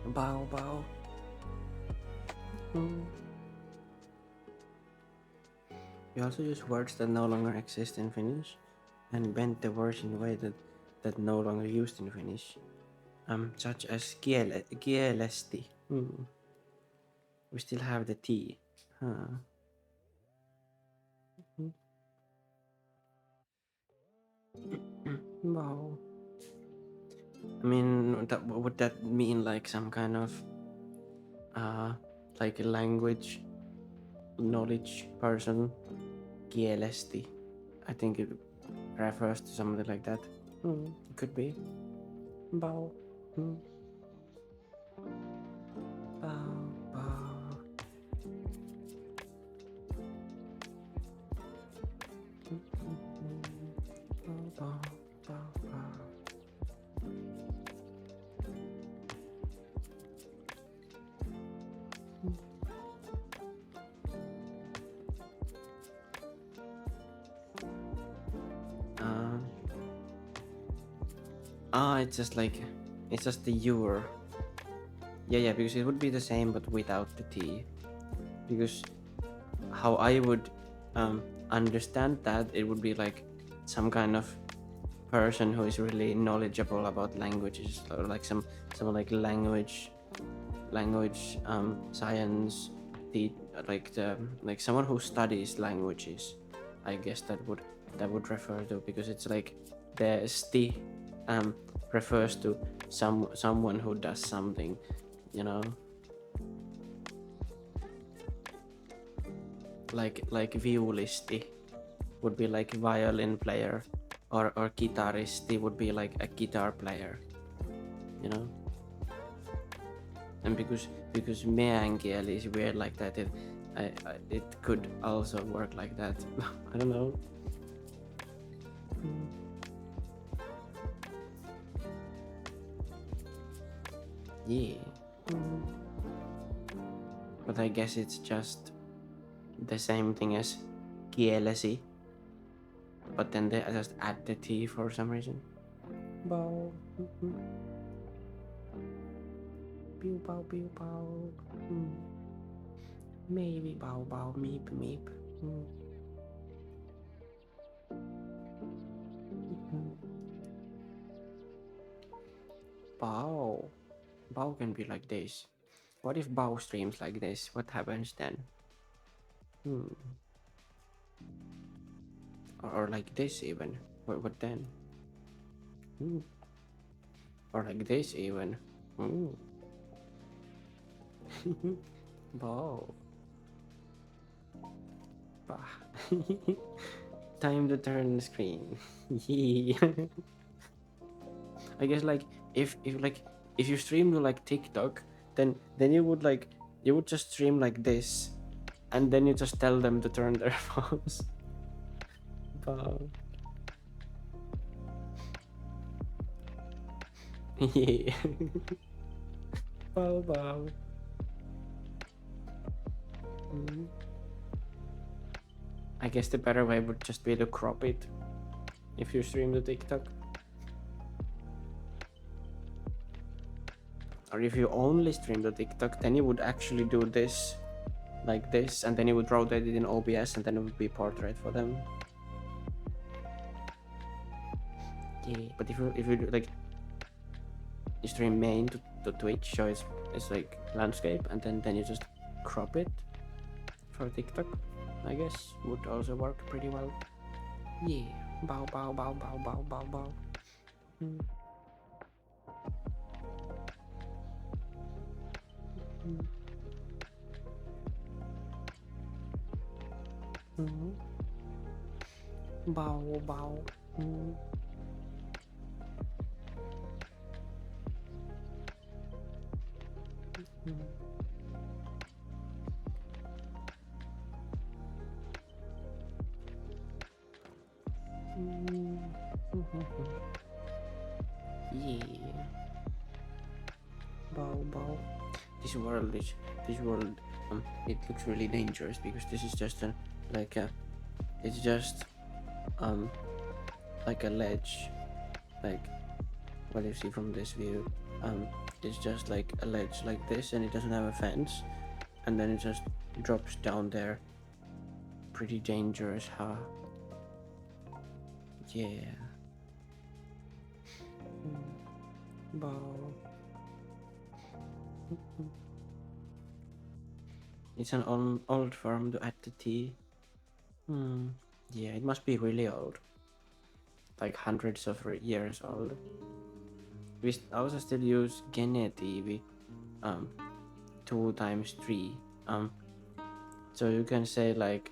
Bau. Bau. We also use words that no longer exist in Finnish and bend the words in a way that no longer used in Finnish. Such as kielesti. We still have the T. Wow. I mean, would that mean like some kind of like a language knowledge person? Kielesti. I think it refers to something like that. It could be. Bau. Bau. It's just the your. Yeah, because it would be the same but without the T. Because how I would understand that, it would be like some kind of person who is really knowledgeable about languages, or like some like language science, like someone who studies languages. I guess that would refer to, because it's like the sti refers to someone who does something, you know. Like viulisti would be like violin player, or guitaristi would be like a guitar player, you know. And because meän kieli is weird like that, it could also work like that. I don't know. Yeah. But I guess it's just the same thing as kielesi, but then they just add the T for some reason. Bow. Pew bow pew bow. Maybe bow bow meep meep. Bow. Bow can be like this. What if Bau streams like this? What happens then? Or like this even. What then? Or like this even. Bow. Bah. Time to turn the screen. I guess like if you stream to like TikTok, then you would just stream like this, and then you just tell them to turn their phones. Wow. Yeah. Wow. I guess the better way would just be to crop it if you stream to TikTok. Or if you only stream to TikTok, then you would actually do this like this, and then you would rotate it in OBS, and then it would be portrait for them. Yeah, but if you do like you stream main to Twitch, so it's like landscape, and then you just crop it for TikTok, I guess would also work pretty well. Yeah, bow. Bow. Yeah. Bow. This world it looks really dangerous because this is just it's just like a ledge, like what you see from this view. It's just like a ledge like this, and it doesn't have a fence, and then it just drops down there. Pretty dangerous, huh? Yeah. Bow. It's an old form to add the T. Yeah, it must be really old. Like hundreds of years old. We also still use genetiivi 2 times 3. So you can say like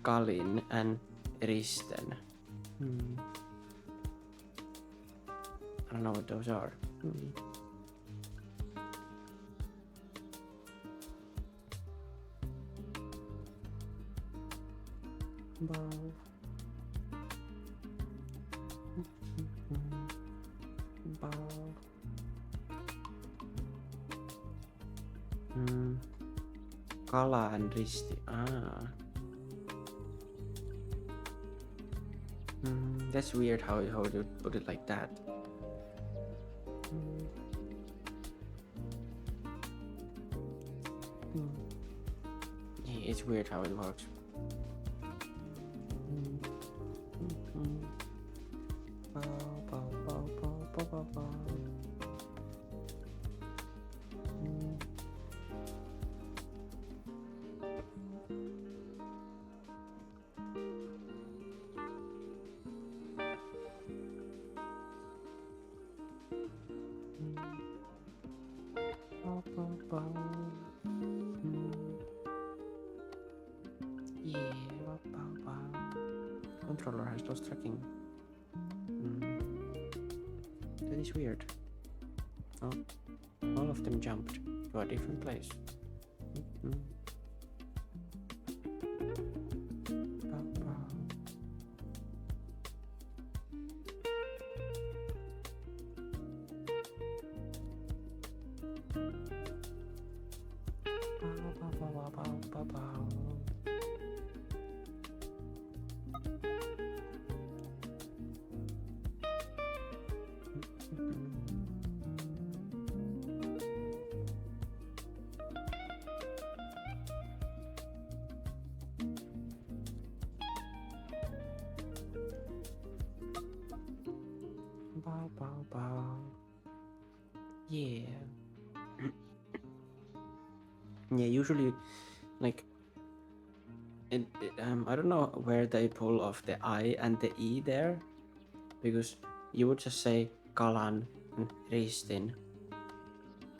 Kalin and Risten. I don't know what those are. Bow. Kala and Risti. That's weird how you put it like that. Yeah, it's weird how it works. controller has lost tracking. That is weird. Oh, all of them jumped to a different place. Yeah. Yeah, usually, like, I don't know where they pull off the I and the E there, because you would just say Kalan and Ristin,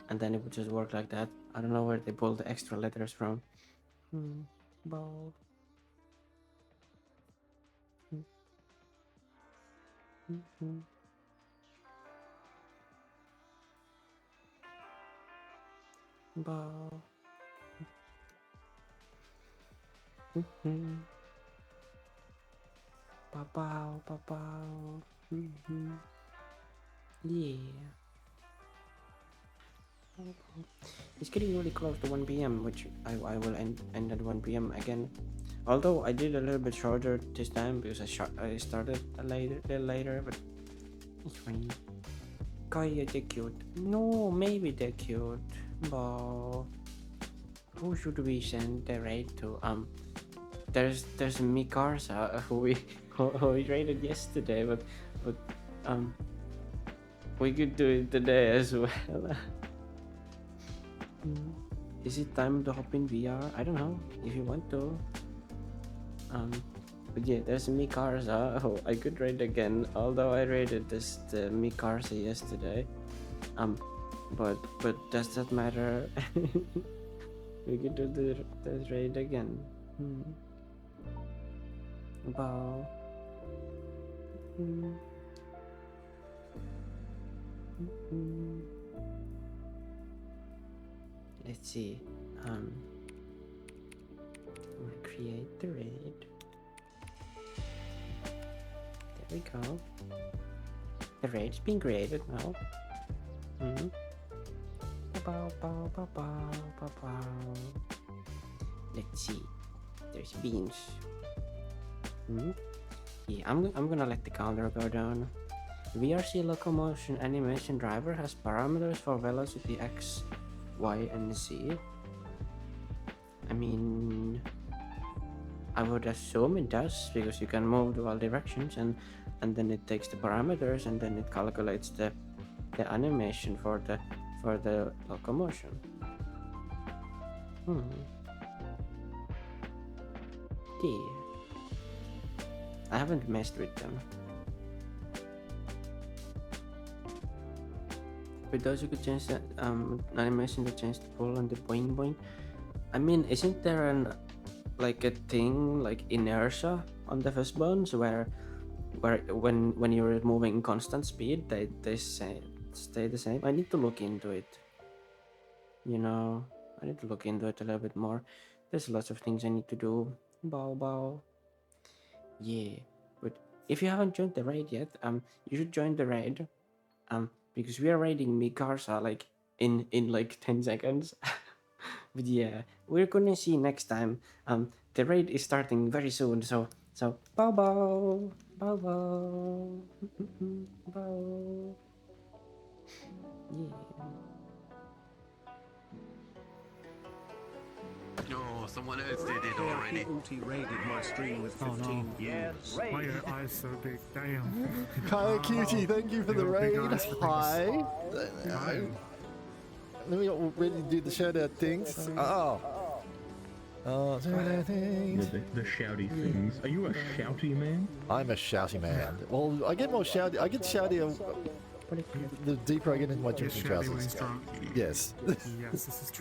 and then it would just work like that. I don't know where they pull the extra letters from. Bau. Bau. Ba-bow, ba-bow. Yeah. It's getting really close to 1 p.m, which I will end at 1 p.m. again. Although I did a little bit shorter this time because I started a little later, but it's fine. Kaya, they're cute. No, maybe they're cute. But who should we send the raid to? There's Mikarsa who we raided yesterday, but we could do it today as well. Is it time to hop in VR? I don't know if you want to. But yeah, there's Mikarsa who I could raid again. Although I raided the Mikarsa yesterday. But does that matter? We could do the raid again. Bau. Let's see. We'll create the raid. There we go. The raid's been created now. Bow, bow, bow, bow, bow, bow. Let's see. There's beans. Yeah, I'm gonna let the counter go down. VRC locomotion animation driver has parameters for velocity X, Y, and Z. I mean, I would assume it does because you can move to all directions, and then it takes the parameters and then it calculates the animation for the locomotion. Yeah. I haven't messed with them. With those you could change the animation to change the pull and the boing boing. I mean, isn't there a thing like inertia on the fishbones where when you're moving constant speed they stay the same? I need to look into it. You know, I need to look into it a little bit more. There's lots of things I need to do. Bow bow. Yeah, but if you haven't joined the raid yet, you should join the raid. Because we are raiding Mikarsa like in like 10 seconds. But yeah, we're gonna see next time. The raid is starting very soon, so bow bow, bow bow, bow. Yeah. No, someone else did it already. Ulti raided my stream with 15 views. Why are your eyes so big? Damn. Kyle Cutie, thank you for the Your big raid. eyes, please. Hi. Hi. Let me already do the shout out things. Oh, The shouty things. Are you a shouty man? I'm a shouty man. Well, I get more shouty. I get shouty the deeper I get into my You're drinking shouty when trousers. he's drunk. Yes. Yes, this is true.